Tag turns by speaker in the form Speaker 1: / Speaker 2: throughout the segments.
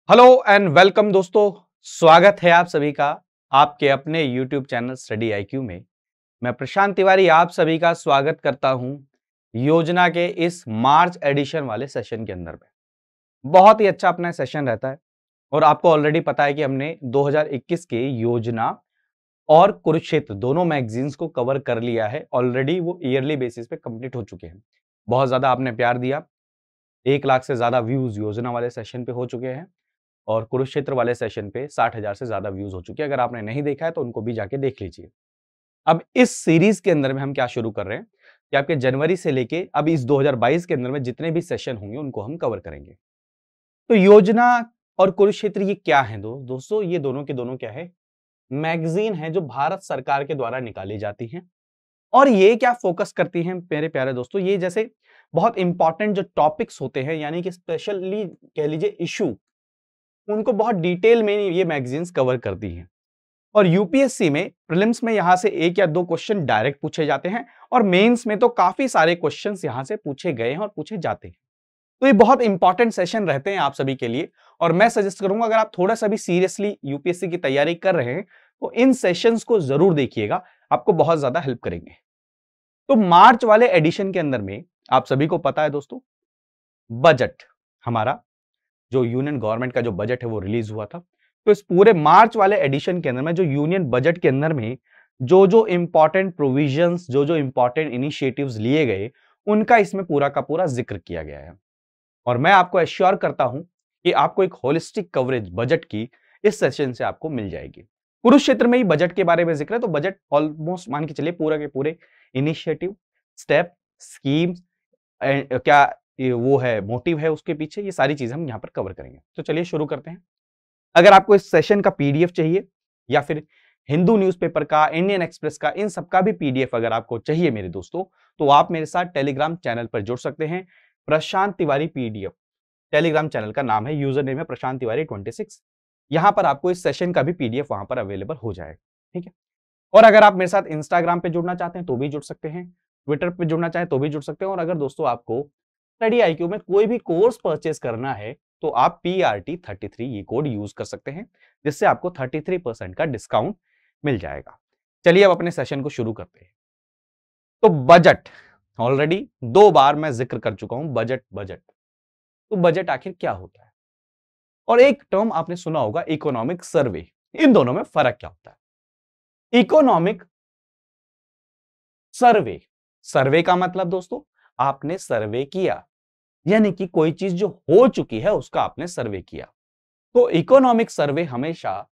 Speaker 1: Hello and welcome दोस्तों। स्वागत है आप सभी का आपके अपने YouTube चैनल स्टडी IQ में। मैं प्रशांत तिवारी आप सभी का स्वागत करता हूं योजना के इस मार्च एडिशन वाले सेशन के अंदर में। बहुत ही अच्छा अपना सेशन रहता है और आपको ऑलरेडी पता है कि हमने 2021 के योजना और कुरुक्षेत्र दोनों मैगजीन्स को कवर कर लिया है। ऑलरेडी वो ईयरली बेसिस पे कंप्लीट हो चुके हैं। बहुत ज्यादा आपने प्यार दिया। 1 लाख से ज्यादा व्यूज योजना वाले सेशन पे हो चुके हैं और कुरुक्षेत्र वाले सेशन पे 60,000 से ज्यादा व्यूज हो चुके हैं। अगर आपने नहीं देखा है तो उनको भी जाके देख लीजिए। अब इस सीरीज के अंदर में हम क्या शुरू कर रहे हैं कि आपके जनवरी से लेके अब इस 2022 के अंदर में जितने भी सेशन होंगे उनको हम कवर करेंगे। तो योजना और कुरुक्षेत्र ये क्या है दोस्तों, ये दोनों के दोनों क्या है, मैगजीन है जो भारत सरकार के द्वारा निकाली जाती हैं। और ये क्या फोकस करती हैं मेरे प्यारे दोस्तों, ये जैसे बहुत इंपॉर्टेंट जो टॉपिक्स होते हैं यानी कि स्पेशली कह लीजिए इशू, उनको बहुत डिटेल में ये मैगजीन्स कवर करती हैं। और यूपीएससी में प्रीलिम्स में यहां से 1 या 2 क्वेश्चन डायरेक्ट पूछे जाते हैं और मेंस में तो काफी सारे क्वेश्चंस यहां से पूछे गए हैं और पूछे जाते हैं। तो ये बहुत इंपॉर्टेंट सेशन रहते हैं आप सभी के लिए और मैं सजेस्ट करूंगा अगर आप थोड़ा सा भी सीरियसली यूपीएससी की तैयारी कर रहे हैं तो इन सेशंस को जरूर देखिएगा, आपको बहुत ज्यादा हेल्प करेंगे। तो मार्च वाले एडिशन के अंदर में आप सभी को पता है दोस्तों, बजट हमारा जो यूनियन गवर्नमेंट का जो बजट है वो रिलीज हुआ था। तो इस पूरे मार्च वाले एडिशन के अंदर में जो यूनियन बजट के अंदर में जो जो इंपॉर्टेंट प्रोविजंस, जो जो इंपॉर्टेंट इनिशिएटिव्स लिए गए, उनका इसमें पूरा का पूरा जिक्र किया गया है। और मैं आपको एश्योर करता हूं कि आपको एक होलिस्टिक कवरेज बजट की इस सेशन से आपको मिल जाएगी। कुरुक्षेत्र में ही बजट के बारे में जिक्र है, तो बजट ऑलमोस्ट मान के चलिए पूरा के पूरे इनिशिएटिव, स्टेप, स्कीम्स, क्या ये वो है, मोटिव है उसके पीछे, ये सारी चीजें हम यहाँ पर कवर करेंगे। तो चलिए शुरू करते हैं। अगर आपको इस सेशन का पीडीएफ चाहिए या फिर हिंदू न्यूज़पेपर का, इंडियन एक्सप्रेस का, इन सबका भी पीडीएफ अगर आपको चाहिए मेरे दोस्तों, तो आप मेरे साथ टेलीग्राम चैनल पर जुड़ सकते हैं। प्रशांत तिवारी पीडीएफ टेलीग्राम चैनल का नाम है, यूजर नेम है प्रशांत तिवारी 26। यहां पर आपको इस सेशन का भी पीडीएफ वहां पर अवेलेबल हो जाएगा। ठीक है। और अगर आप मेरे साथ इंस्टाग्राम पे जुड़ना चाहते हैं तो भी जुड़ सकते हैं, ट्विटर पे जुड़ना चाहें तो भी जुड़ सकते हैं। और अगर दोस्तों आपको स्टडी IQ में कोई भी कोर्स परचेज करना है तो आप PRT33 ये कोड यूज कर सकते हैं, जिससे आपको 33% का डिस्काउंट मिल जाएगा। चलिए अब अपने सेशन को शुरू करते हैं। तो बजट ऑलरेडी 2 बार मैं जिक्र कर चुका हूं, बजट बजट। तो बजट आखिर क्या होता है? और एक टर्म आपने सुना होगा, इकोनॉमिक सर्वे। इन दोनों में फर्क क्या होता है? इकोनॉमिक सर्वे, सर्वे का मतलब दोस्तों आपने सर्वे किया, यानी कि कोई चीज जो हो चुकी है उसका आपने सर्वे किया। तो इकोनॉमिक सर्वे हमेशा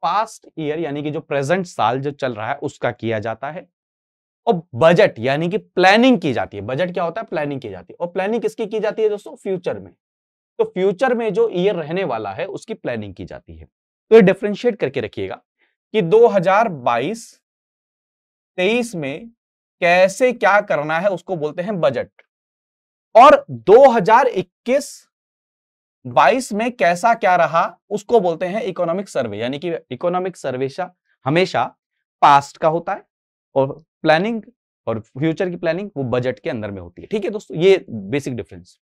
Speaker 1: पास्ट ईयर यानी कि जो प्रेजेंट साल जो चल रहा है उसका किया जाता है। और बजट यानी कि प्लानिंग की जाती है। बजट क्या होता है? प्लानिंग की जाती है। और प्लानिंग किसकी की जाती है दोस्तों? फ्यूचर में। तो फ्यूचर में जो ईयर रहने वाला है उसकी प्लानिंग की जाती है। तो ये डिफरेंशिएट करके रखिएगा कि 2022-23 में कैसे क्या करना है उसको बोलते हैं बजट, और 2021-22 में कैसा क्या रहा उसको बोलते हैं इकोनॉमिक सर्वे। यानी कि इकोनॉमिक सर्वे हमेशा पास्ट का होता है और प्लानिंग और फ्यूचर की प्लानिंग वो बजट के अंदर में होती है। ठीक है दोस्तों, ये बेसिक डिफरेंस।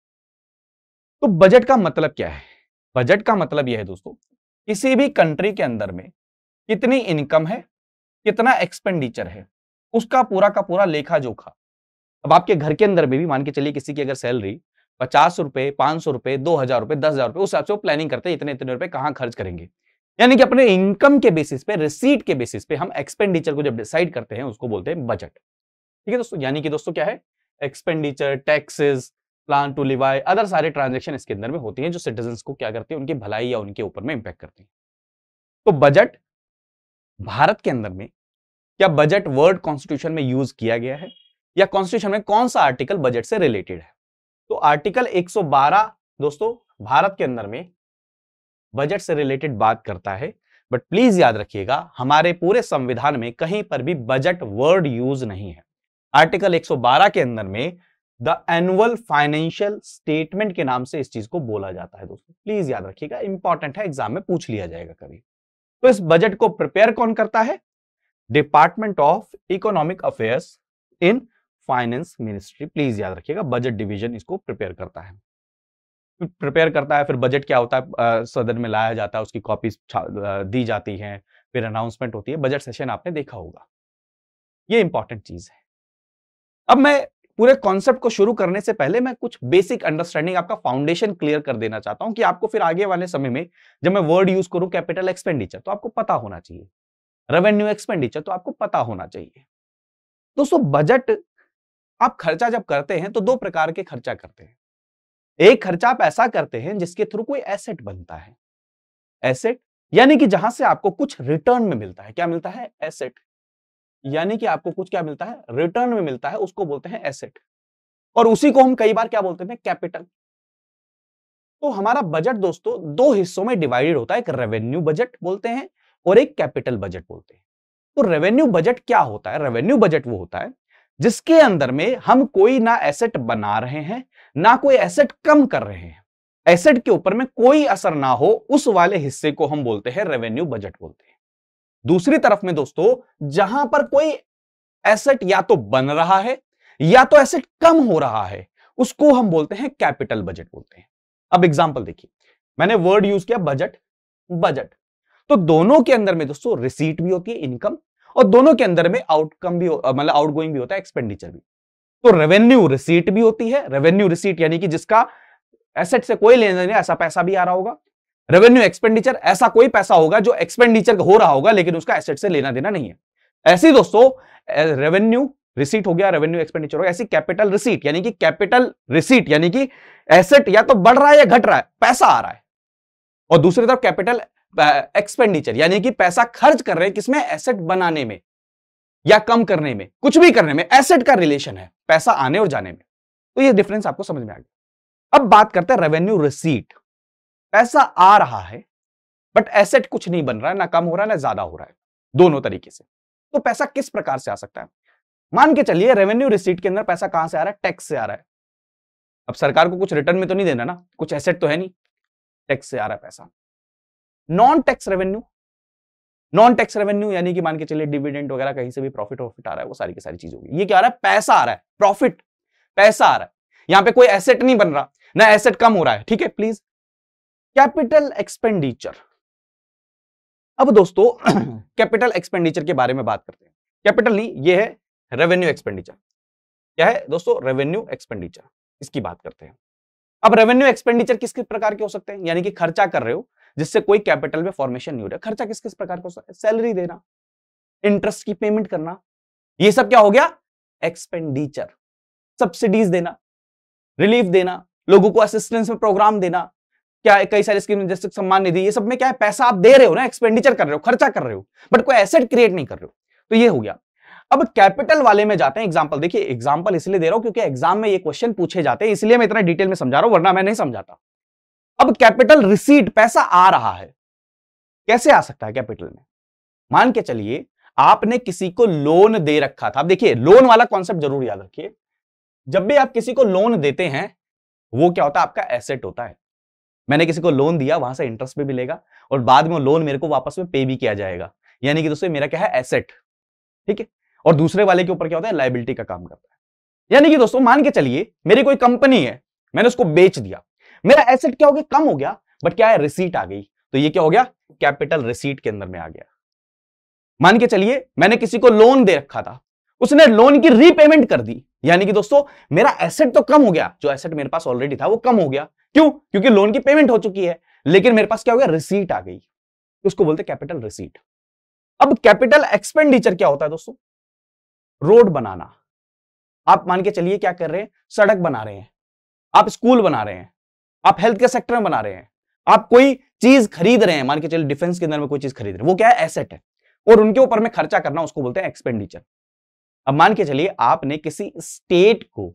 Speaker 1: तो बजट का मतलब क्या है? बजट का मतलब यह है दोस्तों, किसी भी कंट्री के अंदर में कितनी इनकम है, कितना एक्सपेंडिचर है, उसका पूरा का पूरा लेखा जोखा। अब आपके घर के अंदर में भी मान के चलिए किसी की अगर सैलरी 50 रुपए, 500 रुपए, 2000 रुपए, 10,000 रुपए, उस हिसाब से वो प्लानिंग करते हैं इतने इतने रुपए कहां खर्च करेंगे। यानी कि अपने इनकम के बेसिस पे, रिसीट के बेसिस पे हम एक्सपेंडिचर को जब डिसाइड करते हैं उसको बोलते हैं बजट। ठीक है दोस्तों, यानी कि दोस्तों क्या है, एक्सपेंडिचर, टैक्सेस, प्लान टू लिवाई, अदर सारे ट्रांजेक्शन इसके अंदर में होती हैं जो सिटीजन को क्या करती है, उनकी भलाई या उनके ऊपर में इंपैक्ट करती है। तो बजट भारत के अंदर में, क्या बजट वर्ड कॉन्स्टिट्यूशन में यूज किया गया है या कॉन्स्टिट्यूशन में कौन सा आर्टिकल बजट से रिलेटेड है? तो आर्टिकल 112 दोस्तों भारत के अंदर में बजट से रिलेटेड बात करता है। बट प्लीज याद रखिएगा हमारे पूरे संविधान में कहीं पर भी बजट वर्ड यूज नहीं है। आर्टिकल 112 के अंदर में द एनुअल फाइनेंशियल स्टेटमेंट के नाम से इस चीज को बोला जाता है। दोस्तों प्लीज याद रखिएगा, इंपॉर्टेंट है, एग्जाम में पूछ लिया जाएगा कभी। तो इस बजट को प्रिपेयर कौन करता है? Department of economic affairs in finance ministry. Please याद रखिएगा, बजट डिवीजन इसको प्रिपेयर करता है। प्रिपेयर करता है, फिर बजट क्या होता है सदन में लाया जाता है, उसकी कॉपीज दी जाती हैं, फिर अनाउंसमेंट होती है, बजट सेशन आपने देखा होगा। ये इंपॉर्टेंट चीज है। अब मैं पूरे कॉन्सेप्ट को शुरू करने से पहले मैं कुछ बेसिक अंडरस्टैंडिंग, आपका फाउंडेशन क्लियर कर देना चाहता हूं कि आपको फिर आगे वाले समय में जब मैं वर्ड यूज करूं कैपिटल एक्सपेंडिचर तो आपको पता होना चाहिए, रेवेन्यू एक्सपेंडिचर तो आपको पता होना चाहिए। दोस्तों बजट, आप खर्चा जब करते हैं तो दो प्रकार के खर्चा करते हैं। एक खर्चा आप ऐसा करते हैं जिसके थ्रू कोई एसेट बनता है। एसेट यानी कि जहां से आपको कुछ रिटर्न में मिलता है। क्या मिलता है? एसेट। यानी कि आपको कुछ क्या मिलता है? रिटर्न में मिलता है, उसको बोलते हैं एसेट। और उसी को हम कई बार क्या बोलते हैं? कैपिटल। तो हमारा बजट दोस्तों दो हिस्सों में डिवाइडेड होता है, एक रेवेन्यू बजट बोलते हैं और एक कैपिटल बजट बोलते हैं। तो रेवेन्यू बजट क्या होता है? रेवेन्यू बजट वो होता है जिसके अंदर में हम कोई ना एसेट बना रहे हैं ना कोई एसेट कम कर रहे हैं, एसेट के ऊपर में कोई असर ना हो, उस वाले हिस्से को हम बोलते हैं रेवेन्यू बजट बोलते हैं। दूसरी तरफ में दोस्तों जहां पर कोई एसेट या तो बन रहा है या तो एसेट कम हो रहा है, उसको हम बोलते हैं कैपिटल बजट बोलते हैं। अब एग्जांपल देखिए, मैंने वर्ड यूज किया बजट, बजट। तो दोनों के अंदर में दोस्तों रिसीट भी होती है, इनकम, और दोनों के अंदर में आउटकम भी मतलब आउटगोइंग भी होता है, एक्सपेंडिचर भी। तो रेवेन्यू रिसीट भी होती है, रेवेन्यू रिसीट यानी कि जिसका एसेट से कोई लेना नहीं, ऐसा पैसा भी आ रहा होगा। रेवेन्यू एक्सपेंडिचर, ऐसा कोई पैसा होगा जो एक्सपेंडिचर हो रहा होगा लेकिन उसका एसेट से लेना देना नहीं है। ऐसी दोस्तों रेवेन्यू रिसीट हो गया, रेवेन्यू एक्सपेंडिचर हो गया, ऐसी कैपिटल रिसीट यानी कि कैपिटल रिसीट यानी कि एसेट या तो बढ़ रहा है या घट रहा है, पैसा आ रहा है। और दूसरी तरफ कैपिटल एक्सपेंडिचर यानी कि पैसा खर्च कर रहे हैं किसमें? एसेट बनाने में या कम करने में, कुछ भी करने में एसेट का रिलेशन है, पैसा आने और जाने में। तो ये डिफरेंस आपको समझ में आ गया। अब बात करते हैं रेवेन्यू रिसीट। पैसा आ रहा है बट एसेट कुछ नहीं बन रहा है, ना कम हो रहा है ना ज्यादा हो रहा है, दोनों तरीके से। तो पैसा किस प्रकार से आ सकता है? मान के चलिए रेवेन्यू रिसीट के अंदर पैसा कहां से आ रहा है? टैक्स से आ रहा है। अब सरकार को कुछ रिटर्न में तो नहीं देना ना, कुछ एसेट तो है नहीं, टैक्स से आ रहा है पैसा। Non tax revenue, non tax revenue यानी कि मान के चलिए डिविडेंड वगैरह कहीं से भी प्रॉफिट आ रहा है, वो सारी की सारी चीज होगी। ये क्या आ रहा है? पैसा आ रहा है, प्रॉफिट, पैसा आ रहा है। यहां पे कोई एसेट नहीं बन रहा, ना एसेट कम हो रहा है, ठीक है प्लीज। Capital expenditure. अब दोस्तों कैपिटल एक्सपेंडिचर के बारे में बात करते हैं। कैपिटल नहीं, ये है रेवेन्यू एक्सपेंडिचर। क्या है दोस्तों? रेवेन्यू एक्सपेंडिचर, इसकी बात करते हैं। अब रेवेन्यू एक्सपेंडिचर किस किस प्रकार के हो सकते हैं? यानी कि खर्चा कर रहे हो जिससे कोई कैपिटल में फॉर्मेशन नहीं हो रहा। खर्चा किस किस प्रकार का हो सकता है? सैलरी देना, इंटरेस्ट की पेमेंट करना, ये सब क्या हो गया? एक्सपेंडिचर। सब्सिडीज देना, रिलीफ देना, लोगों को असिस्टेंस में प्रोग्राम देना, क्या कई सारी स्कीम जैसे सम्मान निधि, ये सब में क्या है? पैसा आप दे रहे हो ना, एक्सपेंडिचर कर रहे हो, खर्चा कर रहे हो, बट कोई एसेट क्रिएट नहीं कर रहे हो। तो ये हो गया। अब कैपिटल वाले में जाते हैं। एग्जांपल देखिए, एग्जांपल इसलिए दे रहा हूं क्योंकि एग्जाम में ये क्वेश्चन पूछे जाते हैं, इसलिए मैं इतना डिटेल में समझा रहा हूं, वरना मैं नहीं समझाता। अब कैपिटल रिसीट, पैसा आ रहा है, कैसे आ सकता है कैपिटल में? मान के चलिए आपने किसी को लोन दे रखा था। अब देखिए लोन वाला कॉन्सेप्ट जरूर याद रखिए, जब भी आप किसी को लोन देते हैं वो क्या होता है? आपका एसेट होता है। मैंने किसी को लोन दिया, वहां से इंटरेस्ट भी मिलेगा और बाद में वो लोन मेरे को वापस में पे भी किया जाएगा, यानी कि दोस्तों मेरा क्या है? एसेट, ठीक है। और दूसरे वाले के ऊपर क्या होता है? लायबिलिटी का काम करता है। यानी कि दोस्तों मान के चलिए मेरी कोई कंपनी है, मैंने उसको बेच दिया, मेरा एसेट क्या हो गया? कम हो गया, बट क्या है? रिसीट आ गई, तो ये क्या हो गया? कैपिटल रिसीट के अंदर में आ गया। मान के चलिए मैंने किसी को लोन दे रखा था, उसने लोन की रीपेमेंट कर दी, यानी कि दोस्तों मेरा एसेट तो कम हो गया, जो एसेट मेरे पास ऑलरेडी था वो कम हो गया। क्यों? क्योंकि लोन की पेमेंट हो चुकी है, लेकिन मेरे पास क्या हो गया? रिसीट आ गई, तो उसको बोलते हैं कैपिटल रिसीट। अब कैपिटल एक्सपेंडिचर क्या होता है दोस्तों? रोड बनाना। आप मान के चलिए क्या कर रहे हैं? सड़क बना रहे हैं, आप स्कूल बना रहे हैं, आप हेल्थ के सेक्टर में बना रहे हैं, आप कोई चीज खरीद रहे हैं, मान के चलिए डिफेंस के अंदर में कोई चीज खरीद रहे हैं, वो क्या है? एसेट है, और उनके ऊपर में खर्चा करना उसको बोलते हैं एक्सपेंडिचर। अब मान के चलिए आपने किसी स्टेट को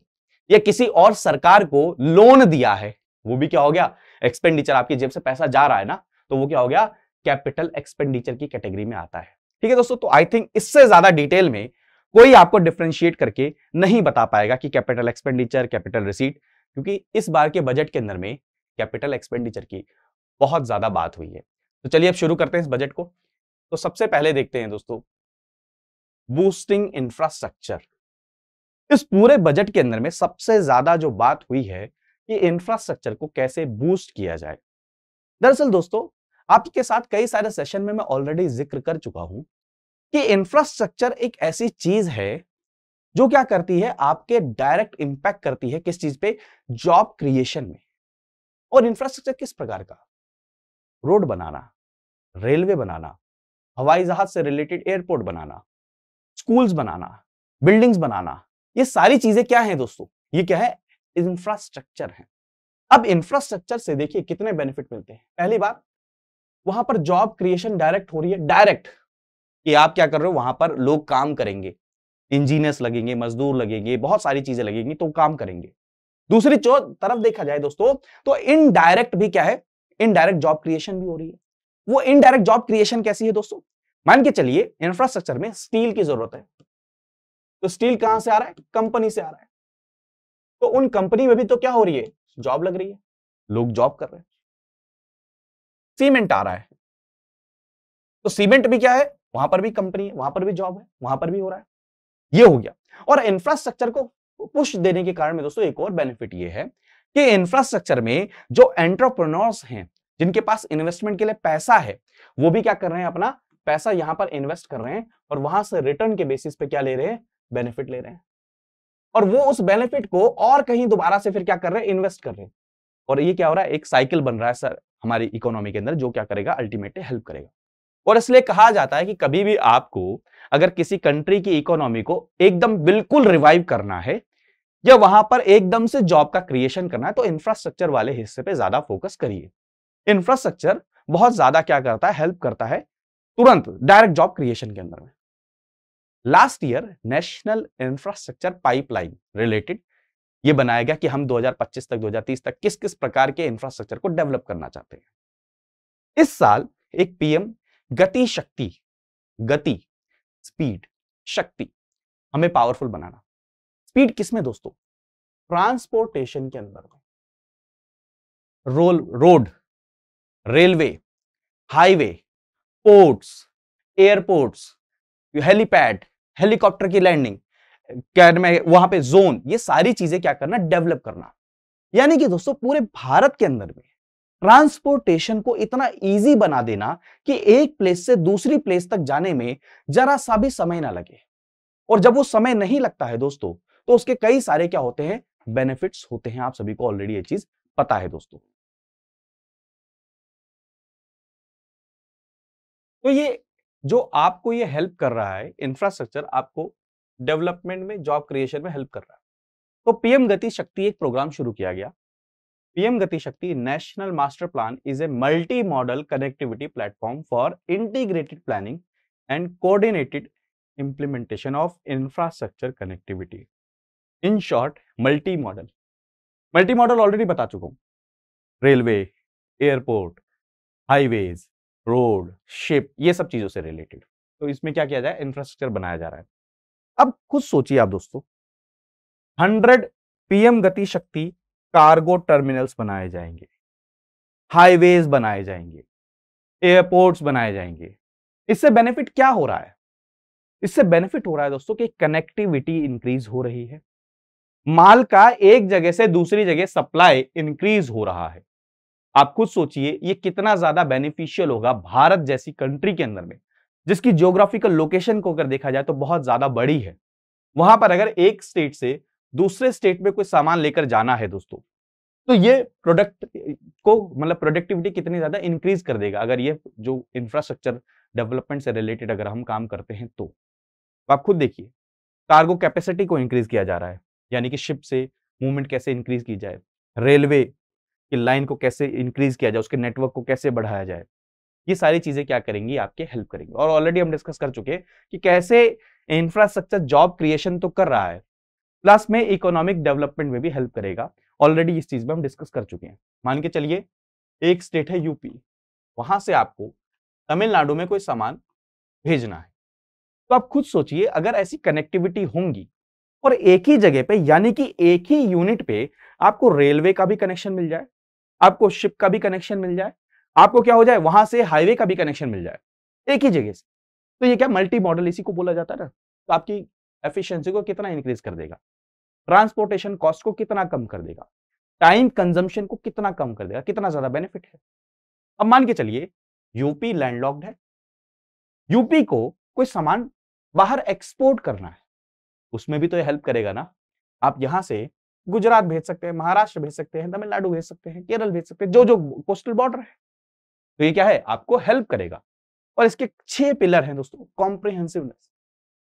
Speaker 1: या किसी और सरकार को लोन दिया है, वो भी क्या हो गया? एक्सपेंडिचर। आपकी जेब से पैसा जा रहा है ना, तो वो क्या हो गया? कैपिटल एक्सपेंडिचर की कैटेगरी में आता है। ठीक है दोस्तों, तो आई थिंक इससे ज्यादा डिटेल में कोई आपको डिफरेंशिएट करके नहीं बता पाएगा कि कैपिटल एक्सपेंडिचर, कैपिटल रिसीट, क्योंकि इस बार के बजट के अंदर में कैपिटल एक्सपेंडिचर की बहुत ज्यादा बात हुई है। तो चलिए अब शुरू करते हैं इस बजट को। तो सबसे पहले देखते हैं दोस्तों बूस्टिंग इंफ्रास्ट्रक्चर। इस पूरे बजट के अंदर में सबसे ज्यादा जो बात हुई है कि इंफ्रास्ट्रक्चर को कैसे बूस्ट किया जाए। दरअसल दोस्तों, आपके साथ कई सारे सेशन में मैं ऑलरेडी जिक्र कर चुका हूं कि इंफ्रास्ट्रक्चर एक ऐसी चीज है जो क्या करती है, आपके डायरेक्ट इंपैक्ट करती है किस चीज पे, जॉब क्रिएशन में। और इंफ्रास्ट्रक्चर किस प्रकार का, रोड बनाना, रेलवे बनाना, हवाई जहाज से रिलेटेड एयरपोर्ट बनाना, स्कूल्स बनाना, बिल्डिंग्स बनाना, ये सारी चीजें क्या है दोस्तों, ये क्या है, इंफ्रास्ट्रक्चर है। अब इंफ्रास्ट्रक्चर से देखिए कितने बेनिफिट मिलते हैं। पहली बात, वहां पर जॉब क्रिएशन डायरेक्ट हो रही है, डायरेक्ट, कि आप क्या कर रहे हो, वहां पर लोग काम करेंगे, इंजीनियर्स लगेंगे, मजदूर लगेंगे, बहुत सारी चीजें लगेंगी तो काम करेंगे। दूसरी तरफ देखा जाए दोस्तों, तो इनडायरेक्ट भी क्या है, इनडायरेक्ट जॉब क्रिएशन भी हो रही है। वो इनडायरेक्ट जॉब क्रिएशन कैसी है दोस्तों, मान के चलिए इंफ्रास्ट्रक्चर में स्टील की जरूरत है, तो स्टील कहां से आ रहा है, कंपनी से आ रहा है, तो उन कंपनी में भी तो क्या हो रही है, जॉब लग रही है, लोग जॉब कर रहे हैं। सीमेंट आ रहा है, तो सीमेंट भी क्या है, वहां पर भी कंपनी है, वहां पर भी जॉब है, वहां पर भी हो रहा है। ये हो गया। और इंफ्रास्ट्रक्चर को पुश देने के कारण में दोस्तों एक और बेनिफिट ये है कि इंफ्रास्ट्रक्चर में जो एंटरप्रेन्योर्स हैं, जिनके पास इन्वेस्टमेंट के लिए पैसा है, वो भी क्या कर रहे हैं, अपना पैसा यहां पर इन्वेस्ट कर रहे हैं और वहां से रिटर्न के बेसिस पे क्या ले रहे हैं, बेनिफिट ले रहे हैं। और वो उस बेनिफिट को और कहीं दोबारा से फिर क्या कर रहे हैं, इन्वेस्ट कर रहे हैं। और ये क्या हो रहा है, एक साइकिल बन रहा है सर हमारी इकोनॉमी के अंदर, जो क्या करेगा, अल्टीमेटली हेल्प करेगा। और इसलिए कहा जाता है कि कभी भी आपको अगर किसी कंट्री की इकोनॉमी को एकदम बिल्कुल रिवाइव करना है या वहां पर एकदम से जॉब का क्रिएशन करना है, तो इंफ्रास्ट्रक्चर वाले हिस्से पे ज्यादा फोकस करिए। इंफ्रास्ट्रक्चर बहुत ज्यादा क्या करता है, हेल्प करता है तुरंत डायरेक्ट जॉब क्रिएशन के अंदर में। Last year national infrastructure pipeline related ये बनाया गया कि हम 2025 तक 2030 तक किस किस प्रकार के इंफ्रास्ट्रक्चर को डेवलप करना चाहते हैं। इस साल एक पीएम गति शक्ति, गति स्पीड, शक्ति, हमें पावरफुल बनाना। स्पीड किसमें दोस्तों, ट्रांसपोर्टेशन के अंदर में, road, railway, highway, ports, airports, helipad, helicopter की लैंडिंग, क्या में वहां पे जोन, ये सारी चीजें क्या करना, डेवलप करना। यानी कि दोस्तों पूरे भारत के अंदर में ट्रांसपोर्टेशन को इतना इजी बना देना कि एक प्लेस से दूसरी प्लेस तक जाने में जरा सा भी समय ना लगे। और जब वो समय नहीं लगता है दोस्तों, तो उसके कई सारे क्या होते हैं, बेनिफिट्स होते हैं। आप सभी को ऑलरेडी ये चीज पता है दोस्तों। तो ये जो आपको ये हेल्प कर रहा है, इंफ्रास्ट्रक्चर आपको डेवलपमेंट में, जॉब क्रिएशन में हेल्प कर रहा है। तो पीएम गति शक्ति एक प्रोग्राम शुरू किया गया। पीएम गति शक्ति national master plan is a multi modal connectivity platform for integrated planning and coordinated implementation of infrastructure connectivity. In short, multi modal. Multi modal already बता चुका हूं, railway, airport, highways, road, ship, ये सब चीजों से related. तो इसमें क्या किया जाए, इंफ्रास्ट्रक्चर बनाया जा रहा है। अब खुद सोचिए आप दोस्तों, 100 पीएम गति शक्ति कार्गो टर्मिनल्स बनाए जाएंगे, हाईवेज बनाए जाएंगे, एयरपोर्ट्स बनाए जाएंगे। इससे बेनिफिट क्या हो रहा है, इससे बेनिफिट हो रहा है दोस्तों कि कनेक्टिविटी इंक्रीज हो रही है, माल का एक जगह से दूसरी जगह सप्लाई इंक्रीज हो रहा है। आप खुद सोचिए ये कितना ज्यादा बेनिफिशियल होगा भारत जैसी कंट्री के अंदर में, जिसकी जियोग्राफिकल लोकेशन को अगर देखा जाए तो बहुत ज्यादा बड़ी है। वहां पर अगर एक स्टेट से दूसरे स्टेट में कोई सामान लेकर जाना है दोस्तों, तो ये प्रोडक्ट को, मतलब प्रोडक्टिविटी कितनी ज्यादा इंक्रीज कर देगा अगर ये जो इंफ्रास्ट्रक्चर डेवलपमेंट से रिलेटेड अगर हम काम करते हैं तो। आप खुद देखिए, कार्गो कैपेसिटी को इंक्रीज किया जा रहा है, यानी कि शिप से मूवमेंट कैसे इंक्रीज की जाए, रेलवे की लाइन को कैसे इंक्रीज किया जाए, उसके नेटवर्क को कैसे बढ़ाया जाए, ये सारी चीजें क्या करेंगी, आपके हेल्प करेंगी। और ऑलरेडी हम डिस्कस कर चुके हैं कि कैसे इंफ्रास्ट्रक्चर जॉब क्रिएशन तो कर रहा है, प्लस में इकोनॉमिक डेवलपमेंट में भी हेल्प करेगा। ऑलरेडी इस चीज में हम डिस्कस कर चुके हैं। मान के चलिए एक स्टेट है यूपी, वहां से आपको तमिलनाडु में कोई सामान भेजना है, तो आप खुद सोचिए अगर ऐसी कनेक्टिविटी होंगी और एक ही जगह पे, यानी कि एक ही यूनिट पे आपको रेलवे का भी कनेक्शन मिल जाए, आपको शिप का भी कनेक्शन मिल जाए, आपको क्या हो जाए, वहां से हाईवे का भी कनेक्शन मिल जाए एक ही जगह से, तो ये क्या मल्टी मॉडल इसी को बोला जाता है ना। तो आपकी एफिशिएंसी को कितना इंक्रीज कर देगा, ट्रांसपोर्टेशन कॉस्ट को कितना कम कर देगा, टाइम कंजम्पशन को कितना कम कर देगा, कितना ज्यादा बेनिफिट है। अब मान के चलिए यूपी लैंडलॉक्ड है, यूपी को कोई सामान बाहर एक्सपोर्ट करना है, उसमें भी तो ये हेल्प करेगा ना। आप यहां से गुजरात भेज सकते हैं, महाराष्ट्र भेज सकते हैं, तमिलनाडु भेज सकते हैं, केरल भेज सकते हैं, जो जो कोस्टल बॉर्डर है। तो ये क्या है, आपको हेल्प करेगा। और इसके 6 पिलर हैं दोस्तों। कॉम्प्रिहेंसिवनेस,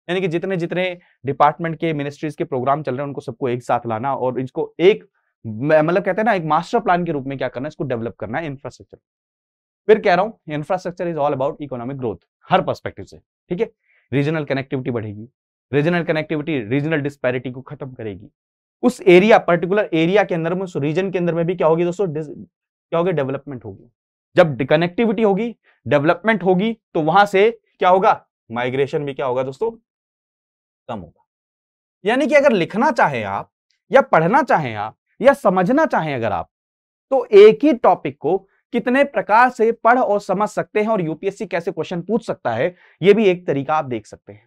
Speaker 1: यानी कि जितने जितने डिपार्टमेंट के, मिनिस्ट्रीज के प्रोग्राम चल रहे हैं उनको सबको एक साथ लाना और इसको एक मतलब कहते हैं ना एक मास्टर प्लान के रूप में क्या करना है, इसको डेवलप करना है इंफ्रास्ट्रक्चर। फिर कह रहा हूं infrastructure is all about economic growth her perspective से, ठीक है। रीजनल कनेक्टिविटी बढ़ेगी, रीजनल कनेक्टिविटी रीजनल डिस्पैरिटी को खत्म करेगी। उस एरिया, पर्टिकुलर एरिया के अंदर में, उस रीजन के अंदर में भी क्या होगी दोस्तों, क्या होगी, डेवलपमेंट होगी। जब कनेक्टिविटी होगी, डेवलपमेंट होगी, तो वहां से क्या होगा, माइग्रेशन भी क्या होगा दोस्तों, कम होगा। यानी कि अगर लिखना चाहें आप, या पढ़ना चाहें आप, या समझना चाहें अगर आप, तो एक ही टॉपिक को कितने प्रकार से पढ़ और समझ सकते हैं और यूपीएससी कैसे क्वेश्चन पूछ सकता है, यह भी एक तरीका आप देख सकते हैं।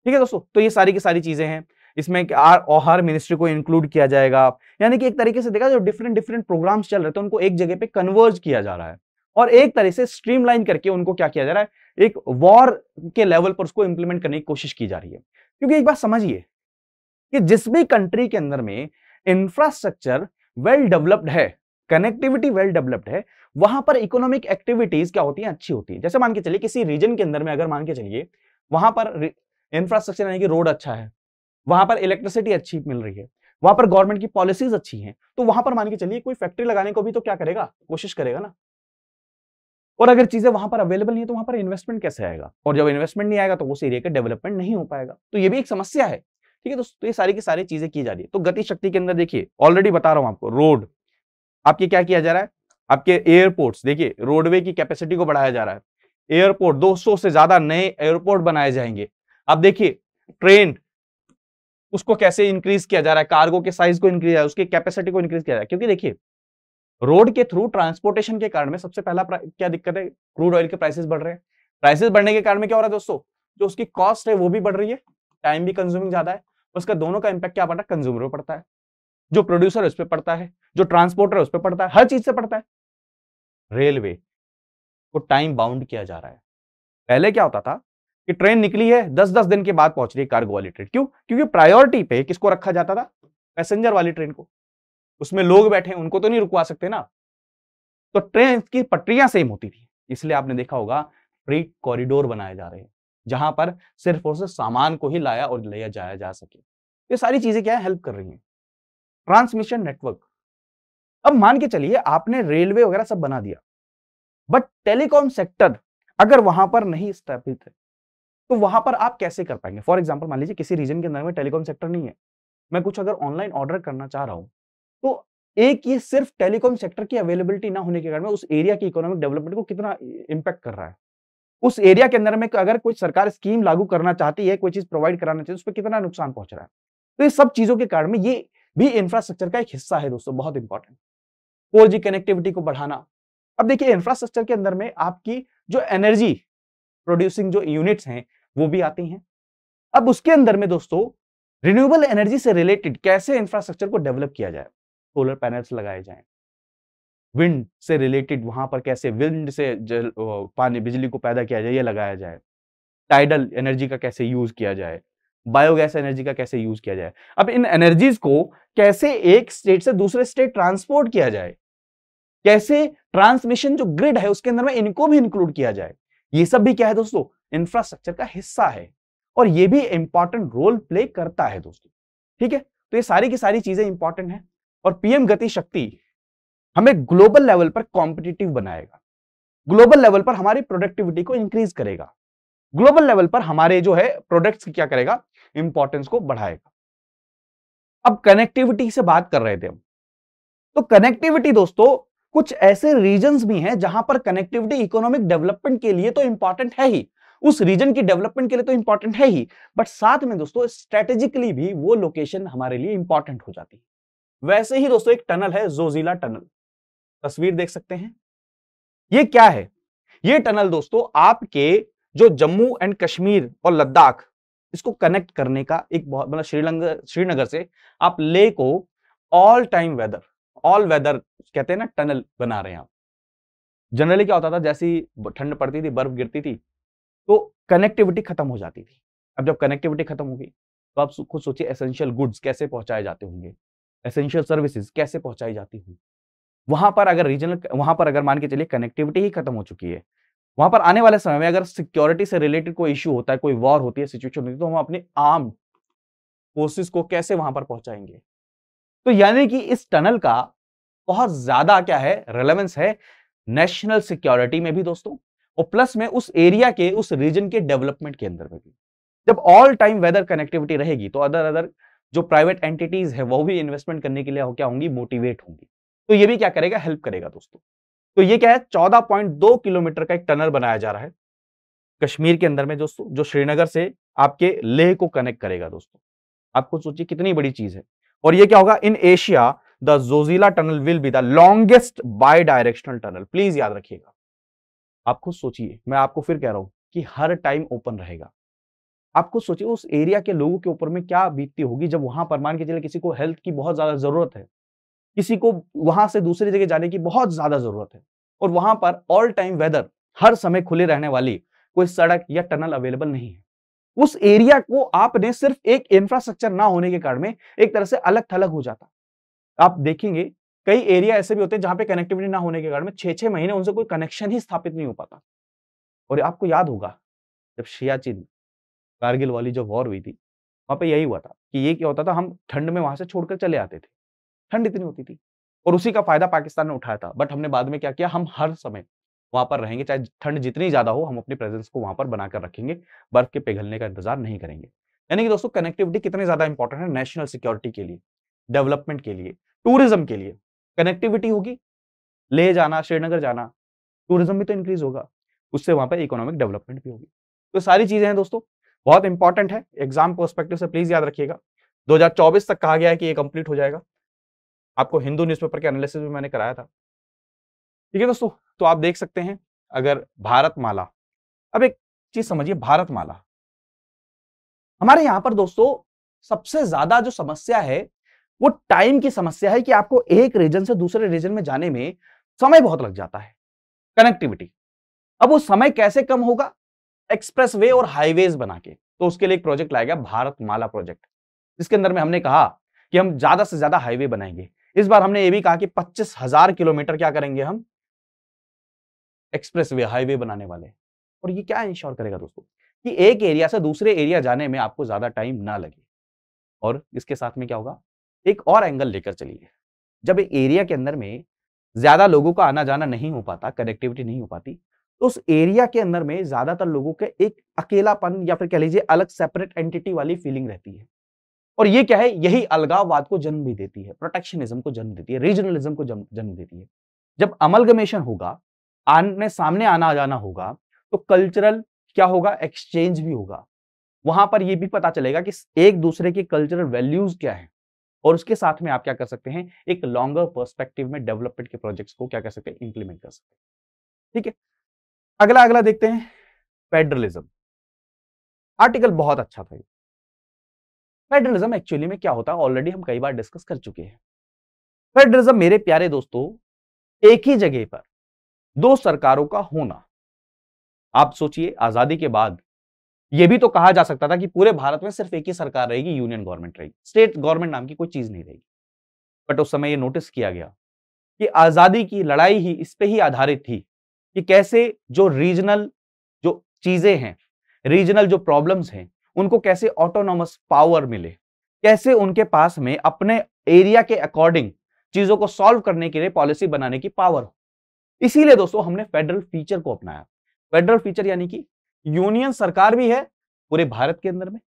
Speaker 1: ठीक है दोस्तों, तो ये सारी की सारी चीजें हैं। इसमें हर मिनिस्ट्री को इंक्लूड किया जाएगा, यानी कि एक तरीके से देखा जो डिफरेंट डिफरेंट प्रोग्राम्स चल रहे थे उनको एक जगह पे कन्वर्ज किया जा रहा है और एक तरह से स्ट्रीमलाइन करके उनको क्या किया जा रहा है, एक वॉर के लेवल पर उसको इंप्लीमेंट करने की कोशिश की जा रही है। क्योंकि एक बात समझिए कि जिस भी कंट्री के अंदर में इंफ्रास्ट्रक्चर वेल डेवलप्ड है, कनेक्टिविटी वेल डेवलप्ड है, वहां पर इकोनॉमिक एक्टिविटीज क्या होती हैं, अच्छी होती है। जैसे मान के चलिए किसी रीजन के अंदर में अगर मान के चलिए वहां पर इंफ्रास्ट्रक्चर यानी कि रोड अच्छा है, वहां पर इलेक्ट्रिसिटी अच्छी मिल रही है, वहां पर गवर्नमेंट की पॉलिसीज अच्छी हैं, तो वहां पर मान के चलिए कोई फैक्ट्री लगाने को भी तो क्या करेगा, कोशिश करेगा ना। और अगर चीजें वहां पर अवेलेबल नहीं है तो वहां पर इन्वेस्टमेंट कैसे आएगा, और जब इन्वेस्टमेंट नहीं आएगा तो उस एरिया का डेवलपमेंट नहीं हो पाएगा। तो ये भी एक समस्या है। ठीक है दोस्तों, तो ये सारी की सारी चीजें की जा रही है। तो गति शक्ति के अंदर देखिए, ऑलरेडी बता रहा हूं आपको, रोड आपके क्या किया जा रहा है, आपके एयरपोर्ट्स देखिए, रोडवे की कैपेसिटी को बढ़ाया जा रहा है। एयरपोर्ट 200 से ज्यादा नए एयरपोर्ट बनाए जाएंगे। अब देखिए ट्रेन, उसको कैसे इंक्रीज किया जा रहा है, कार्गो के साइज को इंक्रीज, उसकी कैपेसिटी को इंक्रीज किया जा रहा है। क्योंकि देखिए रोड के थ्रू ट्रांसपोर्टेशन के कारण में सबसे पहला क्या दिक्कत है, क्रूड ऑयल के प्राइसेस बढ़ रहे हैं। प्राइसेस बढ़ने के कारण में क्या हो रहा है दोस्तों, जो उसकी कॉस्ट है वो भी बढ़ रही है, टाइम भी कंज्यूमिंग ज्यादा है, उसका दोनों का इंपैक्ट क्या पड़ता है, कंज्यूमर पर पड़ता है, जो प्रोड्यूसर है उस पर पड़ता है, जो ट्रांसपोर्टर है उस पर पड़ता है, हर चीज से पड़ता है। रेलवे को टाइम बाउंड किया जा रहा है। पहले क्या होता था कि ट्रेन निकली है 10-10 दिन के बाद पहुंच रही है कार्गो वाली ट्रेन, क्यों, क्योंकि प्रायोरिटी पे किसको रखा जाता था, पैसेंजर वाली ट्रेन को। उसमें लोग बैठे उनको तो नहीं रुकवा सकते ना, तो ट्रेन की पटरियां सेम होती थी। इसलिए आपने देखा होगा फ्रीट कॉरिडोर बनाए जा रहे हैं जहां पर सिर्फ और सिर्फ सामान को ही लाया और ले जाया जा सके। ये सारी चीजें क्या है, हेल्प कर रही हैं। ट्रांसमिशन नेटवर्क, अब मान के चलिए आपने रेलवे वगैरह सब बना दिया, बट टेलीकॉम सेक्टर अगर वहां पर नहीं स्थापित है तो वहां पर आप कैसे कर पाएंगे। फॉर एग्जांपल मान लीजिए किसी रीजन के अंदर में टेलीकॉम सेक्टर नहीं है, मैं कुछ अगर ऑनलाइन ऑर्डर करना चाह रहा हूं, तो एक ये सिर्फ टेलीकॉम सेक्टर की अवेलेबिलिटी ना होने के कारण में उस एरिया की इकोनॉमिक डेवलपमेंट को कितना इंपैक्ट कर रहा है। उस एरिया के अंदर में अगर कोई सरकार स्कीम लागू करना चाहती है, कोई चीज प्रोवाइड कराना चाहती है, उस पर कितना नुकसान पहुंच रहा है। तो ये सब चीजों के कारण में ये भी इंफ्रास्ट्रक्चर का एक हिस्सा है दोस्तों, बहुत इंपॉर्टेंट। 4G कनेक्टिविटी को बढ़ाना। अब देखिए इंफ्रास्ट्रक्चर के अंदर में आपकी जो एनर्जी प्रोड्यूसिंग जो यूनिट्स हैं वो भी आती हैं। अब उसके अंदर में दोस्तों रिन्यूएबल एनर्जी से रिलेटेड कैसे इंफ्रास्ट्रक्चर को डेवलप किया जाए, सोलर पैनल्स लगाए जाएं, विंड से रिलेटेड वहां पर कैसे विंड से पानी बिजली को पैदा किया जाए, ये लगाया जाए, टाइडल एनर्जी का कैसे यूज किया जाए, बायोगैस एनर्जी का कैसे यूज किया जाए। अब इन एनर्जीज को कैसे एक स्टेट से दूसरे स्टेट ट्रांसपोर्ट किया जाए, कैसे ट्रांसमिशन जो ग्रिड है उसके अंदर में इनको भी इंक्लूड किया जाए, ये सब भी क्या है दोस्तों, इंफ्रास्ट्रक्चर का हिस्सा है और ये भी इंपॉर्टेंट रोल प्ले करता है दोस्तों। ठीक है, तो ये सारी की सारी चीजें इंपॉर्टेंट है और पीएम गति शक्ति हमें ग्लोबल लेवल पर कॉम्पिटिटिव बनाएगा, ग्लोबल लेवल पर हमारी प्रोडक्टिविटी को इंक्रीज करेगा, ग्लोबल लेवल पर हमारे जो है प्रोडक्ट्स की क्या करेगा, इंपॉर्टेंस को बढ़ाएगा। अब कनेक्टिविटी से बात कर रहे थे हम, तो कनेक्टिविटी दोस्तों कुछ ऐसे रीजन्स भी हैं जहां पर कनेक्टिविटी इकोनॉमिक डेवलपमेंट के लिए तो इंपॉर्टेंट है ही, उस रीजन की डेवलपमेंट के लिए तो इंपॉर्टेंट है ही, बट साथ में दोस्तों स्ट्रेटेजिकली भी वो लोकेशन हमारे लिए इंपॉर्टेंट हो जाती है। वैसे ही दोस्तों एक टनल है जोजिला टनल, तस्वीर देख सकते हैं, ये क्या है, ये टनल दोस्तों आपके जो जम्मू एंड कश्मीर और लद्दाख इसको कनेक्ट करने का एक बहुत मतलब श्रीनगर से आप लेह को all time weather all weather कहते हैं ना टनल बना रहे हैं आप। जनरली क्या होता था, जैसी ठंड पड़ती थी, बर्फ गिरती थी, तो कनेक्टिविटी खत्म हो जाती थी। अब जब कनेक्टिविटी खत्म होगी तो आप खुद सोचिए एसेंशियल गुड्स कैसे पहुंचाए जाते होंगे, एसेंशियल सर्विसेज कैसे पहुंचाई जाती होंगी। वहां पर अगर मान के चलिए कनेक्टिविटी ही खत्म हो चुकी है, वहां पर आने वाले समय में अगर सिक्योरिटी से रिलेटेड कोई इश्यू होता है, कोई वॉर होती है, सिचुएशन होती है, तो हम अपने आर्म फोर्सेस को कैसे वहां पर पहुंचाएंगे। तो यानी कि इस टनल का बहुत ज्यादा क्या है, रेलेवेंस है नेशनल सिक्योरिटी में भी दोस्तों, और प्लस में उस एरिया के, उस रीजन के डेवलपमेंट के अंदर में भी। जब ऑल टाइम वेदर कनेक्टिविटी रहेगी तो अदर जो प्राइवेट एंटिटीज है वो भी इन्वेस्टमेंट करने के लिए क्या होंगी, मोटिवेट होंगी। तो ये भी क्या करेगा, हेल्प करेगा दोस्तों। तो ये क्या है, 14.2 किलोमीटर का एक टनल बनाया जा रहा है कश्मीर के अंदर में दोस्तों, जो श्रीनगर से आपके लेह को कनेक्ट करेगा दोस्तों। आप खुद सोचिए कितनी बड़ी चीज है। और ये क्या होगा, in Asia the Zoji La tunnel will be the longest by directional tunnel. Please याद रखिएगा, आप खुद सोचिए, मैं आपको फिर कह रहा हूं कि हर टाइम ओपन रहेगा। आप खुद सोचिए उस एरिया के लोगों के ऊपर में क्या बीतती होगी जब वहां पर मान के चलिए किसी को हेल्थ की बहुत ज्यादा जरूरत है, किसी को वहां से दूसरी जगह जाने की बहुत ज्यादा जरूरत है, और वहां पर ऑल टाइम वेदर हर समय खुले रहने वाली कोई सड़क या टनल अवेलेबल नहीं है। उस एरिया को आपने सिर्फ एक इंफ्रास्ट्रक्चर ना होने के कारण में एक तरह से अलग थलग हो जाता। आप देखेंगे कई एरिया ऐसे भी होते हैं जहां पे कनेक्टिविटी ना होने के कारण में 6-6 महीने उनसे कोई कनेक्शन ही स्थापित नहीं हो पाता। और आपको याद होगा जब सियाचिन, कारगिल वाली जो वॉर हुई थी, वहां पे यही हुआ था कि ये क्या होता था, हम ठंड में वहां से छोड़कर चले आते थे, ठंड इतनी होती थी, और उसी का फायदा पाकिस्तान ने उठाया था। बट हमने बाद में क्या किया, हम हर समय वहां पर रहेंगे, चाहे ठंड जितनी ज्यादा हो, हम अपनी प्रेजेंस को वहां पर बनाकर रखेंगे, बर्फ के पिघलने का इंतजार नहीं करेंगे। यानी कि दोस्तों कनेक्टिविटी कितनी ज्यादा इंपॉर्टेंट है नेशनल सिक्योरिटी के लिए, डेवलपमेंट के लिए, टूरिज्म के लिए। कनेक्टिविटी होगी, लेह जाना, श्रीनगर जाना, टूरिज्म भी तो इंक्रीज होगा, उससे वहां पर इकोनॉमिक डेवलपमेंट भी होगी। तो सारी चीजें हैं दोस्तों, बहुत इंपॉर्टेंट है, एग्जाम पर्सपेक्टिव से प्लीज याद रखिएगा। 2024 तक कहा गया है कि ये कंप्लीट हो जाएगा। आपको हिंदू न्यूज़पेपर के एनालिसिस भी मैंने कराया था। ठीक है दोस्तों, तो आप देख सकते हैं अगर भारतमाला, अब एक चीज समझिए, भारतमाला हमारे यहां पर दोस्तों सबसे ज्यादा जो समस्या है वो टाइम की समस्या है, कि आपको एक रीजन से दूसरे रीजन में जाने में समय बहुत लग जाता है, कनेक्टिविटी। अब वो समय कैसे कम होगा, एक्सप्रेसवे और हाईवेज बना के। तो उसके लिए एक प्रोजेक्ट लाया गया, भारतमाला प्रोजेक्ट, जिसके अंदर में हमने कहा कि हम ज्यादा से ज्यादा हाईवे बनाएंगे। इस बार हमने ये भी कहा कि 25,000 किलोमीटर क्या करेंगे हम, एक्सप्रेसवे, हाईवे बनाने वाले। और ये क्या इंश्योर करेगा दोस्तों, कि एक एरिया से दूसरे एरिया जाने में आपको ज्यादा टाइम ना लगे। और इसके साथ में क्या होगा, एक और एंगल लेकर चलिए। जब एक एरिया के अंदर में ज्यादा लोगों का आना जाना नहीं हो पाता, कनेक्टिविटी नहीं हो पाती, तो उस एरिया के अंदर में ज्यादातर लोगों के एक अकेलापन या फिर कह लीजिए अलग सेपरेट एंटिटी वाली फीलिंग रहती है। और ये क्या है, यही अलगाववाद को जन्म भी देती है, प्रोटेक्शनिज्म को जन्म देती है, रीजनलिज्म को जन्म देती है। जब अमलगमेशन होगा, आमने सामने आना जाना होगा, तो कल्चरल क्या होगा, एक्सचेंज भी होगा। वहां पर यह भी पता चलेगा कि एक दूसरे की कल्चरल वैल्यूज क्या है, और उसके साथ में आप क्या कर सकते हैं, एक लॉन्गर पर्सपेक्टिव में डेवलपमेंट के प्रोजेक्ट्स को क्या कर सकते हैं, इंप्लीमेंट कर सकते हैं। ठीक है, अगला अगला देखते हैं, फेडरलिज्म। आर्टिकल बहुत अच्छा था। फेडरलिज्म एक्चुअली में क्या होता है, ऑलरेडी हम कई बार डिस्कस कर चुके हैं। फेडरलिज्म मेरे प्यारे दोस्तों, एक ही जगह पर दो सरकारों का होना। आप सोचिए, आजादी के बाद यह भी तो कहा जा सकता था कि पूरे भारत में सिर्फ एक ही सरकार रहेगी, यूनियन गवर्नमेंट रहेगी, स्टेट गवर्नमेंट नाम की कोई चीज नहीं रहेगी। बट उस समय यह नोटिस किया गया कि आजादी की लड़ाई ही इस पे ही आधारित थी कि कैसे जो रीजनल जो चीजें हैं, रीजनल जो प्रॉब्लम्स हैं, उनको कैसे ऑटोनॉमस पावर मिले, कैसे उनके पास में अपने एरिया के अकॉर्डिंग चीजों को सॉल्व करने के लिए पॉलिसी बनाने की पावर हो। इसीलिए दोस्तों हमने फेडरल फीचर को अपनाया। फेडरल फीचर यानी कि यूनियन सरकार भी है पूरे भारत के अंदर में,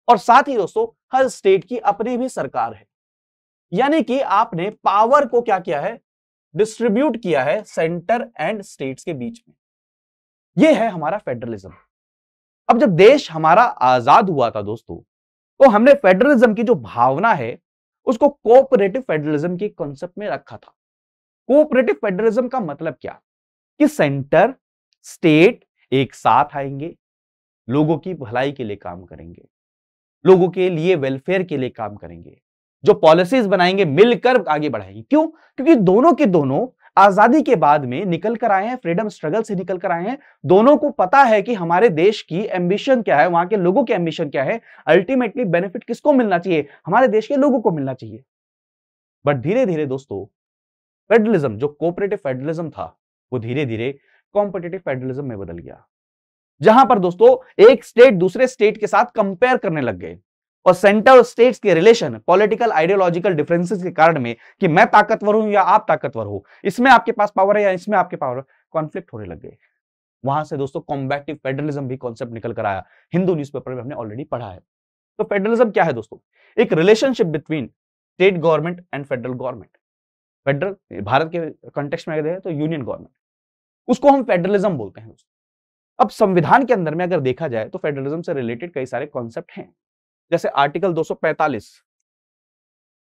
Speaker 1: और साथ ही दोस्तों हर स्टेट की अपनी भी सरकार है। यानी कि आपने पावर को क्या किया है, डिस्ट्रीब्यूट किया है सेंटर एंड स्टेट्स के बीच में। यह है हमारा फेडरलिज्म। अब जब देश हमारा आजाद हुआ था दोस्तों, तो हमने फेडरलिज्म की जो भावना है उसको कोऑपरेटिव फेडरलिज्म के कॉन्सेप्ट में रखा था। कोऑपरेटिव फेडरलिज्म का मतलब क्या, कि सेंटर स्टेट एक साथ आएंगे, लोगों की भलाई के लिए काम करेंगे, लोगों के लिए वेलफेयर के लिए काम करेंगे, जो पॉलिसीज बनाएंगे मिलकर आगे बढ़ाएंगे। क्यों? क्योंकि दोनों के दोनों आजादी के बाद में निकल कर आए हैं, फ्रीडम स्ट्रगल से निकल कर आए हैं। दोनों को पता है कि हमारे देश की एम्बिशन क्या है, वहां के लोगों की एम्बिशन क्या है, अल्टीमेटली बेनिफिट किसको मिलना चाहिए, हमारे देश के लोगों को मिलना चाहिए। बट धीरे धीरे दोस्तों फेडरलिज्म, जो कोऑपरेटिव फेडरलिज्म था, वो धीरे धीरे कॉम्पिटिटिव फेडरलिज्म में बदल गया, जहां पर दोस्तों एक स्टेट दूसरे स्टेट के साथ कंपेयर करने लग गए और सेंटर स्टेट्स के रिलेशन पॉलिटिकल आइडियोलॉजिकल डिफरेंसेस के कारण में कि मैं ताकतवर हूं या आप ताकतवर हो, इसमें आपके पास पावर है या इसमें आपके पावर, कॉन्फ्लिक्ट होने लग गए। वहां से दोस्तों कॉम्बैटिव फेडरलिज्म भी कॉन्सेप्ट निकल कर आया, हिंदू न्यूज़पेपर में हमने ऑलरेडी पढ़ा है। तो फेडरलिज्म क्या है दोस्तों? एक relationship between state government and federal government. Federal Bharat के कंटेक्स्ट में अगर देखें तो यूनियन गवर्नमेंट, उसको हम फेडरलिज्म बोलते हैं दोस्तों। अब संविधान के अंदर में अगर देखा जाए तो फेडरलिज्म से रिलेटेड कई सारे कॉन्सेप्ट हैं, जैसे आर्टिकल 245,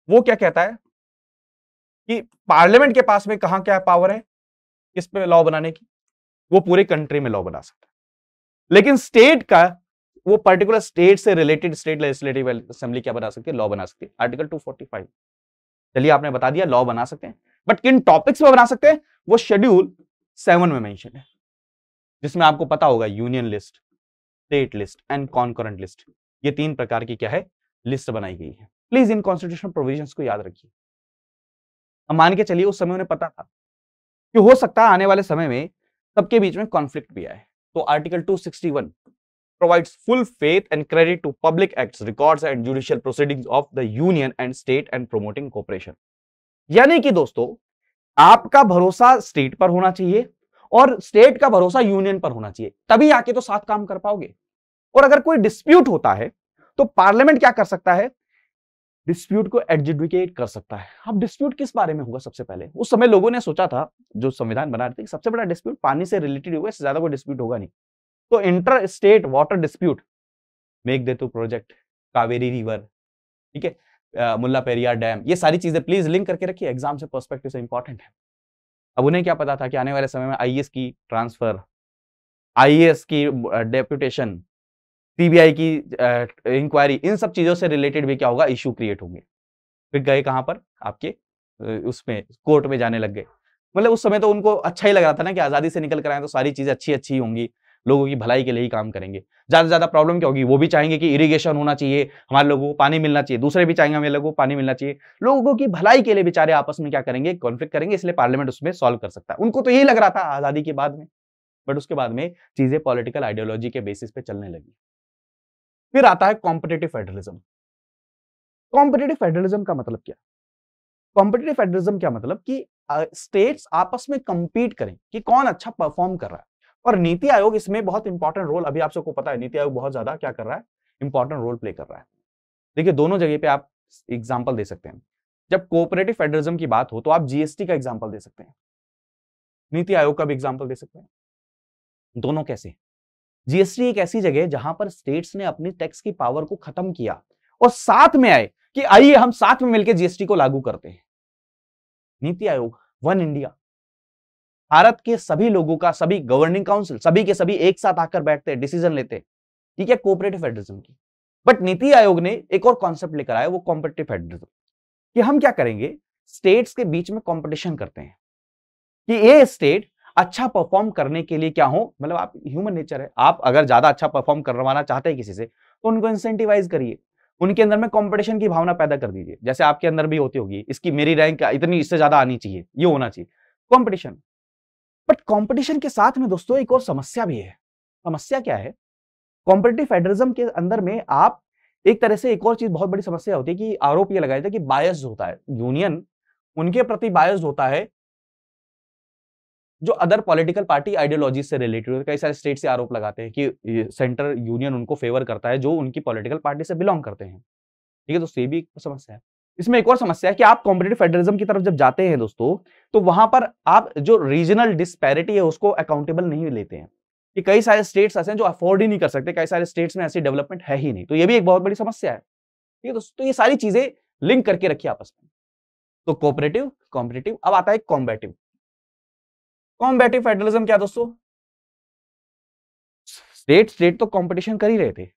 Speaker 1: वो क्या कहता है कि पार्लियामेंट के पास में कहां क्या पावर है किस पे लॉ बनाने की, वो पूरे कंट्री में लॉ बना सकता है। लेकिन स्टेट का, वो पर्टिकुलर स्टेट से रिलेटेड स्टेट लेजिस्लेटिव असेंबली क्या बना सकती है, लॉ बना सकती है। आर्टिकल 245, चलिए आपने बता दिया लॉ बना सकते हैं, बट किन टॉपिक्स में बना सकते हैं वो शेड्यूल 7 में मेंशन है, जिसमें आपको पता होगा union list, state list and concurrent list, ये 3 प्रकार की क्या है लिस्ट बनाई गई है। प्लीज इन कॉन्स्टिट्यूशनल प्रोविजंस को याद रखिए। अब मान के चलिए उस समय उन्हें पता था कि हो सकता है आने वाले समय में सबके बीच में कॉन्फ्लिक्ट भी आए, तो article 261 provides full faith and credit to public acts, records and judicial proceedings of the union and state and promoting cooperation। यानी कि दोस्तों आपका भरोसा स्टेट पर होना चाहिए और स्टेट का भरोसा यूनियन पर होना चाहिए, तभी आके तो साथ काम कर पाओगे। और अगर कोई डिस्प्यूट होता है तो पार्लियामेंट क्या कर सकता है, डिस्प्यूट को एडजुडिकेट कर सकता है। अब डिस्प्यूट किस बारे में होगा? सबसे पहले उस समय लोगों ने सोचा था, जो संविधान बना रहे थे, सबसे बड़ा डिस्प्यूट पानी से रिलेटेड होगा, इससे ज्यादा कोई डिस्प्यूट होगा नहीं। तो inter state water dispute, Meghdoot project, Kaveri river, ठीक है, मुल्ला पेरियार डैम, ये सारी चीजें प्लीज लिंक करके रखिए, एग्जाम से पर्सपेक्टिव से इंपॉर्टेंट है। अब उन्हें क्या पता था कि आने वाले समय में आईएएस की ट्रांसफर, आईएएस की डेप्यूटेशन, सीबीआई की इंक्वायरी, इन सब चीजों से रिलेटेड भी क्या होगा, इश्यू क्रिएट होंगे। फिर गए कहां पर, आपके उसमें कोर्ट में जाने लग गए। मतलब उस समय तो उनको अच्छा ही लग रहा था ना कि आजादी से निकल कर आए तो सारी चीजें अच्छी अच्छी होंगी, लोगों की भलाई के लिए ही काम करेंगे। ज्यादा से ज्यादा प्रॉब्लम क्या होगी, वो भी चाहेंगे कि इरिगेशन होना चाहिए, हमारे लोगों को पानी मिलना चाहिए, दूसरे भी चाहेंगे हमें लोगों को पानी मिलना चाहिए। लोगों की भलाई के लिए बेचारे आपस में क्या करेंगे, कॉन्फ्लिक्ट करेंगे, इसलिए पार्लियामेंट उसमें सॉल्व कर सकता है। उनको तो यही लग रहा था आजादी के बाद में, बट उसके बाद में चीजें पॉलिटिकल आइडियोलॉजी के बेसिस पे चलने लगी। फिर आता है कॉम्पिटिटिव फेडरलिज्म। कॉम्पिटिटिव फेडरलिज्म का मतलब क्या? कॉम्पिटिटिव फेडरलिज्म क्या मतलब कि स्टेट्स आपस में कंपीट करें कि कौन अच्छा परफॉर्म कर रहा है, और नीति आयोग इसमें बहुत इंपॉर्टेंट रोल, अभी आप सबको पता है नीति आयोग बहुत ज्यादा क्या कर रहा है, इंपॉर्टेंट रोल प्ले कर रहा है। देखिए दोनों जगह पे आप एग्जांपल दे सकते हैं। जब कोऑपरेटिव फेडरलिज्म की बात हो तो आप जीएसटी का एग्जांपल दे सकते हैं, नीति आयोग का भी एग्जांपल दे सकते हैं। दोनों कैसे? जीएसटी एक ऐसी जगह है जहां पर स्टेट्स ने अपनी टैक्स की पावर को खत्म किया और साथ में आए कि आइए हम साथ में मिलकर जीएसटी को लागू करते हैं। नीति आयोग, वन इंडिया, भारत के सभी लोगों का, सभी गवर्निंग काउंसिल, सभी के सभी एक साथ आकर बैठते हैं, डिसीजन लेते हैं, ठीक है, कोऑपरेटिव फेडरलिज्म की। बट नीति आयोग ने एक और कॉन्सेप्ट लेकर आया, वो कॉम्पिटिटिव फेडरलिज्म, कि हम क्या करेंगे, स्टेट्स के बीच में कंपटीशन करते हैं कि ये स्टेट अच्छा परफॉर्म करने के लिए क्या हो, मतलब आप ह्यूमन नेचर है, आप अगर ज्यादा अच्छा परफॉर्म करवाना चाहते हैं किसी से तो उनको इंसेंटिवाइज करिए, उनके अंदर में कंपटीशन की भावना पैदा कर दीजिए, जैसे आपके अंदर भी होती होगी, इसकी मेरी रैंक इतनी, इससे ज्यादा आनी चाहिए, ये होना चाहिए, कंपटीशन। बट कंपटीशन के साथ में दोस्तों एक और समस्या भी है। समस्या क्या है? कॉम्पिटिटिव फेडरलिज्म के अंदर में आप एक तरह से एक और चीज बहुत बड़ी समस्या होती है कि आरोप ये लगाया जाता है कि बायस्ड होता है यूनियन, उनके प्रति बायस्ड होता है जो अदर पॉलिटिकल पार्टी आइडियोलॉजी से रिलेटेड होते। कई सारे स्टेट से आरोप लगाते हैं कि सेंटर यूनियन उनको फेवर करता है जो उनकी पॉलिटिकल पार्टी से बिलोंग करते हैं, ठीक है, तो ये भी एक समस्या है। इसमें एक और समस्या है कि आप कॉम्पिटिटिव फेडरलिज्म की तरफ जब जाते हैं दोस्तों, तो वहां पर आप जो रीजनल डिस्पैरिटी है उसको अकाउंटेबल नहीं लेते हैं, कि कई सारे स्टेट्स ऐसे हैं जो अफोर्ड ही नहीं कर सकते, कई सारे स्टेट्स में ऐसी डेवलपमेंट है ही नहीं, तो ये भी एक बहुत बड़ी समस्या है, ठीक है दोस्तों। तो ये सारी चीजें लिंक करके रखिए आपस में। तो कोऑपरेटिव, कॉम्पिटिटिव, अब आता है कॉम्बैटिव। कॉम्बैटिव फेडरलिज्म क्या दोस्तों? स्टेट तो कंपटीशन कर ही रहे थे,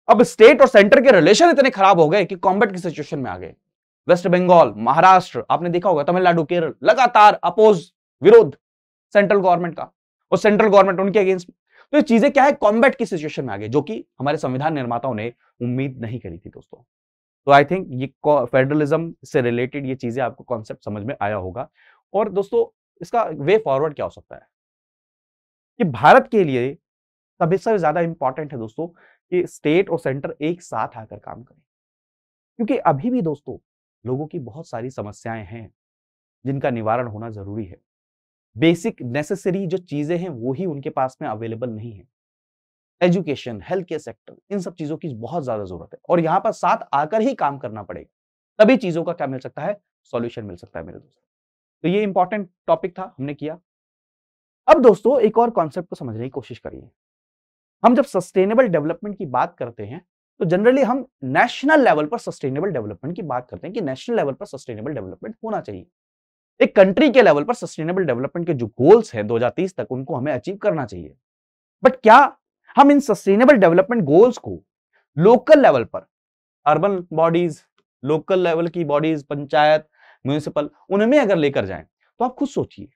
Speaker 1: अब स्टेट और सेंटर के रिलेशन इतने खराब हो गए कि कॉम्बैट की सिचुएशन में आ गए। वेस्ट बंगाल, महाराष्ट्र, आपने देखा होगा तमिलनाडु, केरल, लगातार अपोज, विरोध सेंट्रल गवर्नमेंट का, और सेंट्रल गवर्नमेंट उनके अगेंस्ट। तो ये चीजें क्या है, कॉम्बैट की सिचुएशन में आ गई, जो कि हमारे संविधान निर्माताओं ने उम्मीद नहीं करी थी दोस्तों। तो आई थिंक ये फेडरलिज्म से रिलेटेड ये चीजें आपको कॉन्सेप्ट समझ में आया होगा। और दोस्तों इसका वे फॉरवर्ड क्या हो सकता है कि भारत के लिए सबसे ज्यादा इंपॉर्टेंट है दोस्तों कि स्टेट और सेंटर एक साथ आकर काम करें, क्योंकि अभी भी दोस्तों लोगों की बहुत सारी समस्याएं हैं जिनका निवारण होना जरूरी है। बेसिक नेसेसरी जो चीजें हैं वो ही उनके पास में अवेलेबल नहीं है। एजुकेशन, हेल्थ केयर सेक्टर, इन सब चीजों की बहुत ज्यादा जरूरत है, और यहां पर साथ आकर ही काम करना पड़ेगा, तभी चीजों का क्या मिल सकता है, सॉल्यूशन मिल सकता है मेरे दोस्तों। तो ये इंपॉर्टेंट टॉपिक था, हमने किया। अब दोस्तों एक और कॉन्सेप्ट को समझने की कोशिश करिए। हम जब सस्टेनेबल डेवलपमेंट की बात करते हैं तो जनरली हम नेशनल लेवल पर सस्टेनेबल डेवलपमेंट की बात करते हैं कि नेशनल लेवल पर सस्टेनेबल डेवलपमेंट होना चाहिए। एक कंट्री के लेवल पर सस्टेनेबल डेवलपमेंट के जो गोल्स हैं 2030 तक, उनको हमें अचीव करना चाहिए। बट क्या हम इन सस्टेनेबल डेवलपमेंट गोल्स को लोकल लेवल पर, अर्बन बॉडीज, लोकल लेवल की बॉडीज, पंचायत, म्युनिसिपल, उनमें अगर लेकर जाएं, तो आप खुद सोचिए,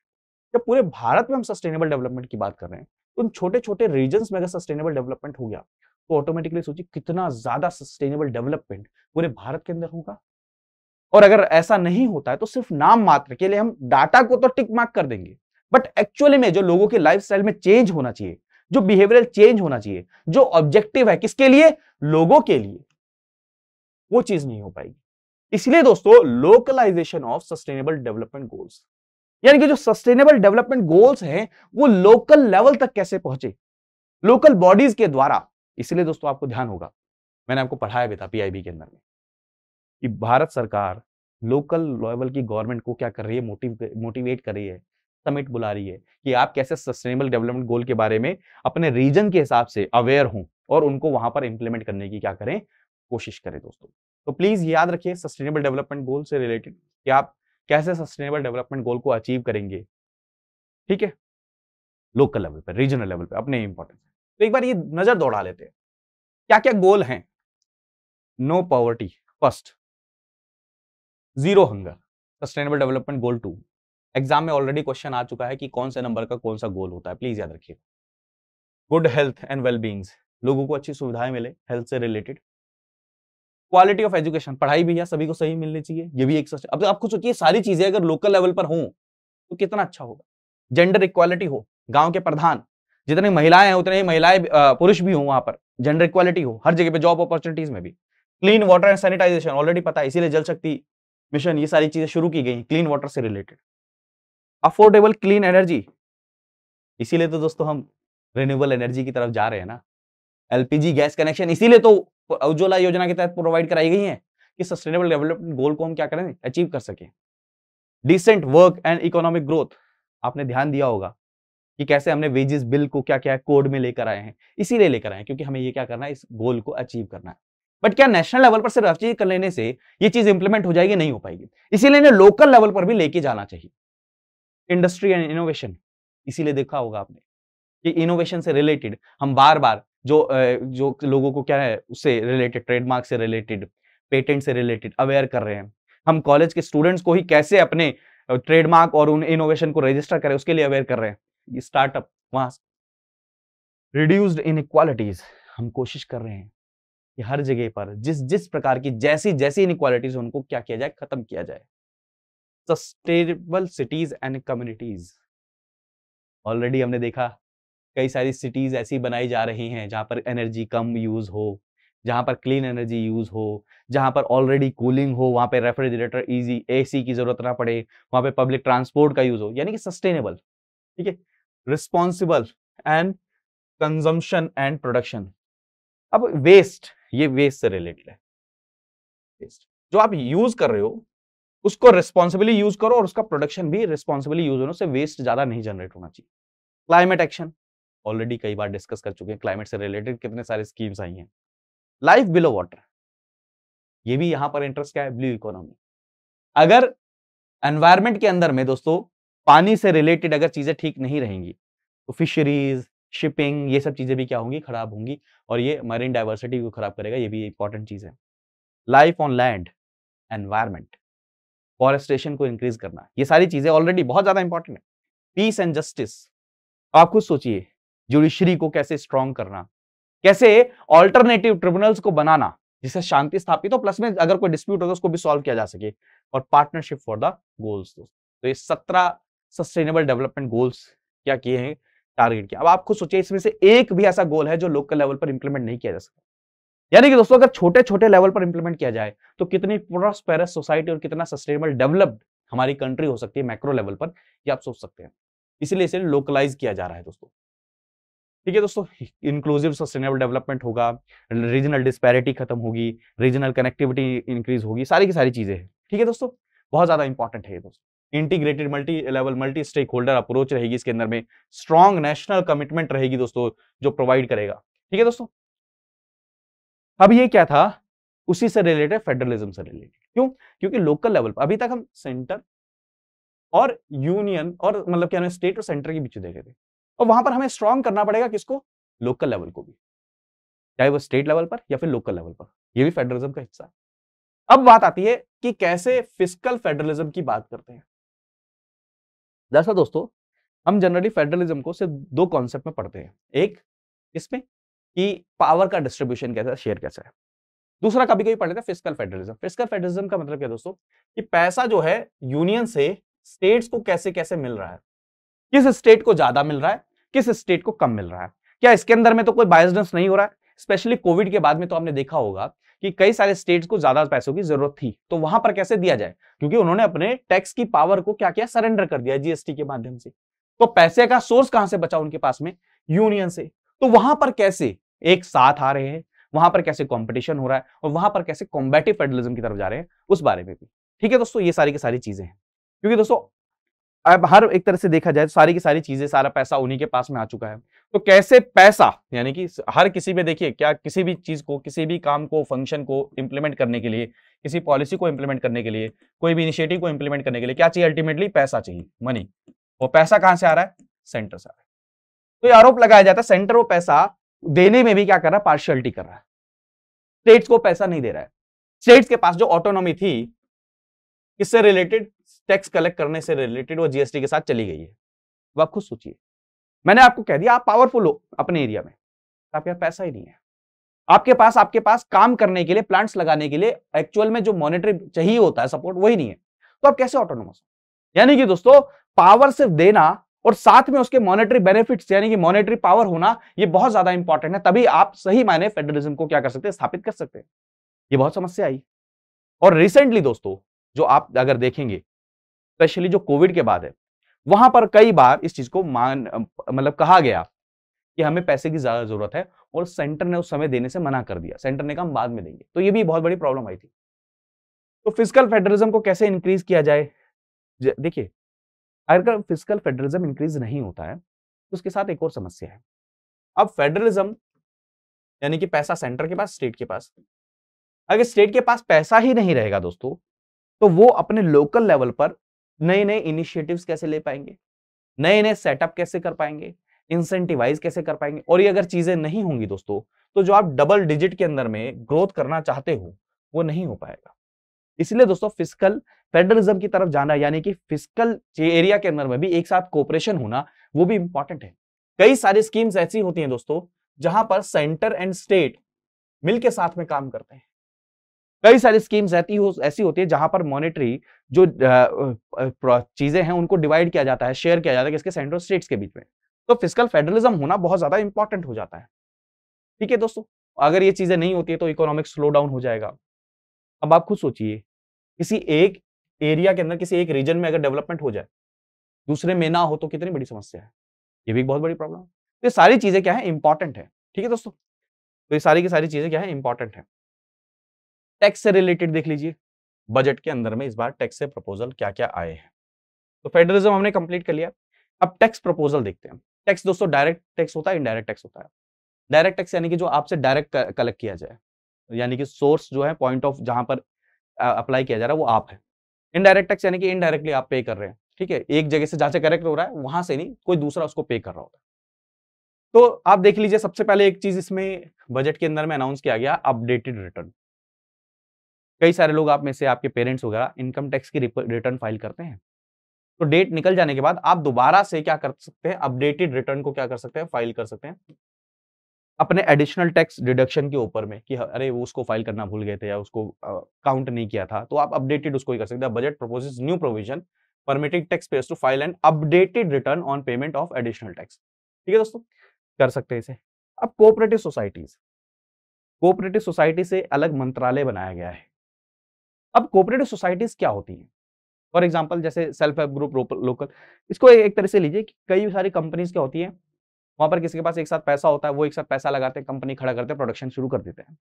Speaker 1: जब पूरे भारत में हम सस्टेनेबल डेवलपमेंट की बात कर रहे हैं, तो उन छोटे छोटे रीजन्स में अगर सस्टेनेबल डेवलपमेंट हो गया, तो ऑटोमेटिकली सोचिए कितना ज्यादा सस्टेनेबल डेवलपमेंट पूरे भारत के अंदर होगा। और अगर ऐसा नहीं होता है तो सिर्फ नाम मात्र के लिए हम डाटा को तो टिक मार्क कर देंगे, बट एक्चुअली में जो लोगों के लाइफस्टाइल में चेंज होना चाहिए, जो बिहेवियरल चेंज होना चाहिए, जो ऑब्जेक्टिव है किसके लिए, लोगों के लिए, वो चीज नहीं हो पाएगी। इसलिए दोस्तों localisation of sustainable development goals, यानी कि जो सस्टेनेबल डेवलपमेंट गोल्स हैं वो लोकल लेवल तक कैसे पहुंचे, लोकल बॉडीज के द्वारा। इसलिए दोस्तों आपको ध्यान होगा, मैंने आपको पढ़ाया भी था पीआईबी के अंदर में, कि भारत सरकार लोकल लेवल की गवर्नमेंट को क्या कर रही है, मोटिवेट कर रही है, समिट बुला रही है कि आप कैसे सस्टेनेबल डेवलपमेंट गोल के बारे में अपने रीजन के हिसाब से अवेयर हों और उनको वहां पर इंप्लीमेंट करने की क्या करें, कोशिश करें दोस्तों। तो प्लीज याद रखिए सस्टेनेबल डेवलपमेंट गोल से रिलेटेड कि आप कैसे सस्टेनेबल डेवलपमेंट गोल को अचीव करेंगे, ठीक है, लोकल लेवल पे, रीजनल लेवल पे, अपने इंपॉर्टेंस। तो एक बार ये नजर दौड़ा लेते हैं क्या क्या गोल हैं। No poverty first, zero hunger, sustainable development goal 2। Exam में ऑलरेडी क्वेश्चन आ चुका है कि कौन से नंबर का कौन सा गोल होता है, प्लीज याद रखिए। गुड हेल्थ एंड वेलबींग्स, लोगों को अच्छी सुविधाएं मिले हेल्थ से रिलेटेड। क्वालिटी ऑफ एजुकेशन, पढ़ाई भी सभी को सही मिलनी चाहिए, ये भी एक। अब आपको सोचिए सारी चीजें अगर लोकल लेवल पर हों तो कितना अच्छा होगा। जेंडर इक्वालिटी हो, गांव के प्रधान जितनी महिलाएं हैं उतने ही महिलाएं पुरुष भी हो, वहां पर जेंडर इक्वालिटी हो हर जगह पे, जॉब अपॉर्चुनिटीज में भी। Clean water and sanitisation already पता है, इसीलिए जल शक्ति मिशन, ये सारी चीजें शुरू की गई क्लीन वाटर से रिलेटेड। अफोर्डेबल क्लीन एनर्जी, इसीलिए तो दोस्तों हम रिन्यूएबल एनर्जी की तरफ जा रहे हैं ना। एलपीजी गैस कनेक्शन इसीलिए तो उज्ज्वला योजना के तहत प्रोवाइड कराई गई है कि सस्टेनेबल डेवलपमेंट गोल को हम क्या करें, अचीव कर सकें। Decent work and economic growth, आपने ध्यान दिया होगा कि कैसे हमने वेजेस बिल को क्या क्या कोड में लेकर आए हैं, इसीलिए लेकर आए हैं क्योंकि हमें ये क्या करना है, इस गोल को अचीव करना है। बट क्या नेशनल लेवल पर सिर्फ अचीव कर लेने से ये चीज इंप्लीमेंट हो जाएगी, नहीं हो पाएगी, इसीलिए इन्हें लोकल लेवल पर भी लेके जाना चाहिए। इंडस्ट्री एंड इनोवेशन, इसीलिए देखा होगा आपने कि इनोवेशन से रिलेटेड हम बार बार जो लोगों को क्या है उससे रिलेटेड, ट्रेडमार्क से रिलेटेड, पेटेंट से रिलेटेड अवेयर कर रहे हैं। हम कॉलेज के स्टूडेंट्स को ही कैसे अपने ट्रेडमार्क और उन इनोवेशन को रजिस्टर करें उसके लिए अवेयर कर रहे हैं। स्टार्टअप, वहां रिड्यूस्ड इनइक्वालिटीज, हम कोशिश कर रहे हैं कि हर जगह पर जिस जिस प्रकार की जैसी जैसी इनइक्वालिटीज उनको क्या किया जाए, खत्म किया जाए। Sustainable cities and communities, already हमने देखा कई सारी सिटीज ऐसी बनाई जा रही हैं जहां पर एनर्जी कम यूज हो, जहां पर क्लीन एनर्जी यूज हो, जहां पर ऑलरेडी कूलिंग हो, वहां पे रेफ्रिजरेटर, इजी एसी की जरूरत ना पड़े, वहां पे पब्लिक ट्रांसपोर्ट का यूज हो, यानी कि सस्टेनेबल, ठीक है, responsible and consumption and production. अब वेस्ट, ये वेस्ट से रिलेटेड है। वेस्ट जो आप यूज कर रहे हो उसको रिस्पॉन्सिबली यूज करो और उसका प्रोडक्शन भी रिस्पॉन्सिबली यूज होने से वेस्ट ज्यादा नहीं जनरेट होना चाहिए। क्लाइमेट एक्शन, ऑलरेडी कई बार डिस्कस कर चुके हैं, क्लाइमेट से रिलेटेड कितने सारे स्कीम्स आई हैं। लाइफ बिलो वाटर, ये भी यहां पर इंटरेस्ट क्या है, ब्लू इकोनॉमी। अगर एनवायरमेंट के अंदर में दोस्तों पानी से रिलेटेड अगर चीजें ठीक नहीं रहेंगी तो फिशरीज, शिपिंग, ये सब चीजें भी क्या होंगी, खराब होंगी, और ये मरीन डाइवर्सिटी को खराब करेगा, ये भी इंपॉर्टेंट चीज है। Life on land, environment, forestation को इंक्रीज करना, ये सारी चीजें ऑलरेडी बहुत ज्यादा इंपॉर्टेंट है। पीस एंड जस्टिस, आप खुद सोचिए, जुडिशरी को कैसे स्ट्रॉन्ग करना, कैसे ऑल्टरनेटिव ट्रिब्यूनल्स को बनाना जिससे शांति स्थापित हो, प्लस में अगर कोई डिस्प्यूट होगा उसको भी सॉल्व किया जा सके, और पार्टनरशिप फॉर द गोल्स। तो ये 17 सस्टेनेबल डेवलपमेंट गोल्स क्या किए हैं, टारगेट किया। अब आप खुद सोचिए, इसमें से एक भी ऐसा गोल है जो लोकल लेवल पर इंप्लीमेंट नहीं किया जा सकता। यानी कि दोस्तों, अगर छोटे छोटे लेवल पर इंप्लीमेंट किया जाए तो कितनी प्रॉस्पेरस सोसाइटी और कितना सस्टेनेबल डेवलप्ड हमारी कंट्री हो सकती है मैक्रो लेवल पर, ये आप सोच सकते हैं। इसलिए इसे लोकलाइज किया जा रहा है दोस्तों। ठीक है दोस्तों, इंक्लूसिव सस्टेनेबल डेवलपमेंट होगा, रीजनल डिस्पैरिटी खत्म होगी, रीजनल कनेक्टिविटी इंक्रीज होगी, सारी की सारी चीजें हैं। ठीक है दोस्तों, बहुत ज्यादा इंपॉर्टेंट है ये दोस्तों। Integrated multi level multi stakeholder approach रहेगी इसके अंदर में, स्ट्रॉन्ग नेशनल कमिटमेंट रहेगी दोस्तों जो प्रोवाइड करेगा। ठीक है दोस्तों, अब ये क्या था, उसी से रिलेटेड, फेडरलिज्म से रिलेटेड। क्यों? क्योंकि लोकल लेवल पर अभी तक हम सेंटर और यूनियन और मतलब क्या स्टेट और सेंटर के बीच देख रहे थे, और वहां पर हमें स्ट्रॉन्ग करना पड़ेगा किसको, लोकल लेवल को भी, चाहे वो स्टेट लेवल पर या फिर लोकल लेवल पर, ये भी फेडरलिज्म का हिस्सा है। अब बात आती है कि कैसे फिस्कल फेडरलिज्म की बात करते हैं। दरअसल दोस्तों, हम जनरली फेडरलिज्म को सिर्फ दो कॉन्सेप्ट में पढ़ते हैं, एक इसमें कि पावर का डिस्ट्रीब्यूशन कैसा, शेयर कैसा है, दूसरा कभी कभी पढ़ लेते हैं फिस्कल फेडरलिज्म। फिस्कल फेडरलिज्म का मतलब क्या दोस्तों, कि पैसा जो है यूनियन से स्टेट्स को कैसे कैसे मिल रहा है, किस स्टेट को ज्यादा मिल रहा है, किस स्टेट को कम मिल रहा है, क्या इसके अंदर में तो कोई बायसनेस नहीं हो रहा है। स्पेशली कोविड के बाद में तो आपने देखा होगा कि कई सारे स्टेट्स को ज्यादा पैसों की जरूरत थी, तो वहां पर कैसे दिया जाए, क्योंकि उन्होंने अपने टैक्स की पावर को क्या किया, सरेंडर कर दिया जीएसटी के माध्यम से। तो पैसे का सोर्स कहां से बचा उनके पास में, यूनियन से। तो वहां पर कैसे एक साथ आ रहे हैं, वहां पर कैसे कंपटीशन हो रहा है, और वहां पर कैसे कॉम्बैटिव फेडरलिज्म की तरफ जा रहे हैं, उस बारे में भी। ठीक है दोस्तों, ये सारी की सारी चीजें हैं, क्योंकि दोस्तों अब हर एक तरह से देखा जाए तो सारी की सारी चीजें, सारा पैसा उन्हीं के पास में आ चुका है। तो कैसे पैसा, यानी कि हर किसी में देखिए, क्या किसी भी चीज को, किसी भी काम को, फंक्शन को इंप्लीमेंट करने के लिए, किसी पॉलिसी को इंप्लीमेंट करने के लिए, कोई भी इनिशिएटिव को इंप्लीमेंट करने के लिए क्या चाहिए, अल्टीमेटली पैसा चाहिए, मनी। वो पैसा कहां से आ रहा है, सेंटर से आ रहा है। तो ये आरोप लगाया जाता है सेंटर वो पैसा देने में भी क्या कर रहा है, पार्शियलिटी कर रहा है, स्टेट्स को पैसा नहीं दे रहा है। स्टेट्स के पास जो ऑटोनॉमी थी, किससे रिलेटेड, टैक्स कलेक्ट करने से रिलेटेड, वो जीएसटी के साथ चली गई है। अब आप खुद सोचिए, मैंने आपको कह दिया आप पावरफुल हो अपने एरिया में, आपके पास पैसा ही नहीं है, आपके पास काम करने के लिए, प्लांट्स लगाने के लिए एक्चुअल में जो मॉनेटरी चाहिए होता है सपोर्ट, वही नहीं है, तो आप कैसे ऑटोनोमस। यानी कि दोस्तों, पावर सिर्फ देना और साथ में उसके मॉनेटरी बेनिफिट्स यानी कि मॉनेटरी पावर होना, ये बहुत ज्यादा इंपॉर्टेंट है, तभी आप सही मायने फेडरलिज्म को क्या कर सकते हैं, स्थापित कर सकते हैं। ये बहुत समस्या आई, और रिसेंटली दोस्तों जो आप अगर देखेंगे, स्पेशली जो कोविड के बाद है, वहां पर कई बार इस चीज को मतलब कहा गया कि हमें पैसे की ज्यादा जरूरत है, और सेंटर ने उस समय देने से मना कर दिया, सेंटर ने कहा हम बाद में देंगे। तो ये भी बहुत बड़ी प्रॉब्लम आई थी। तो फिजिकल फेडरलिज्म को कैसे इंक्रीज किया जाए, देखिए, अगर फिजिकल फेडरलिज्म इंक्रीज नहीं होता है तो उसके साथ एक और समस्या है। अब फेडरलिज्म यानी कि पैसा सेंटर के पास, स्टेट के पास, अगर स्टेट के पास पैसा ही नहीं रहेगा दोस्तों, तो वो अपने लोकल लेवल पर नए नए इनिशिएटिव्स कैसे ले पाएंगे, नए नए सेटअप कैसे कर पाएंगे, इंसेंटिवाइज कैसे कर पाएंगे। और ये अगर चीजें नहीं होंगी दोस्तों, तो जो आप डबल डिजिट के अंदर में ग्रोथ करना चाहते हो, वो नहीं हो पाएगा। इसलिए दोस्तों फिस्कल फेडरलिज्म की तरफ जाना, यानी कि फिस्कल एरिया के अंदर में भी एक साथ कोऑपरेशन होना, वो भी इंपॉर्टेंट है। कई सारी स्कीम्स ऐसी होती हैं दोस्तों, जहां पर सेंटर एंड स्टेट मिलकर साथ में काम करते हैं। कई सारी स्कीम्स ऐसी होती है जहां पर मॉनेटरी जो चीजें हैं उनको डिवाइड किया जाता है, शेयर किया जाता है किसके, सेंटर और स्टेट्स के बीच में। तो फिस्कल फेडरलिज्म होना बहुत ज्यादा इंपॉर्टेंट हो जाता है। ठीक है दोस्तों, अगर ये चीजें नहीं होती है तो इकोनॉमिक स्लो डाउन हो जाएगा। अब आप खुद सोचिए, किसी एक एरिया के अंदर, किसी एक रीजन में अगर डेवलपमेंट हो जाए, दूसरे में ना हो, तो कितनी बड़ी समस्या है, ये भी एक बहुत बड़ी प्रॉब्लम है। तो ये सारी चीजें क्या है, इंपॉर्टेंट है। ठीक है दोस्तों, तो ये सारी की सारी चीजें क्या है, इंपॉर्टेंट है। टैक्स से रिलेटेड देख लीजिए, बजट के अंदर में इस बार टैक्स से प्रपोजल क्या क्या आए हैं। तो फेडरलिज्म हमने कंप्लीट कर लिया, अब टैक्स प्रपोजल देखते हैं। टैक्स दोस्तों डायरेक्ट टैक्स होता है, इनडायरेक्ट टैक्स होता है। डायरेक्ट टैक्स यानी कि जो आपसे डायरेक्ट कलेक्ट किया जाए, यानी कि सोर्स जो है, पॉइंट ऑफ जहां पर अप्लाई किया जा रहा है वो आप है। इनडायरेक्ट टैक्स यानी कि इनडायरेक्टली आप पे कर रहे हैं, ठीक है, एक जगह से जहां से कलेक्ट हो रहा है वहां से नहीं, कोई दूसरा उसको पे कर रहा होता है। तो आप देख लीजिए, सबसे पहले एक चीज इसमें बजट के अंदर में अनाउंस किया गया, अपडेटेड रिटर्न। कई सारे लोग आप में से आपके पेरेंट्स वगैरह इनकम टैक्स की रिटर्न फाइल करते हैं, तो डेट निकल जाने के बाद आप दोबारा से क्या कर सकते हैं, अपडेटेड रिटर्न को क्या कर सकते हैं, फाइल कर सकते हैं अपने एडिशनल टैक्स डिडक्शन के ऊपर में कि अरे वो उसको फाइल करना भूल गए थे या उसको काउंट नहीं किया था, तो आप अपडेटेड उसको ही कर सकते हैं। Budget proposes new provision permitting tax payers to file and updated return on payment of additional tax. ठीक है दोस्तों, कर सकते हैं इसे। अब कोऑपरेटिव सोसाइटी से अलग मंत्रालय बनाया गया है। अब कोऑपरेटिव सोसाइटीज क्या होती हैं? फॉर एग्जांपल जैसे सेल्फ हेल्प ग्रुप लोकल, इसको एक तरह से लीजिए कि कई सारी कंपनीज क्या होती हैं, वहां पर किसी के पास एक साथ पैसा होता है, वो एक साथ पैसा लगाते हैं, कंपनी खड़ा करते हैं, प्रोडक्शन शुरू कर देते हैं।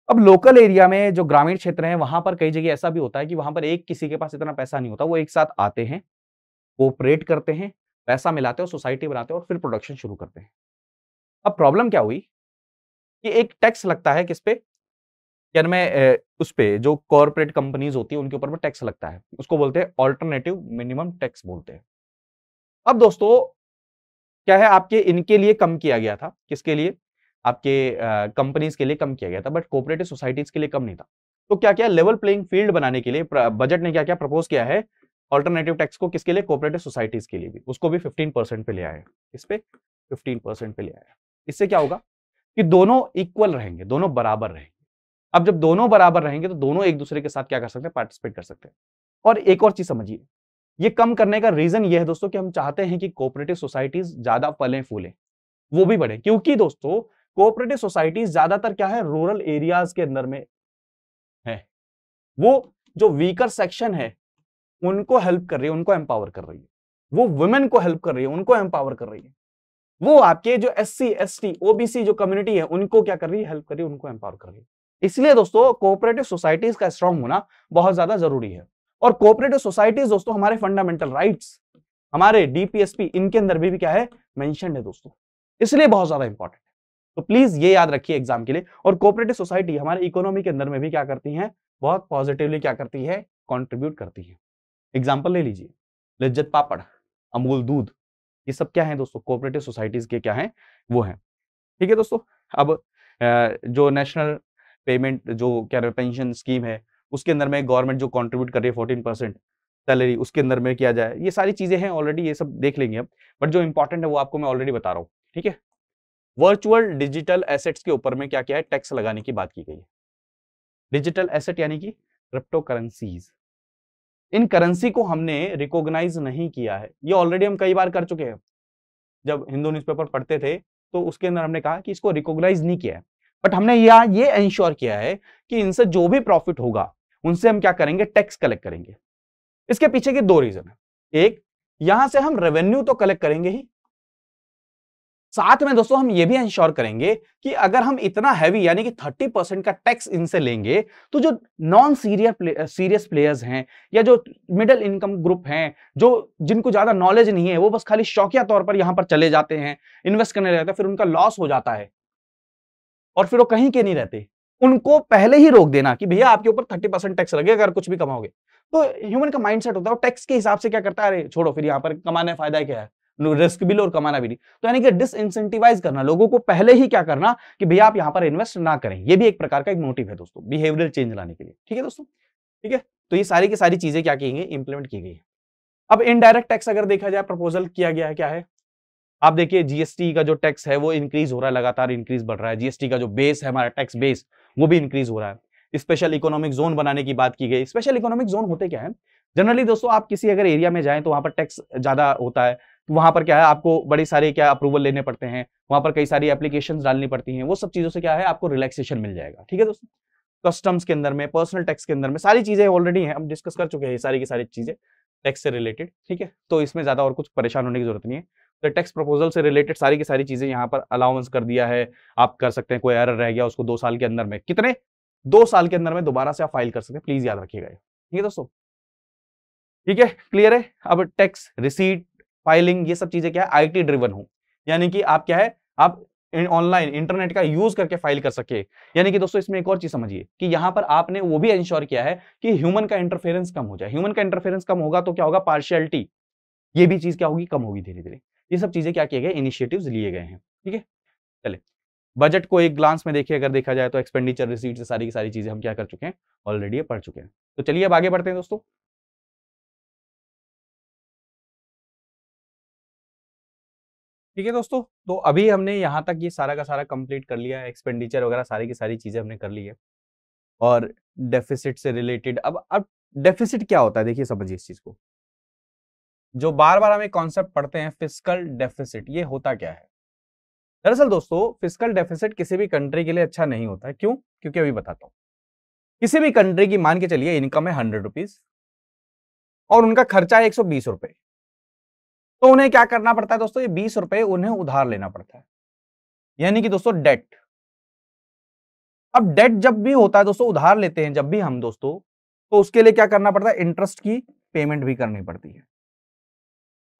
Speaker 1: अब लोकल एरिया में जो ग्रामीण क्षेत्र है वहां पर कई जगह ऐसा भी होता है कि वहां पर एक किसी के पास इतना पैसा नहीं होता, वो एक साथ आते हैं, कोऑपरेट करते हैं, पैसा मिलाते हैं और सोसाइटी बनाते हैं और फिर प्रोडक्शन शुरू करते हैं। अब प्रॉब्लम क्या हुई कि एक टैक्स लगता है किस पे, यानी मैं उस पे जो कॉर्पोरेट कंपनीज होती है उनके ऊपर में टैक्स लगता है, उसको बोलते हैं ऑल्टरनेटिव मिनिमम टैक्स बोलते हैं। अब दोस्तों क्या है, आपके इनके लिए कम किया गया था, किसके लिए, आपके कंपनीज के लिए कम किया गया था, बट कोऑपरेटिव सोसाइटीज के लिए कम नहीं था। तो क्या क्या लेवल प्लेइंग फील्ड बनाने के लिए बजट ने क्या क्या प्रपोज किया है, ऑल्टरनेटिव टैक्स को किसके लिए, कोऑपरेटिव सोसाइटीज के लिए भी, उसको भी 15% पे ले आए, इस पे 15% पे ले आए। इससे क्या होगा कि दोनों इक्वल रहेंगे, दोनों बराबर रहेंगे। अब जब दोनों बराबर रहेंगे तो दोनों एक दूसरे के साथ क्या कर सकते हैं, पार्टिसिपेट कर सकते हैं। और एक और चीज समझिए, ये कम करने का रीजन ये है दोस्तों कि हम चाहते हैं कि कोऑपरेटिव सोसाइटीज ज्यादा फलें फूलें, वो भी बढ़े, क्योंकि दोस्तों कोऑपरेटिव सोसाइटीज ज्यादातर क्या है, रूरल एरियाज के अंदर में है। वो जो वीकर सेक्शन है उनको हेल्प कर रही है, उनको एम्पावर कर रही है, वो वुमेन को हेल्प कर रही है, उनको एम्पावर कर रही है, वो आपके जो SC ST OBC जो कम्युनिटी है उनको क्या कर रही है, हेल्प कर रही है, उनको एम्पावर कर रही है। इसलिए दोस्तों कोऑपरेटिव सोसाइटीज का स्ट्रांग होना बहुत ज्यादा जरूरी है। और कोऑपरेटिव सोसाइटीज दोस्तों हमारे फंडामेंटल राइट्स, हमारे DPSP, इनके अंदर भी क्या है, मेंशन्ड है दोस्तों, इसलिए बहुत ज्यादा इंपॉर्टेंट है। तो प्लीज ये याद रखिए एग्जाम के लिए। और कोऑपरेटिव सोसाइटी हमारे इकोनॉमी के अंदर में भी क्या करती है, बहुत पॉजिटिवली क्या करती है, कॉन्ट्रीब्यूट करती है। एग्जाम्पल ले लीजिए, लिज्जत पापड़, अमूल दूध, ये सब क्या है दोस्तों, कोऑपरेटिव सोसाइटीज के क्या है, वो है। ठीक है दोस्तों, अब जो नेशनल पेमेंट जो क्या पेंशन स्कीम है उसके अंदर में गवर्नमेंट जो कंट्रीब्यूट कर रही है 14% सैलरी, उसके अंदर में किया जाए, ये सारी चीजें हैं ऑलरेडी, ये सब देख लेंगे अब, बट जो इंपॉर्टेंट है वो आपको मैं ऑलरेडी बता रहा हूँ। ठीक है, वर्चुअल डिजिटल एसेट्स के ऊपर में क्या क्या है, टैक्स लगाने की बात की गई है। डिजिटल एसेट यानी कि क्रिप्टो करेंसीज, इन करेंसी को हमने रिकॉग्नाइज नहीं किया है, ये ऑलरेडी हम कई बार कर चुके हैं। जब हिंदू न्यूज़पेपर पढ़ते थे तो उसके अंदर हमने कहा कि इसको रिकॉग्नाइज नहीं किया है, बट हमने यहाँ ये इंश्योर किया है कि इनसे जो भी प्रॉफिट होगा उनसे हम क्या करेंगे, टैक्स कलेक्ट करेंगे। इसके पीछे के दो रीजन है, एक, यहां से हम रेवेन्यू तो कलेक्ट करेंगे ही, साथ में दोस्तों हम ये भी इंश्योर करेंगे कि अगर हम इतना हैवी यानी कि 30% का टैक्स इनसे लेंगे तो जो नॉन सीरियस प्लेयर्स हैं या जो मिडिल इनकम ग्रुप हैं, जो जिनको ज्यादा नॉलेज नहीं है, वो बस खाली शौकिया तौर पर यहां पर चले जाते हैं, इन्वेस्ट करने लगते हैं, फिर उनका लॉस हो जाता है और फिर वो कहीं के नहीं रहते, उनको पहले ही रोक देना कि भैया आपके ऊपर 30% टैक्स लगेगा अगर कुछ भी कमाओगे। तो ह्यूमन का माइंडसेट होता है, वो टैक्स के हिसाब से क्या करता है, अरे छोड़ो फिर यहाँ पर कमाने फायदा क्या है, रिस्क भी लो और कमाना भी नहीं। तो यानी कि डिसइंसेंटिवाइज करना, लोगों को पहले ही क्या करना कि भैया आप यहां पर इन्वेस्ट ना करें, ये भी एक प्रकार का एक मोटिव है दोस्तों, बिहेवियरल चेंज लाने के लिए। ठीक है दोस्तों, ठीक है, तो ये सारी की सारी चीजें क्या की गई, इंप्लीमेंट की गई है। अब इनडायरेक्ट टैक्स अगर देखा जाए, प्रपोजल किया गया है, क्या है, आप देखिए जीएसटी का जो टैक्स है वो इंक्रीज हो रहा है, लगातार इंक्रीज बढ़ रहा है, जीएसटी का जो बेस है हमारा टैक्स बेस वो भी इंक्रीज हो रहा है। स्पेशल इकोनॉमिक जोन बनाने की बात की गई। स्पेशल इकोनॉमिक जोन होते क्या है, जनरली दोस्तों आप किसी अगर एरिया में जाएं तो वहां पर टैक्स ज्यादा होता है, तो वहां पर क्या है, आपको बड़ी सारे क्या अप्रूवल लेने पड़ते हैं, वहां पर कई सारी एप्लीकेशंस डालनी पड़ती हैं, वो सब चीजों से क्या है आपको रिलैक्सेशन मिल जाएगा। ठीक है दोस्तों, कस्टम्स के अंदर में, पर्सनल टैक्स के अंदर में सारी चीजें ऑलरेडी हैं, हम डिस्कस कर चुके हैं सारी की सारी चीजें टैक्स से रिलेटेड। ठीक है, तो इसमें ज्यादा और कुछ परेशान होने की जरूरत नहीं है। तो टैक्स प्रपोजल से रिलेटेड सारी की सारी चीजें यहाँ पर अलाउंस कर दिया है, आप कर सकते हैं, कोई एरर रह गया उसको 2 साल के अंदर में, कितने 2 साल के अंदर में दोबारा से आप फाइल कर सकते हैं, प्लीज याद रखिएगा। ठीक है दोस्तों, ठीक है, क्लियर है। अब टैक्स रिसीट फाइलिंग ये सब चीजें क्या है, आईटी ड्रिवन हो, यानी कि आप क्या है, आप ऑनलाइन इंटरनेट का यूज करके फाइल कर सके। यानी कि दोस्तों इसमें एक और चीज समझिए कि यहां पर आपने वो भी इंश्योर किया है कि ह्यूमन का इंटरफेरेंस कम हो जाए। ह्यूमन का इंटरफेरेंस कम होगा तो क्या होगा, पार्शियलिटी, ये भी चीज क्या होगी, कम होगी धीरे धीरे। ये सब चीजें क्या किए गए, इनिशिएटिव्स लिए गए हैं। ठीक है, चले बजट को एक ग्लांस में देखिए, अगर देखा जाए तो एक्सपेंडिचर रिसीट से सारी की सारी चीजें हम क्या कर चुके हैं, ऑलरेडी पढ़ चुके हैं। तो चलिए अब आगे बढ़ते हैं दोस्तों। ठीक है दोस्तों, तो अभी हमने यहां तक ये सारा का सारा कंप्लीट कर लिया है, एक्सपेंडिचर वगैरह सारी की सारी चीजें हमने कर ली है। और डेफिसिट से रिलेटेड, अब डेफिसिट क्या होता है देखिए, समझिए इस चीज को। जो बार बार हम एक कॉन्सेप्ट पढ़ते हैं फिस्कल डेफिसिट, ये होता क्या है? दरअसल दोस्तों फिस्कल डेफिसिट किसी भी कंट्री के लिए अच्छा नहीं होता है। क्यों? क्योंकि अभी बताता हूं। किसी भी कंट्री की मान के चलिए इनकम है 100 रुपीज और उनका खर्चा है 120 रुपए, तो उन्हें क्या करना पड़ता है दोस्तों, ये 20 रुपए उन्हें उधार लेना पड़ता है, यानी कि दोस्तों डेट। अब डेट जब भी होता है दोस्तों, उधार लेते हैं जब भी हम दोस्तों, तो उसके लिए क्या करना पड़ता है, इंटरेस्ट की पेमेंट भी करनी पड़ती है।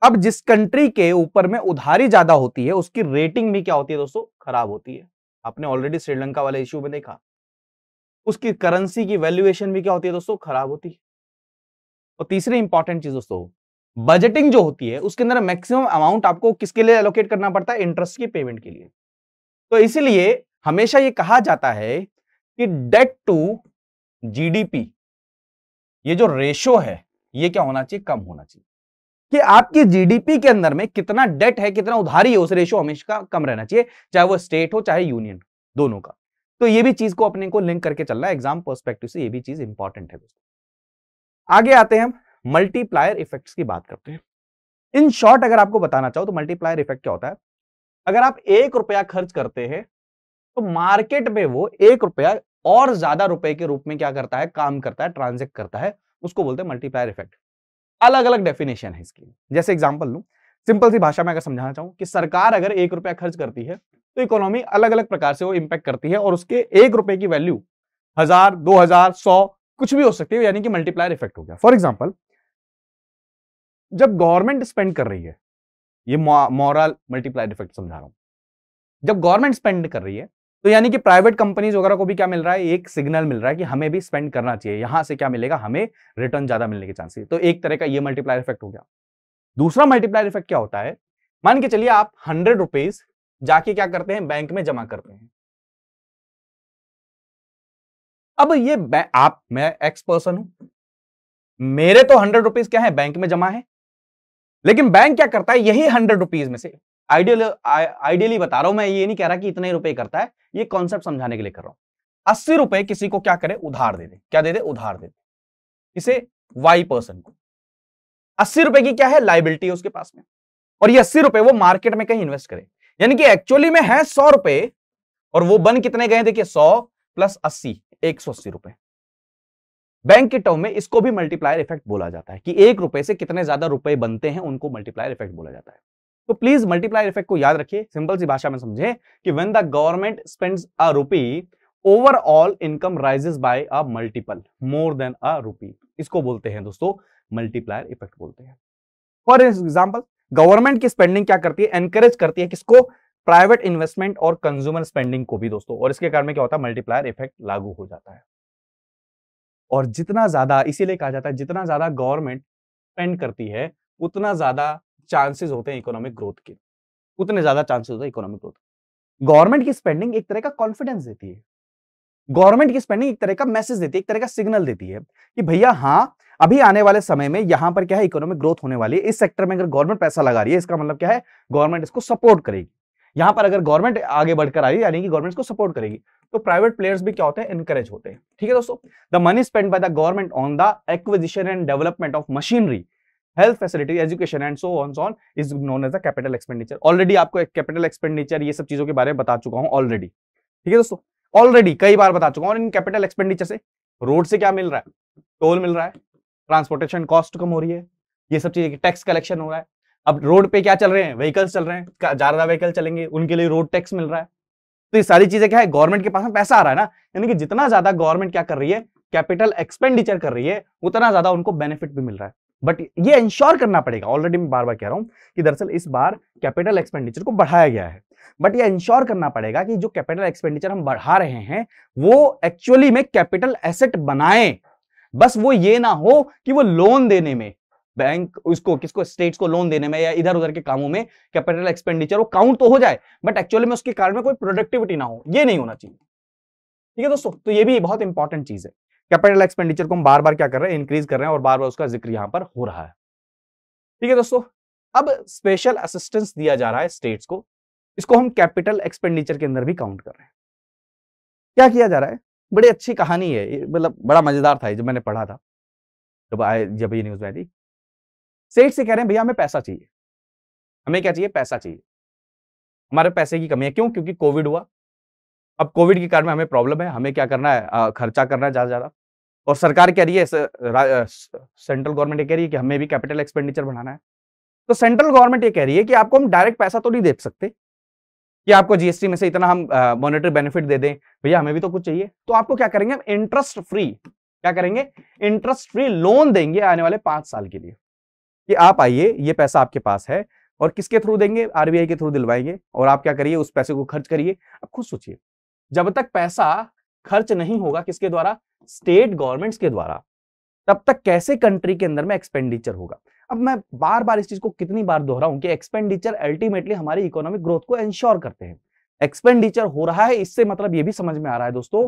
Speaker 1: अब जिस कंट्री के ऊपर में उधारी ज्यादा होती है उसकी रेटिंग भी क्या होती है दोस्तों, खराब होती है। आपने ऑलरेडी श्रीलंका वाले इश्यू में देखा, उसकी करेंसी की वैल्यूएशन भी क्या होती है दोस्तों, खराब होती है। और तीसरी इंपॉर्टेंट चीज दोस्तों, बजटिंग जो होती है उसके अंदर मैक्सिमम अमाउंट आपको किसके लिए एलोकेट करना पड़ता है, इंटरेस्ट की पेमेंट के लिए। तो इसीलिए हमेशा ये कहा जाता है कि डेट टू जीडीपी, ये जो रेशो है ये क्या होना चाहिए, कम होना चाहिए। कि आपकी जीडीपी के अंदर में कितना डेट है, कितना उधारी है, उस रेशो हमेशा कम रहना चाहिए, चाहे वो स्टेट हो चाहे यूनियन, दोनों का। तो ये भी चीज को अपने को लिंक करके चलना है एग्जाम पर्सपेक्टिव से, ये भी चीज इंपॉर्टेंट है दोस्तों। आगे आते हैं हम मल्टीप्लायर इफेक्ट्स की बात करते हैं। इन शॉर्ट अगर आपको बताना चाहो तो मल्टीप्लायर इफेक्ट क्या होता है, अगर आप 1 रुपया खर्च करते हैं तो मार्केट में वो 1 रुपया और ज्यादा रुपए के रूप में क्या करता है, काम करता है, ट्रांजेक्ट करता है, उसको बोलते हैं मल्टीप्लायर इफेक्ट। अलग अलग डेफिनेशन है इसकी। जैसे एग्जांपल लूं, सिंपल सी भाषा में अगर समझाना चाहूं कि सरकार अगर 1 रुपया खर्च करती है तो इकोनॉमी अलग अलग प्रकार से वो इंपैक्ट करती है, और उसके 1 रुपए की वैल्यू 1000, 2000, 100 कुछ भी हो सकती है, यानी कि मल्टीप्लायर इफेक्ट हो गया। फॉर एग्जाम्पल, जब गवर्नमेंट स्पेंड कर रही है, ये मॉरल मल्टीप्लायर इफेक्ट समझा रहा हूं, जब गवर्नमेंट स्पेंड कर रही है तो यानी कि प्राइवेट कंपनीज वगैरह को भी क्या मिल रहा है, एक सिग्नल मिल रहा है कि हमें भी स्पेंड करना चाहिए, यहां से क्या मिलेगा, हमें रिटर्न ज्यादा मिलने के चांसेस। तो एक तरह का ये मल्टीप्लायर इफेक्ट हो गया। दूसरा मल्टीप्लायर इफेक्ट क्या होता है, मान के चलिए आप 100 रुपीज जाके क्या करते हैं, बैंक में जमा करते हैं। अब ये मैं एक्स पर्सन हूं, मेरे तो 100 रुपीज क्या है, बैंक में जमा है, लेकिन बैंक क्या करता है, यही 100 रुपीज में से, आइडियली बता रहा हूं मैं, ये नहीं कह रहा कि इतने रुपए करता है, ये कॉन्सेप्ट समझाने के लिए कर रहा हूं। 80 रुपए किसी को क्या करे, उधार दे दे, क्या दे दे, उधार दे दे, इसे वाई पर्सन को। 80 रुपए की क्या है, लाइबिलिटी है उसके पास में, और ये 80 रुपए वो मार्केट में कहीं इन्वेस्ट करे, यानी कि एक्चुअली में है 100 रुपए, और वो बन कितने गए, देखिए 100 प्लस 80, 180 रुपए। बैंक के टर्म में इसको भी मल्टीप्लायर इफेक्ट बोला जाता है, कि 1 रुपए से कितने ज्यादा रुपए बनते हैं उनको मल्टीप्लायर इफेक्ट बोला जाता है। तो प्लीज मल्टीप्लायर इफेक्ट को याद रखिए, सिंपल सी भाषा में समझे कि when the government spends a rupee, overall income rises by a multiple more than a rupee, इसको बोलते हैं दोस्तों मल्टीप्लायर इफेक्ट बोलते हैं। फॉर एग्जाम्पल, गवर्नमेंट की स्पेंडिंग क्या करती है, एनकरेज करती है किसको, प्राइवेट इन्वेस्टमेंट और कंज्यूमर स्पेंडिंग को भी दोस्तों, और इसके कारण क्या होता है, मल्टीप्लायर इफेक्ट लागू हो जाता है। और जितना ज्यादा, इसीलिए कहा जाता है जितना ज्यादा गवर्नमेंट स्पेंड करती है उतना ज्यादा चांसेस होते हैं इकोनॉमिक ग्रोथ के, उतने ज्यादा चांसेस होते हैं इकोनॉमिक ग्रोथ। गवर्नमेंट की स्पेंडिंग एक तरह का कॉन्फिडेंस देती है, गवर्नमेंट की स्पेंडिंग एक तरह का मैसेज देती है, एक तरह का सिग्नल देती है कि भैया हाँ, अभी आने वाले समय में यहां पर क्या है, इकोनॉमिक ग्रोथ होने वाली है, इस सेक्टर में अगर गवर्नमेंट पैसा लगा रही है इसका मतलब क्या है, गवर्नमेंट इसको सपोर्ट करेगी। यहां पर अगर गवर्नमेंट आगे बढ़कर आई यानी कि गवर्नमेंट को सपोर्ट करेगी, तो प्राइवेट प्लेयर्स भी क्या होते हैं, इनकरेज होते हैं। ठीक है दोस्तों, the money spend by the government on the acquisition and development of machinery, health facility, education and so on is known as the capital expenditure. Already आपको कैपिटल एक्सपेंडिचर ये सब चीजों के बारे में बता चुका हूं ऑलरेडी। ठीक है दोस्तों, ऑलरेडी कई बार बता चुका हूं। इन कैपिटल एक्सपेंडिचर से रोड से क्या मिल रहा है, टोल मिल रहा है, ट्रांसपोर्टेशन कॉस्ट कम हो रही है, ये सब चीजें, टैक्स कलेक्शन हो रहा है। अब रोड पे क्या चल रहे हैं, व्हीकल्स चल रहे हैं, ज्यादा व्हीकल चलेंगे उनके लिए रोड टैक्स मिल रहा है। तो ये सारी चीजें क्या है, गवर्नमेंट के पास में पैसा आ रहा है ना, यानी कि जितना ज्यादा गवर्नमेंट क्या कर रही है, कैपिटल एक्सपेंडिचर कर रही है, उतना ज्यादा उनको बेनिफिट भी मिल रहा है। बट ये इंश्योर करना पड़ेगा, ऑलरेडी मैं बार बार कह रहा हूं कि दरअसल इस बार कैपिटल एक्सपेंडिचर को बढ़ाया गया है, बट ये इंश्योर करना पड़ेगा कि जो कैपिटल एक्सपेंडिचर हम बढ़ा रहे हैं वो एक्चुअली में कैपिटल एसेट बनाए, बस वो ये ना हो कि वो लोन देने में बैंक उसको किसको स्टेट्स को लोन देने में या इधर उधर के कामों में कैपिटल एक्सपेंडिचर वो काउंट तो हो जाए, बट एक्चुअली में उसके कारण में कोई प्रोडक्टिविटी ना हो, ये नहीं होना चाहिए। ठीक है दोस्तों, तो ये भी बहुत इंपॉर्टेंट चीज है। कैपिटल एक्सपेंडिचर को हम बार बार क्या कर रहे हैं, इंक्रीज कर रहे हैं और बार बार उसका जिक्र यहां पर हो रहा है। ठीक है दोस्तों, अब स्पेशल असिस्टेंस दिया जा रहा है स्टेट्स को, इसको हम कैपिटल एक्सपेंडिचर के अंदर भी काउंट कर रहे हैं। क्या किया जा रहा है, बड़ी अच्छी कहानी है, मतलब बड़ा मजेदार था जब मैंने पढ़ा था, जब ये न्यूज में आई थी। स्टेट से कह रहे हैं भैया हमें पैसा चाहिए, हमें क्या चाहिए, पैसा चाहिए, हमारे पैसे की कमी है। क्यों? क्योंकि कोविड हुआ, अब कोविड के कारण में हमें प्रॉब्लम है, हमें क्या करना है, खर्चा करना है ज्यादा ज्यादा, और सरकार कह रही है, सेंट्रल गवर्नमेंट ये कह रही है कि हमें भी कैपिटल एक्सपेंडिचर बढ़ाना है। तो सेंट्रल गवर्नमेंट ये कह रही है कि आपको हम डायरेक्ट पैसा तो नहीं दे सकते कि आपको जीएसटी में से इतना हम मॉनेटरी बेनिफिट दे दें, भैया हमें भी तो कुछ चाहिए। तो आपको क्या करेंगे, हम इंटरेस्ट फ्री, क्या करेंगे, इंटरेस्ट फ्री लोन देंगे आने वाले 5 साल के लिए, कि आप आइए, ये पैसा आपके पास है, और किसके थ्रू देंगे, आरबीआई के थ्रू दिलवाएंगे, और आप क्या करिए, उस पैसे को खर्च करिए। अब खुद सोचिए, जब तक पैसा खर्च नहीं होगा किसके द्वारा, स्टेट गवर्नमेंट्स के द्वारा, तब तक कैसे कंट्री के अंदर में एक्सपेंडिचर होगा। अब मैं बार बार इस चीज को कितनी बार दोहराऊं कि एक्सपेंडिचर अल्टीमेटली हमारी इकोनॉमिक ग्रोथ को इंश्योर करते हैं। एक्सपेंडिचर हो रहा है, इससे मतलब ये भी समझ में आ रहा है दोस्तों,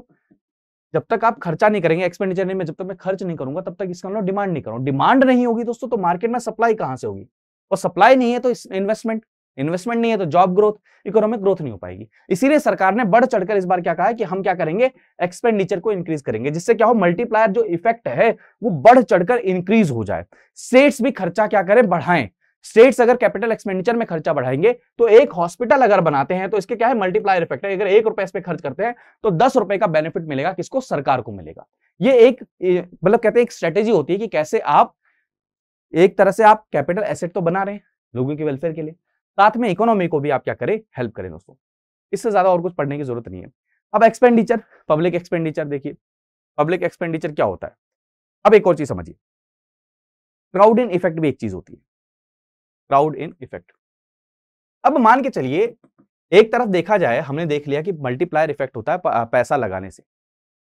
Speaker 1: जब तक आप खर्चा नहीं करेंगे, एक्सपेंडिचर नहीं, में जब तक मैं खर्च नहीं करूंगा तब तक इसका मतलब डिमांड नहीं करूंगा। डिमांड नहीं होगी दोस्तों तो मार्केट में सप्लाई कहां से होगी, और सप्लाई नहीं है तो इन्वेस्टमेंट, इन्वेस्टमेंट नहीं है तो जॉब ग्रोथ, इकोनॉमिक ग्रोथ नहीं हो पाएगी। इसीलिए सरकार ने बढ़ चढ़कर इस बार क्या कहा है कि हम क्या करेंगे, एक्सपेंडिचर को इंक्रीज करेंगे, जिससे क्या हो, मल्टीप्लायर जो इफेक्ट है वो बढ़ चढ़कर इंक्रीज हो जाए। स्टेट्स भी खर्चा क्या करें, बढ़ाएं। स्टेट्स अगर कैपिटल एक्सपेंडिचर में खर्चा बढ़ाएंगे तो एक हॉस्पिटल अगर बनाते हैं तो इसके क्या है, मल्टीप्लायर इफेक्ट है। अगर 1 रुपए इस पे खर्च करते हैं तो 10 रुपए का बेनिफिट मिलेगा, किसको, सरकार को मिलेगा। ये एक मतलब कहते हैं एक स्ट्रेटेजी होती है कि कैसे आप एक तरह से आप कैपिटल एसेट तो बना रहे हैं लोगों के वेलफेयर के लिए, साथ में इकोनॉमी को भी आप क्या करें, हेल्प करें दोस्तों। इससे ज्यादा और कुछ पढ़ने की जरूरत नहीं है। अब एक्सपेंडिचर, पब्लिक एक्सपेंडिचर देखिए, पब्लिक एक्सपेंडिचर क्या होता है। अब एक और चीज समझिए, क्राउड इन इफेक्ट भी एक चीज होती है, क्राउड इन इफेक्ट। अब मान के चलिए, एक तरफ देखा जाए, हमने देख लिया कि मल्टीप्लायर इफेक्ट होता है पैसा लगाने से,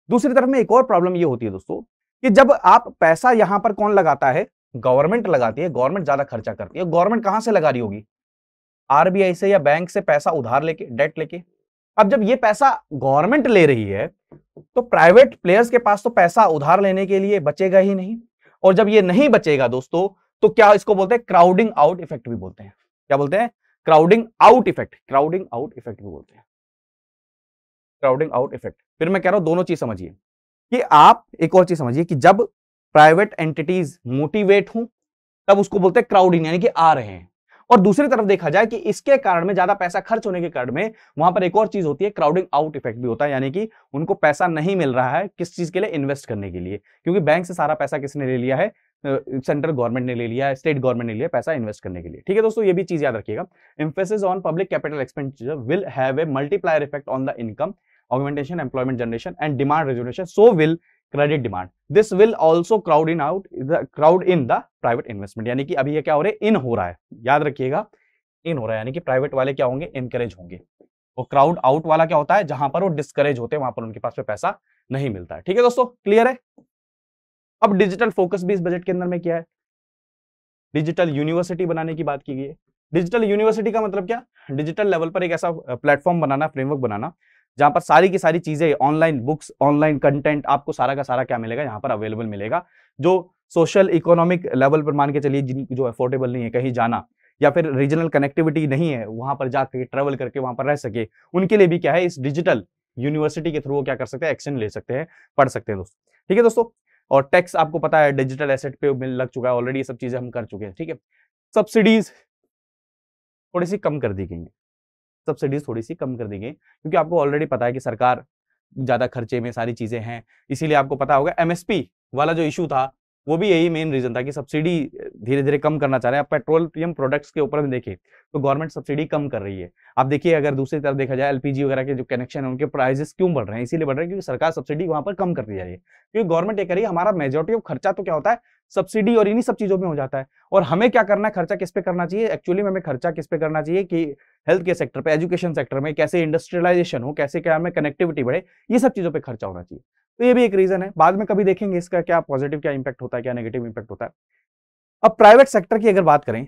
Speaker 1: दूसरी तरफ में एक और प्रॉब्लम ये होती है दोस्तों कि जब आप पैसा यहां पर कौन लगाता है, गवर्नमेंट लगाती है, गवर्नमेंट ज्यादा खर्चा करती है। गवर्नमेंट कहां से लगा रही होगी, आरबीआई से या बैंक से पैसा उधार लेके, डेट लेके। अब जब ये पैसा गवर्नमेंट ले रही है तो प्राइवेट प्लेयर्स के पास तो पैसा उधार लेने के लिए बचेगा ही नहीं, और जब ये नहीं बचेगा दोस्तों तो क्या इसको बोलते हैं, क्राउडिंग आउट इफेक्ट भी बोलते हैं। क्या बोलते हैं, crowding out effect, crowding out effect भी बोलते हैं, क्राउडिंग आउट इफेक्ट। फिर मैं कह रहा हूं दोनों चीज समझिए कि आप एक और चीज समझिए कि जब प्राइवेट एंटिटीज मोटिवेट हों तब उसको बोलते हैं क्राउडिंग, यानी कि आ रहे हैं। और दूसरी तरफ देखा जाए कि इसके कारण में, ज्यादा पैसा खर्च होने के कारण में, वहां पर एक और चीज होती है, क्राउडिंग आउट इफेक्ट भी होता है, यानी कि उनको पैसा नहीं मिल रहा है किस चीज के लिए, इन्वेस्ट करने के लिए, क्योंकि बैंक से सारा पैसा किसने ले लिया है, सेंट्रल गवर्नमेंट ने ले लिया है, स्टेट गवर्नमेंट ने लिया पैसा इन्वेस्ट करने के लिए। ठीक है दोस्तों, ये भी चीज याद रखिएगा। Emphasis on public capital expenditure will have a multiplier effect on the income augmentation, employment generation and demand resolution, so will credit demand. This will also crowd in the private investment. यानी कि अभी ये क्या हो रहा है, इन हो रहा है, याद रखिएगा, इन हो रहा है, यानी कि प्राइवेट वाले क्या होंगे, इनकरेज होंगे। और क्राउड आउट वाला क्या होता है, जहां पर वो डिस्करेज होते हैं, वहां पर उनके पास में पैसा नहीं मिलता है। ठीक है दोस्तों, क्लियर है। अब डिजिटल फोकस भी इस बजट के अंदर में क्या है, डिजिटल यूनिवर्सिटी बनाने की बात की गई है। डिजिटल यूनिवर्सिटी का मतलब क्या, डिजिटल लेवल पर एक ऐसा प्लेटफॉर्म बनाना, फ्रेमवर्क बनाना, जहां पर सारी की सारी चीजें, ऑनलाइन बुक्स, ऑनलाइन कंटेंट, आपको सारा का सारा क्या मिलेगा, यहां पर अवेलेबल मिलेगा। जो सोशल इकोनॉमिक लेवल पर मान के चलिए, जो अफोर्डेबल नहीं है कहीं जाना, या फिर रीजनल कनेक्टिविटी नहीं है, वहां पर जाकर ट्रेवल करके वहां पर रह सके, उनके लिए भी क्या है, इस डिजिटल यूनिवर्सिटी के थ्रू वो क्या कर सकते हैं, एक्शन ले सकते हैं, पढ़ सकते हैं दोस्तों। ठीक है दोस्तों, और टैक्स आपको पता है डिजिटल एसेट पे मिल लग चुका है ऑलरेडी, ये सब चीजें हम कर चुके हैं। ठीक है, सब्सिडीज थोड़ी सी कम कर दी गई है, सब्सिडीज थोड़ी सी कम कर दी गई, क्योंकि आपको ऑलरेडी पता है कि सरकार ज्यादा खर्चे में सारी चीजें हैं। इसीलिए आपको पता होगा एमएसपी वाला जो इशू था, वो भी यही मेन रीजन था कि सब्सिडी धीरे धीरे कम करना चाह रहे हैं। आप पेट्रोलियम प्रोडक्ट्स के ऊपर में देखें तो गवर्नमेंट सब्सिडी कम कर रही है। आप देखिए, अगर दूसरी तरफ देखा जाए, एलपीजी वगैरह के जो कनेक्शन है, उनके प्राइसेस क्यों बढ़ रहे हैं, इसीलिए बढ़ रहे हैं क्योंकि सरकार सब्सिडी वहां पर कम कर दी जा रही है। क्योंकि गवर्नमेंट ये कह रही है, हमारा मेजोरिटी ऑफ खर्चा तो क्या होता है, सब्सिडी और इन्हीं सब चीजों में हो जाता है, और हमें क्या करना है, खर्चा किस पे करना चाहिए, एक्चुअली में हमें खर्चा किस पे करना चाहिए कि हेल्थ के सेक्टर पे, एजुकेशन सेक्टर में कैसे इंडस्ट्रियलाइजेशन हो, कैसे क्या में कनेक्टिविटी बढ़े, ये सब चीजों पे खर्चा होना चाहिए। तो ये भी एक रीजन है, बाद में कभी देखेंगे इसका क्या पॉजिटिव क्या इंपैक्ट होता है, क्या नेगेटिव इंपैक्ट होता है। अब प्राइवेट सेक्टर की अगर बात करें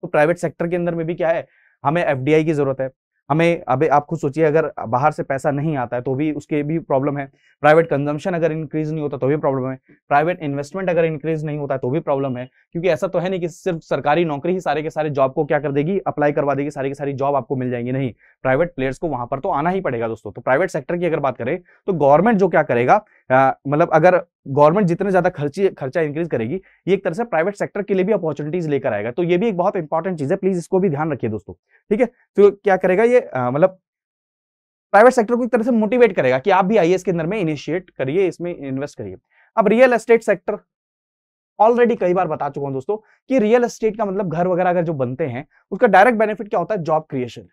Speaker 1: तो प्राइवेट सेक्टर के अंदर में भी क्या है, हमें एफडीआई की जरूरत है। हमें अभी आप खुद सोचिए, अगर बाहर से पैसा नहीं आता है तो भी उसके भी प्रॉब्लम है। प्राइवेट कंजम्पशन अगर इंक्रीज नहीं होता तो भी प्रॉब्लम है। प्राइवेट इन्वेस्टमेंट अगर इंक्रीज नहीं होता तो भी प्रॉब्लम है, क्योंकि ऐसा तो है नहीं कि सिर्फ सरकारी नौकरी ही सारे के सारे जॉब को क्या कर देगी, अप्लाई करवा देगी, सारी की सारी जॉब आपको मिल जाएंगी, नहीं। प्राइवेट प्लेयर्स को वहां पर तो आना ही पड़ेगा दोस्तों। तो प्राइवेट सेक्टर की अगर बात करें तो गवर्नमेंट जो क्या करेगा, मतलब अगर गवर्नमेंट जितने ज्यादा खर्चा इंक्रीज करेगी, ये एक तरह से प्राइवेट सेक्टर के लिए भी अपॉर्चुनिटीज लेकर आएगा। तो ये भी एक बहुत इंपॉर्टेंट चीज है, प्लीज इसको भी ध्यान रखिए दोस्तों, ठीक है। तो क्या करेगा ये, मतलब प्राइवेट सेक्टर को एक तरह से मोटिवेट करेगा कि आप भी आईएएस के अंदर में इनिशिएट करिए, इसमें इन्वेस्ट करिए। अब रियल एस्टेट सेक्टर, ऑलरेडी कई बार बता चुका हूं दोस्तों कि रियल एस्टेट का मतलब घर वगैरह अगर जो बनते हैं, उसका डायरेक्ट बेनिफिट क्या होता है, जॉब क्रिएशन।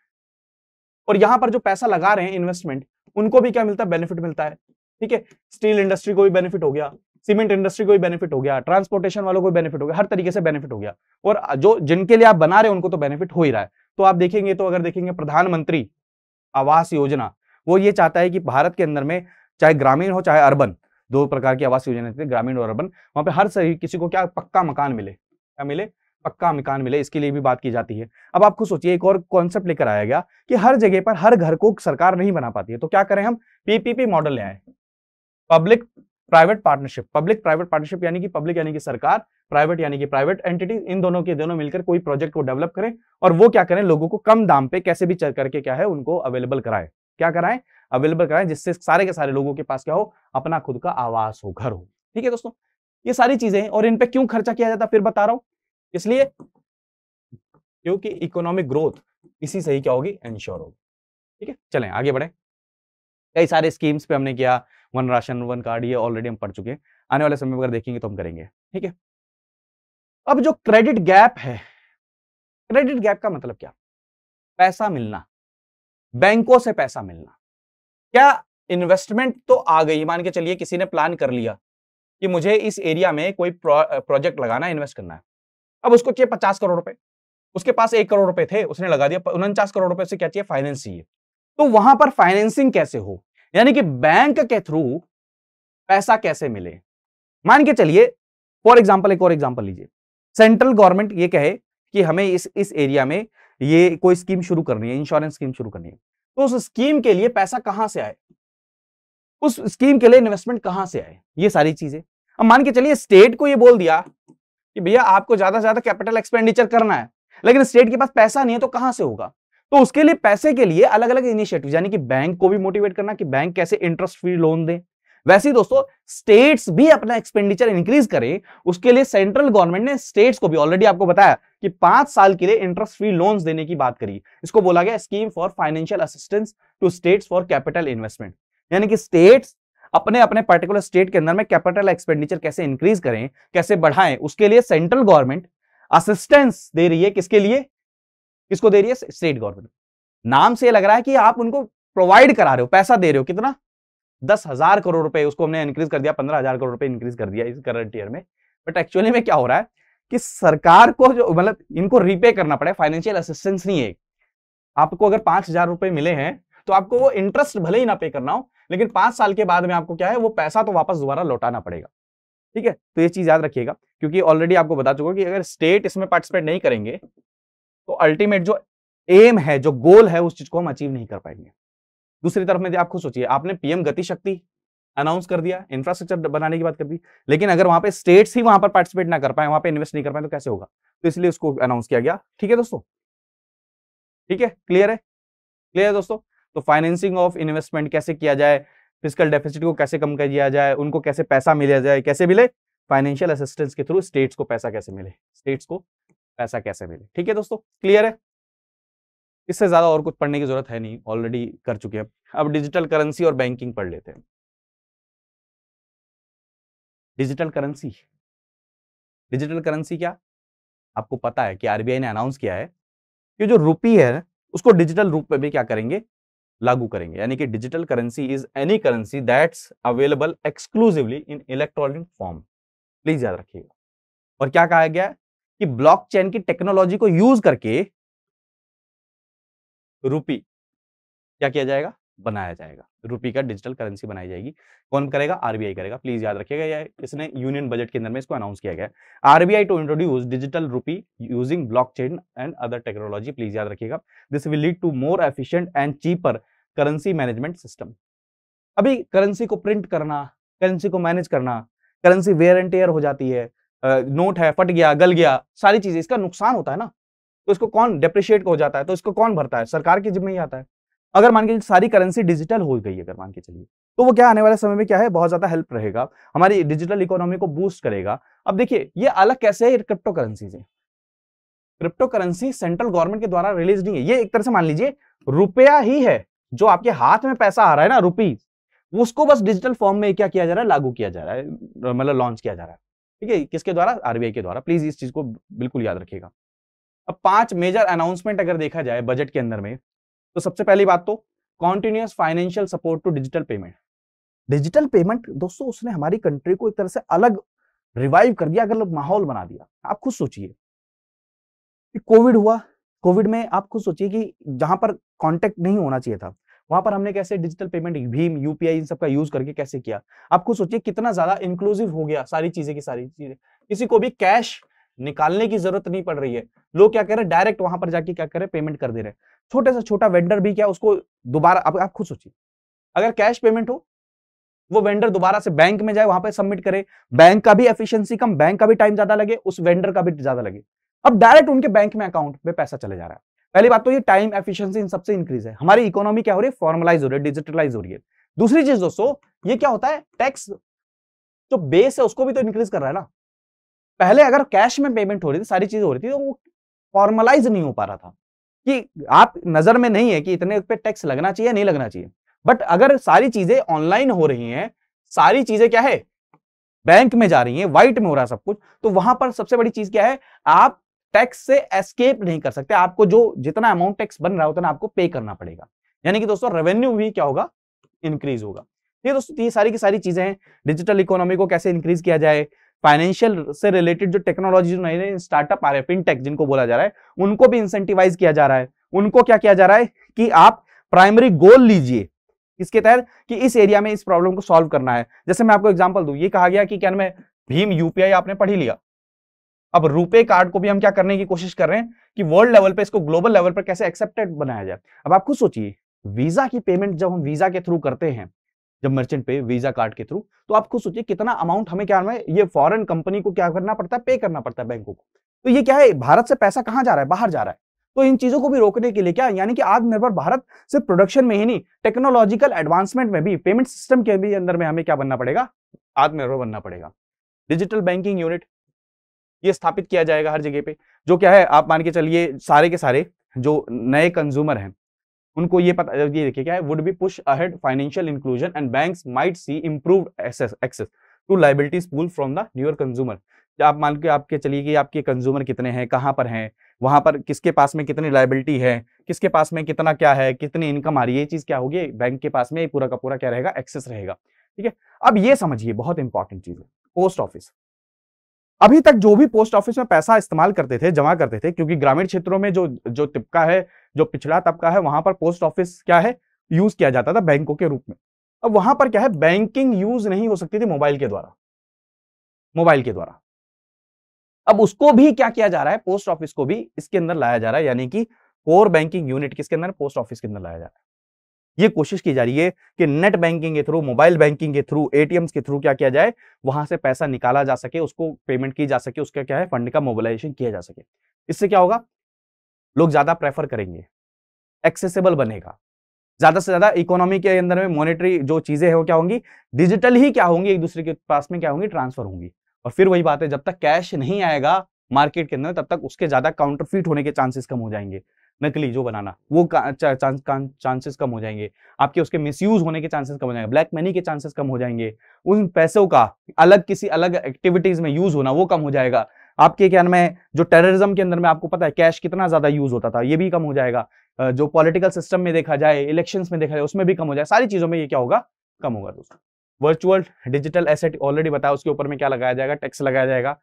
Speaker 1: और यहां पर जो पैसा लगा रहे हैं इन्वेस्टमेंट, उनको भी क्या मिलता है, बेनिफिट मिलता है, ठीक है। स्टील इंडस्ट्री को भी बेनिफिट हो गया, सीमेंट इंडस्ट्री को भी बेनिफिट हो गया, ट्रांसपोर्टेशन वालों को भी बेनिफिट हो गया, हर तरीके से बेनिफिट हो गया। और जो जिनके लिए आप बना रहे हैं उनको तो बेनिफिट हो ही रहा है। तो आप देखेंगे, तो अगर देखेंगे प्रधानमंत्री आवास योजना, वो ये चाहता है कि भारत के अंदर में चाहे ग्रामीण हो चाहे अर्बन, दो प्रकार की आवास योजना थी, ग्रामीण और अर्बन, वहां पे हर सही किसी को क्या पक्का मकान मिले, क्या मिले, पक्का मकान मिले, इसके लिए भी बात की जाती है। अब आप खुद सोचिए, एक और कॉन्सेप्ट लेकर आया गया कि हर जगह पर हर घर को सरकार नहीं बना पाती है, तो क्या करें हम, पीपीपी मॉडल ले आए, public private partnership. Public private partnership यानी कि पब्लिक यानी कि सरकार, प्राइवेट यानी कि प्राइवेट एंटिटी, इन दोनों के दोनों मिलकर कोई प्रोजेक्ट को डेवलप करें, और वो क्या करें, लोगों को कम दाम पे कैसे भी करके क्या है उनको अवेलेबल कराएं, क्या कराएं, अवेलेबल कराएं, जिससे सारे के सारे लोगों के पास क्या हो, अपना खुद का आवास हो, घर हो। ठीक है दोस्तों, ये सारी चीजें हैं। और इन पे क्यों खर्चा किया जाता है फिर बता रहा हूं, इसलिए क्योंकि इकोनॉमिक ग्रोथ इसी से ही क्या होगी, इंश्योर होगी। ठीक है, चलें आगे बढ़े। कई सारे स्कीम्स पे हमने किया, वन राशन वन कार्ड, ये ऑलरेडी हम पढ़ चुके हैं, आने वाले समय में अगर देखेंगे तो हम करेंगे। ठीक है, अब जो क्रेडिट गैप है, क्रेडिट गैप का मतलब क्या, पैसा मिलना, बैंकों से पैसा मिलना। क्या इन्वेस्टमेंट तो आ गई, मान के चलिए किसी ने प्लान कर लिया कि मुझे इस एरिया में कोई प्रोजेक्ट लगाना है, इन्वेस्ट करना है। अब उसको चाहिए 50 करोड़ रुपए, उसके पास 1 करोड़ रुपए थे, उसने लगा दिया, 49 करोड़ रुपए से क्या चाहिए, फाइनेंस चाहिए। तो वहां पर फाइनेंसिंग कैसे हो, यानी कि बैंक के थ्रू पैसा कैसे मिले। मान के चलिए फॉर एग्जांपल, एक और एग्जांपल लीजिए, सेंट्रल गवर्नमेंट ये कहे कि हमें इस एरिया में ये कोई स्कीम शुरू करनी है, इंश्योरेंस स्कीम शुरू करनी है, तो उस स्कीम के लिए पैसा कहां से आए, उस स्कीम के लिए इन्वेस्टमेंट कहां से आए, ये सारी चीजें। अब मान के चलिए स्टेट को ये बोल दिया कि भैया आपको ज्यादा से ज्यादा कैपिटल एक्सपेंडिचर करना है, लेकिन स्टेट के पास पैसा नहीं है, तो कहां से होगा। तो उसके लिए पैसे के लिए अलग अलग इनिशिएटिव, यानी कि बैंक को भी मोटिवेट करना कि बैंक कैसे इंटरेस्ट फ्री लोन दे। वैसे ही दोस्तों स्टेट्स भी अपना एक्सपेंडिचर इंक्रीज करें, उसके लिए सेंट्रल गवर्नमेंट ने स्टेट्स को भी ऑलरेडी आपको बताया कि 5 साल के लिए इंटरेस्ट फ्री लोन्स देने की बात करी। इसको बोला गया scheme for financial assistance to states for capital investment, यानी कि स्टेट्स अपने अपने पर्टिकुलर स्टेट के अंदर में कैपिटल एक्सपेंडिचर कैसे इंक्रीज करें, कैसे बढ़ाएं, उसके लिए सेंट्रल गवर्नमेंट असिस्टेंस दे रही है। किसके लिए, किसको दे रही है, स्टेट गवर्नमेंट। नाम से लग रहा है कि आप उनको प्रोवाइड करा रहे हो, पैसा दे रहे हो, कितना, 10,000 करोड़ रुपए, उसको हमने इंक्रीज कर दिया, 15,000 करोड़ रुपए इंक्रीज कर दिया इस करंट ईयर में। बट एक्चुअली में क्या हो रहा है कि सरकार को जो मतलब इनको रीपे करना पड़े, फाइनेंशियल असिस्टेंस नहीं है। आपको अगर 5,000 रुपए मिले हैं तो आपको वो इंटरेस्ट भले ही ना पे करना हो, लेकिन 5 साल के बाद में आपको क्या है, वो पैसा तो वापस दोबारा लौटाना पड़ेगा। ठीक है, तो ये चीज याद रखिएगा, क्योंकि ऑलरेडी आपको बता चुका कि अगर स्टेट इसमें पार्टिसिपेट नहीं करेंगे तो अल्टीमेट जो एम है, जो गोल है, उस चीज को हम अचीव नहीं कर पाएंगे। दूसरी तरफ में आप खुद सोचिए, आपने पीएम गति शक्ति अनाउंस कर दिया, इंफ्रास्ट्रक्चर बनाने की बात कर दी, लेकिन अगर वहां पे स्टेट्स ही वहां पर पार्टिसिपेट ना कर पाए, वहां पे इन्वेस्ट नहीं कर पाए, तो कैसे होगा। तो इसलिए उसको अनाउंस किया गया। ठीक है दोस्तों, ठीक है, क्लियर है, क्लियर है दोस्तों। तो फाइनेंसिंग ऑफ इन्वेस्टमेंट कैसे किया जाए, फिस्कल डेफिसिट को कैसे कम किया जाए, उनको कैसे पैसा मिला जाए, कैसे मिले, फाइनेंशियल असिस्टेंस के थ्रू स्टेट्स को पैसा कैसे मिले, स्टेट्स को पैसा कैसे मिले। ठीक है दोस्तों, क्लियर है, इससे ज्यादा और कुछ पढ़ने की जरूरत है नहीं, ऑलरेडी कर चुके हैं। अब डिजिटल करेंसी और बैंकिंग पढ़ लेते हैं। डिजिटल करेंसी, डिजिटल करेंसी क्या, आपको पता है कि आरबीआई ने अनाउंस किया है कि जो रुपी है उसको डिजिटल रूप में भी क्या करेंगे, लागू करेंगे। यानी कि digital currency is any currency that's available exclusively in electronic form, please याद रखिएगा। और क्या कहा गया कि ब्लॉकचेन की टेक्नोलॉजी को यूज करके रुपी क्या किया जाएगा, बनाया जाएगा, रुपये का डिजिटल करेंसी बनाई जाएगी। कौन करेगा? आरबीआई करेगा। प्लीज याद रखिएगा, ये इसने यूनियन बजट के अंदर में इसको अनाउंस किया गया है। RBI to introduce digital rupee using blockchain and other technology. Please याद रखिएगा, this will lead to more efficient and cheaper currency management system. अभी करेंसी को प्रिंट करना, करेंसी को मैनेज करना, करेंसी वेयर एंड टेयर हो जाती है, नोट है फट गया, गल गया, सारी चीजें, इसका नुकसान होता है ना, तो इसको कौन डेप्रिशिएट हो जाता है, तो इसको कौन भरता है? सरकार के जिम्मे ही आता है। अगर मान के सारी करेंसी डिजिटल हो गई, अगर मान के चलिए, तो वो क्या आने वाले समय में क्या है, बहुत ज्यादा हेल्प रहेगा, हमारी डिजिटल इकोनॉमी को बूस्ट करेगा। अब देखिए ये अलग कैसे है क्रिप्टो करेंसी से। क्रिप्टो करेंसी सेंट्रल गवर्नमेंट के द्वारा रिलीज नहीं है, ये एक तरह से मान लीजिए रुपया ही है, जो आपके हाथ में पैसा आ रहा है ना, रुपी, उसको बस डिजिटल फॉर्म में क्या किया जा रहा है, लागू किया जा रहा है, मतलब लॉन्च किया जा रहा है। ठीक है, किसके द्वारा? आरबीआई के द्वारा। प्लीज इस चीज को बिल्कुल याद रखिएगा। अब 5 मेजर अनाउंसमेंट अगर देखा जाए बजट के अंदर में, तो सबसे पहली बात तो continuous financial support to digital payment. Digital payment दोस्तों, उसने हमारी कंट्री को एक तरह से अलग रिवाइव कर दिया, अगर माहौल बना दिया। आप खुद सोचिए, कोविड हुआ, कोविड में आप खुद सोचिए कि जहां पर कांटेक्ट नहीं होना चाहिए था, वहां पर हमने कैसे डिजिटल पेमेंट, भीम, यूपीआई, इन सब का यूज करके कैसे किया। आप खुद सोचिए कितना ज्यादा इंक्लूसिव हो गया, सारी चीजें की सारी चीजें, किसी को भी कैश निकालने की जरूरत नहीं पड़ रही है। लोग क्या कर रहे हैं, डायरेक्ट वहां पर जाके क्या कर रहे हैं, पेमेंट कर दे रहे हैं। छोटे से छोटा वेंडर भी क्या, उसको दोबारा, आप खुद सोचिए, अगर कैश पेमेंट हो, वो वेंडर दोबारा से बैंक में जाए, वहां पे सबमिट करे, बैंक का भी एफिशिएंसी कम, बैंक का भी टाइम ज्यादा लगे, उस वेंडर का भी ज्यादा लगे। अब डायरेक्ट उनके बैंक में अकाउंट में पैसा चले जा रहा है। पहली बात तो ये टाइम एफिशिएंसी इन सबसे इंक्रीज है, हमारी इकोनॉमी क्या हो रही है, फॉर्मलाइज हो रही है, डिजिटलाइज हो रही है। दूसरी चीज दोस्तों, ये क्या होता है, टैक्स जो बेस है उसको भी तो इंक्रीज कर रहा है ना। पहले अगर कैश में पेमेंट हो रही थी, सारी चीजें हो रही थी, तो वो फॉर्मलाइज नहीं हो पा रहा था, कि आप नजर में नहीं है कि इतने पे टैक्स लगना चाहिए नहीं लगना चाहिए। बट अगर सारी चीजें ऑनलाइन हो रही हैं, सारी चीजें क्या है, बैंक में जा रही हैं, व्हाइट में हो रहा है सब कुछ, तो वहां पर सबसे बड़ी चीज क्या है, आप टैक्स से एस्केप नहीं कर सकते, आपको जो जितना अमाउंट टैक्स बन रहा है उतना आपको पे करना पड़ेगा। यानी कि दोस्तों रेवेन्यू भी क्या होगा, इंक्रीज होगा। ये दोस्तों ये सारी की सारी चीजें हैं। डिजिटल इकोनॉमी को कैसे इंक्रीज किया जाए, फाइनेंशियल से रिलेटेड जो टेक्नोलॉजी, नए नए स्टार्टअप आ रहे हैं, फिनटेक जिनको बोला जा रहा है, उनको भी इंसेंटिवाइज किया जा रहा है। उनको क्या किया जा रहा है कि आप प्राइमरी गोल लीजिए, इसके तहत कि इस एरिया में इस प्रॉब्लम को सॉल्व करना है। जैसे मैं आपको एग्जांपल दूं, ये कहा गया कि क्या मैं भीम यूपीआई आपने पढ़ ही लिया, अब रुपे कार्ड को भी हम क्या करने की कोशिश कर रहे हैं कि वर्ल्ड लेवल पे इसको ग्लोबल लेवल पर कैसे एक्सेप्टेड बनाया जाए। अब आप खुद सोचिए, वीजा की पेमेंट जब हम वीजा के थ्रू करते हैं, जब मर्चेंट पे वीजा कार्ड के थ्रू, तो आप खुद सोचिए कितना अमाउंट हमें क्या है, ये फॉरेन कंपनी को क्या करना पड़ता है, पे करना पड़ता है बैंकों को। तो ये क्या है, भारत से पैसा कहां जा रहा है, बाहर जा रहा है। तो इन चीजों को भी रोकने के लिए क्या, यानी कि आत्मनिर्भर भारत सिर्फ प्रोडक्शन में ही नहीं, टेक्नोलॉजिकल एडवांसमेंट में भी, पेमेंट सिस्टम के भी अंदर में हमें क्या बनना पड़ेगा, आत्मनिर्भर बनना पड़ेगा। डिजिटल बैंकिंग यूनिट ये स्थापित किया जाएगा हर जगह पे, जो क्या है, आप मान के चलिए सारे के सारे जो नए कंज्यूमर हैं उनको ये पता, ये देखिए क्या है, would be push ahead financial inclusion and banks might see improved access to liabilities pool from the newer consumer. आप मान के आपके चलिए कि आपके कंज्यूमर कितने हैं, कहां पर हैं, वहां पर किसके पास में कितनी लायबिलिटी है, किसके पास में कितना क्या है, कितनी इनकम आ रही है, ये चीज क्या होगी, बैंक के पास में पूरा का पूरा क्या रहेगा, एक्सेस रहेगा। ठीक है, अब ये समझिए बहुत इंपॉर्टेंट चीज है, पोस्ट ऑफिस। अभी तक जो भी पोस्ट ऑफिस में पैसा इस्तेमाल करते थे, जमा करते थे, क्योंकि ग्रामीण क्षेत्रों में जो जो तबका है, जो पिछड़ा तबका है, वहां पर पोस्ट ऑफिस क्या है, यूज किया जाता था बैंकों के रूप में। अब वहां पर क्या है, बैंकिंग यूज नहीं हो सकती थी मोबाइल के द्वारा, मोबाइल के द्वारा। अब उसको भी क्या किया जा रहा है, पोस्ट ऑफिस को भी इसके अंदर लाया जा रहा है, यानी कि कोर बैंकिंग यूनिट किसके अंदर, पोस्ट ऑफिस के अंदर लाया जा रहा है। ये कोशिश की जा रही है कि नेट बैंकिंग के थ्रू, मोबाइल बैंकिंग के थ्रू, एटीएम्स के थ्रू क्या किया जाए, वहां से पैसा निकाला जा सके, उसको पेमेंट की जा सके, उसका क्या है, फंड का मोबिलाइजेशन किया जा सके। इससे क्या होगा, लोग ज्यादा प्रेफर करेंगे, एक्सेसिबल बनेगा, ज्यादा से ज्यादा इकोनॉमी के अंदर में मॉनेटरी जो चीजें हैं वो क्या होंगी, डिजिटल ही क्या होंगी, एक दूसरे के पास में क्या होंगी, ट्रांसफर होंगी। और फिर वही बात है, जब तक कैश नहीं आएगा मार्केट के अंदर, तब तक उसके ज्यादा काउंटरफीट होने के चांसेस कम हो जाएंगे, नकली जो बनाना वो चांसेस कम हो जाएंगे, आपके उसके मिसयूज होने के चांसेस कम हो जाएंगे, ब्लैक मनी के चांसेस कम हो जाएंगे, उन पैसों का अलग किसी अलग एक्टिविटीज में यूज होना वो कम हो जाएगा। आपके क्या में जो टेररिज्म के अंदर में आपको पता है कैश कितना ज्यादा यूज होता था, ये भी कम हो जाएगा। जो पॉलिटिकल सिस्टम में देखा जाए, इलेक्शंस में देखा जाए, उसमें भी कम हो जाए, सारी चीजों में ये क्या होगा, कम होगा दोस्तों। वर्चुअल डिजिटल एसेट ऑलरेडी बताया, उसके ऊपर में क्या लगाया जाएगा, टैक्स लगाया जाएगा,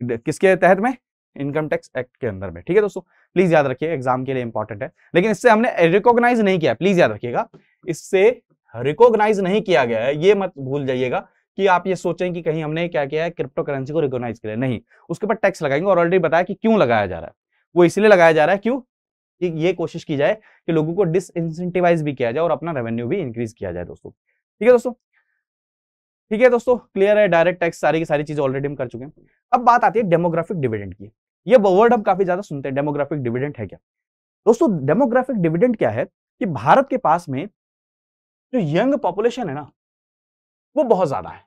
Speaker 1: किसके तहत में, इनकम टैक्स एक्ट के अंदर में। ठीक है दोस्तों, प्लीज याद रखिए, एग्जाम के लिए इंपॉर्टेंट है, लेकिन इससे हमने रिकॉग्नाइज नहीं किया, प्लीज याद रखिएगा, इससे रिकॉग्नाइज नहीं किया गया है। ये मत भूल जाइएगा कि आप ये सोचें कि कहीं हमने क्या किया है, क्रिप्टो करेंसी को रिकॉग्नाइज किया, नहीं, उसके ऊपर टैक्स लगाएंगे। और ऑलरेडी बताया कि क्यों लगाया जा रहा है, वो इसलिए लगाया जा रहा है क्यों कि ये कोशिश की जाए कि लोगों को डिसइंसेंटिवाइज भी किया जाए और अपना रेवेन्यू भी इंक्रीज किया जाए दोस्तों। ठीक है दोस्तों, ठीक है दोस्तों, क्लियर है। डायरेक्ट टैक्स सारी की सारी चीजें ऑलरेडी हम कर चुके हैं। अब बात आती है डेमोग्राफिक डिविडेंड की। ये वर्ड हम काफी ज्यादा सुनते हैं, डेमोग्राफिक डिविडेंड है क्या दोस्तों? डेमोग्राफिक डिविडेंड क्या है कि भारत के पास में जो यंग पॉपुलेशन है ना, वो बहुत ज्यादा है।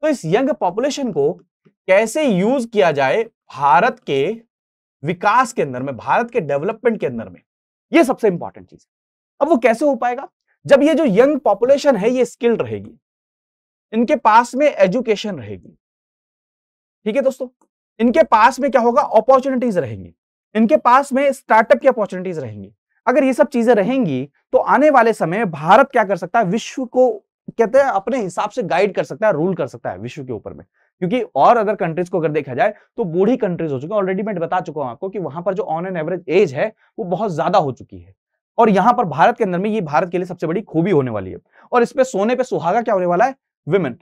Speaker 1: तो इस यंग पॉपुलेशन को कैसे यूज किया जाए भारत के विकास के अंदर में, भारत के डेवलपमेंट के अंदर में, ये सबसे इंपॉर्टेंट चीज है। अब वो कैसे हो पाएगा? जब ये जो यंग पॉपुलेशन है ये स्किल्ड रहेगी, इनके पास में एजुकेशन रहेगी, ठीक है दोस्तों, इनके पास में क्या होगा, अपॉर्चुनिटीज रहेंगी, इनके पास में स्टार्टअप की अपॉर्चुनिटीज रहेंगी। अगर ये सब चीजें रहेंगी तो आने वाले समय भारत क्या कर सकता है, विश्व को कहते हैं अपने हिसाब से गाइड कर सकता है, रूल कर सकता है विश्व के ऊपर में। क्योंकि और अदर कंट्रीज को अगर देखा जाए तो बूढ़ी कंट्रीज हो चुकी है। ऑलरेडी मैं बता चुका हूं आपको कि वहां पर जो ऑन एन एवरेज एज है वो बहुत ज्यादा हो चुकी है। और यहां पर भारत के अंदर में ये भारत के लिए सबसे बड़ी खूबी होने वाली है। और इस पे सोने पे सुहागा क्या होने वाला है, विमेन,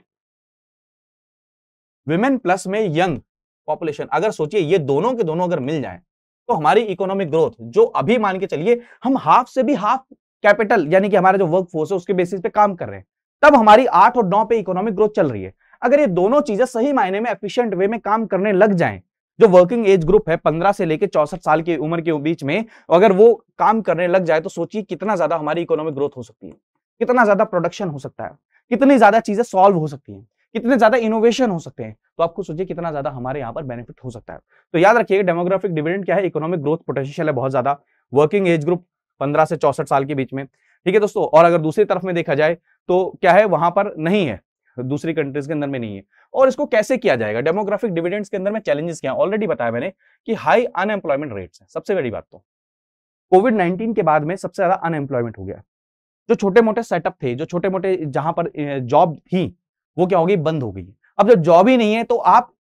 Speaker 1: विमेन प्लस में यंग पॉपुलेशन। अगर सोचिए ये दोनों के दोनों अगर मिल जाए तो हमारी इकोनॉमिक ग्रोथ, जो अभी मान के चलिए हम हाफ से भी हाफ कैपिटल यानी कि हमारा जो वर्क फोर्स है उसके बेसिस पे काम कर रहे हैं, तब हमारी 8 और 9 पे इकोनॉमिक ग्रोथ चल रही है। अगर ये दोनों चीजें सही मायने में एफिशिएंट वे में काम करने लग जाएं, जो वर्किंग एज ग्रुप है 15 से लेकर 64 साल की उम्र के बीच में, अगर वो काम करने लग जाए तो सोचिए कितना ज्यादा हमारी इकोनॉमिक ग्रोथ हो सकती है, कितना ज्यादा प्रोडक्शन हो सकता है, कितनी ज्यादा चीजें सॉल्व हो सकती हैं, कितने ज्यादा इनोवेशन हो सकते हैं। तो आपको सोचिए कितना ज्यादा हमारे यहाँ पर बेनिफिट हो सकता है। तो याद रखिएगा डेमोग्राफिक डिविडेंड क्या है, इकोनॉमिक ग्रोथ पोटेंशियल है बहुत ज्यादा, वर्किंग एज ग्रुप 15 से 64 साल के बीच में, ठीक है दोस्तों। और अगर दूसरी तरफ में देखा जाए तो क्या है, वहां पर नहीं है, दूसरी कंट्रीज के अंदर में नहीं है। और इसको कैसे किया जाएगा, डेमोग्राफिक डिविडेंड्स के अंदर में चैलेंजेस क्या है, ऑलरेडी बताया मैंने कि हाई अनएम्प्लॉयमेंट रेट्स है। सबसे बड़ी बात तो कोविड-19 के बाद में सबसे ज्यादा अनएम्प्लॉयमेंट हो गया। जो छोटे मोटे सेटअप थे, जो छोटे मोटे जहां पर जॉब थी, वो क्या हो गई, बंद हो गई। अब जब जॉब ही नहीं है तो आप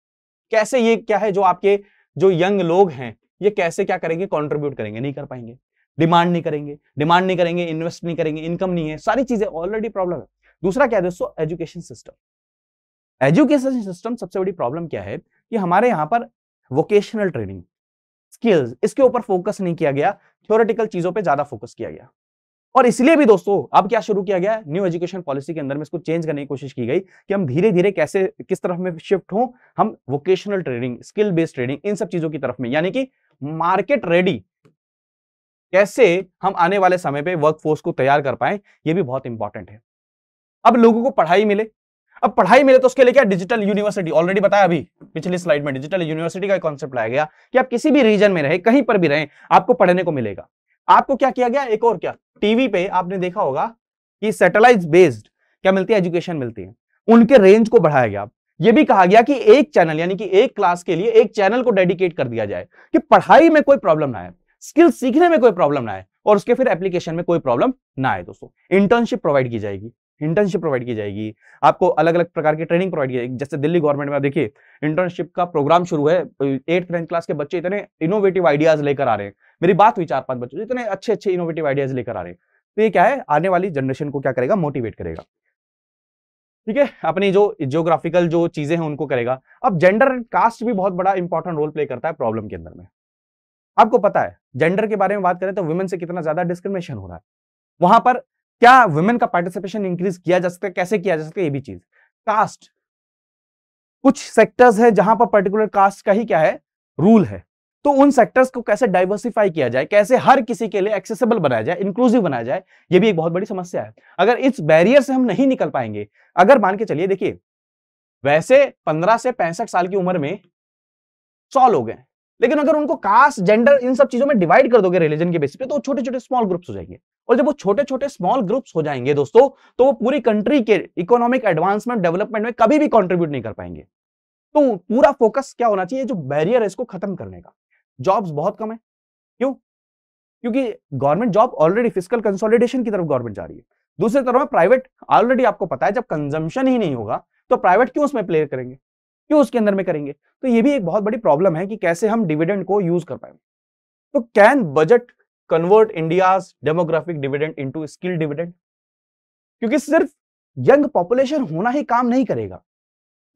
Speaker 1: कैसे, ये क्या है, जो आपके जो यंग लोग हैं ये कैसे क्या करेंगे, कंट्रीब्यूट करेंगे, नहीं कर पाएंगे, डिमांड नहीं करेंगे, डिमांड नहीं करेंगे, इन्वेस्ट नहीं करेंगे, इनकम नहीं है, सारी चीजें ऑलरेडी प्रॉब्लम है। दूसरा क्या है दोस्तों, एजुकेशन सिस्टम। एजुकेशन सिस्टम सबसे बड़ी प्रॉब्लम क्या है कि हमारे यहां पर वोकेशनल ट्रेनिंग, स्किल्स, इसके ऊपर फोकस नहीं किया गया, थ्योरेटिकल चीजों पे ज्यादा फोकस किया गया। और इसलिए भी दोस्तों अब क्या शुरू किया गया, न्यू एजुकेशन पॉलिसी के अंदर में इसको चेंज करने की कोशिश की गई कि हम धीरे धीरे कैसे किस तरफ में शिफ्ट हो, हम vocational training, skill based training, इन सब चीजों की तरफ में, यानी कि मार्केट रेडी कैसे हम आने वाले समय पे वर्कफोर्स को तैयार कर पाए, ये भी बहुत इंपॉर्टेंट है। अब लोगों को पढ़ाई मिले, अब पढ़ाई मिले तो उसके लिए क्या, डिजिटल यूनिवर्सिटी, ऑलरेडी बताया अभी पिछली स्लाइड में, डिजिटल यूनिवर्सिटी का कॉन्सेप्ट लाया गया कि आप किसी भी रीजन में रहे, कहीं पर भी रहे, आपको पढ़ने को मिलेगा। आपको क्या किया गया, एक और क्या, टीवी पे आपने देखा होगा कि सैटेलाइट बेस्ड क्या मिलती है, एजुकेशन मिलती है, उनके रेंज को बढ़ाया गया। ये भी कहा गया कि एक चैनल यानी कि एक क्लास के लिए एक चैनल को डेडिकेट कर दिया जाए कि पढ़ाई में कोई प्रॉब्लम ना आए, स्किल सीखने में कोई प्रॉब्लम ना आए और उसके फिर एप्लीकेशन में कोई प्रॉब्लम ना आए। दोस्तों इंटर्नशिप प्रोवाइड की जाएगी, इंटर्नशिप प्रोवाइड की जाएगी, आपको अलग अलग प्रकार की ट्रेनिंग प्रोवाइड की जाएगी। जैसे दिल्ली गवर्नमेंट में देखिए इंटर्नशिप का प्रोग्राम शुरू है, 8th 9th क्लास के बच्चे इतने इनोवेटिव आइडियाज लेकर आ रहे हैं, मेरी बात हुई 4-5 बच्चों, इतने अच्छे अच्छे इनोवेटिव आइडियाज लेकर आ रहे हैं। तो ये क्या है, आने वाली जनरेशन को क्या करेगा, मोटिवेट करेगा, ठीक है, अपनी जो जियोग्राफिकल जो चीजें हैं उनको करेगा। अब जेंडर एंड कास्ट भी बहुत बड़ा इंपॉर्टेंट रोल प्ले करता है प्रॉब्लम के अंदर में। आपको पता है जेंडर के बारे में बात करें तो वुमेन से कितना ज्यादा डिस्क्रिमिनेशन हो रहा है, वहां पर क्या वुमेन का पार्टिसिपेशन इंक्रीज किया जा सकता है, कैसे किया जा सकता है, ये भी चीज। कास्ट, कुछ सेक्टर्स है जहां पर पर्टिकुलर कास्ट का ही क्या है, रूल है, तो उन सेक्टर्स को कैसे डाइवर्सिफाई किया जाए, कैसे हर किसी के लिए एक्सेसिबल बनाया जाए, इंक्लूसिव बनाया जाए, ये भी एक बहुत बड़ी समस्या है। अगर इस बैरियर से हम नहीं निकल पाएंगे, अगर मान के चलिए, देखिए वैसे 15 से 65 साल की उम्र में 100 लोग हैं, लेकिन अगर उनको कास्ट, जेंडर, इन सब चीजों में डिवाइड कर दोगे रिलीजन के बेसिस पे, तो छोटे छोटे स्मॉल ग्रुप्स हो जाएंगे। और जब वो छोटे छोटे स्मॉल ग्रुप्स हो जाएंगे दोस्तों, तो वो पूरी कंट्री के इकोनॉमिक एडवांसमेंट, डेवलपमेंट में कभी भी कंट्रीब्यूट नहीं कर पाएंगे। तो पूरा फोकस क्या होना चाहिए, जो बैरियर है इसको खत्म करने का। जॉब्स बहुत कम है, क्यों, क्योंकि government job already fiscal consolidation की तरफ गवर्नमेंट जा रही है। दूसरी तरफ प्राइवेट, ऑलरेडी आपको पता है जब कंजम्पशन ही नहीं होगा तो प्राइवेट क्यों उसमें प्ले करेंगे, क्यों उसके अंदर में करेंगे। तो ये भी एक बहुत बड़ी प्रॉब्लम है कि कैसे हम डिविडेंड को यूज कर पाए। तो can budget convert India's demographic dividend into skill dividend, क्योंकि सिर्फ यंग पॉपुलेशन होना ही काम नहीं करेगा।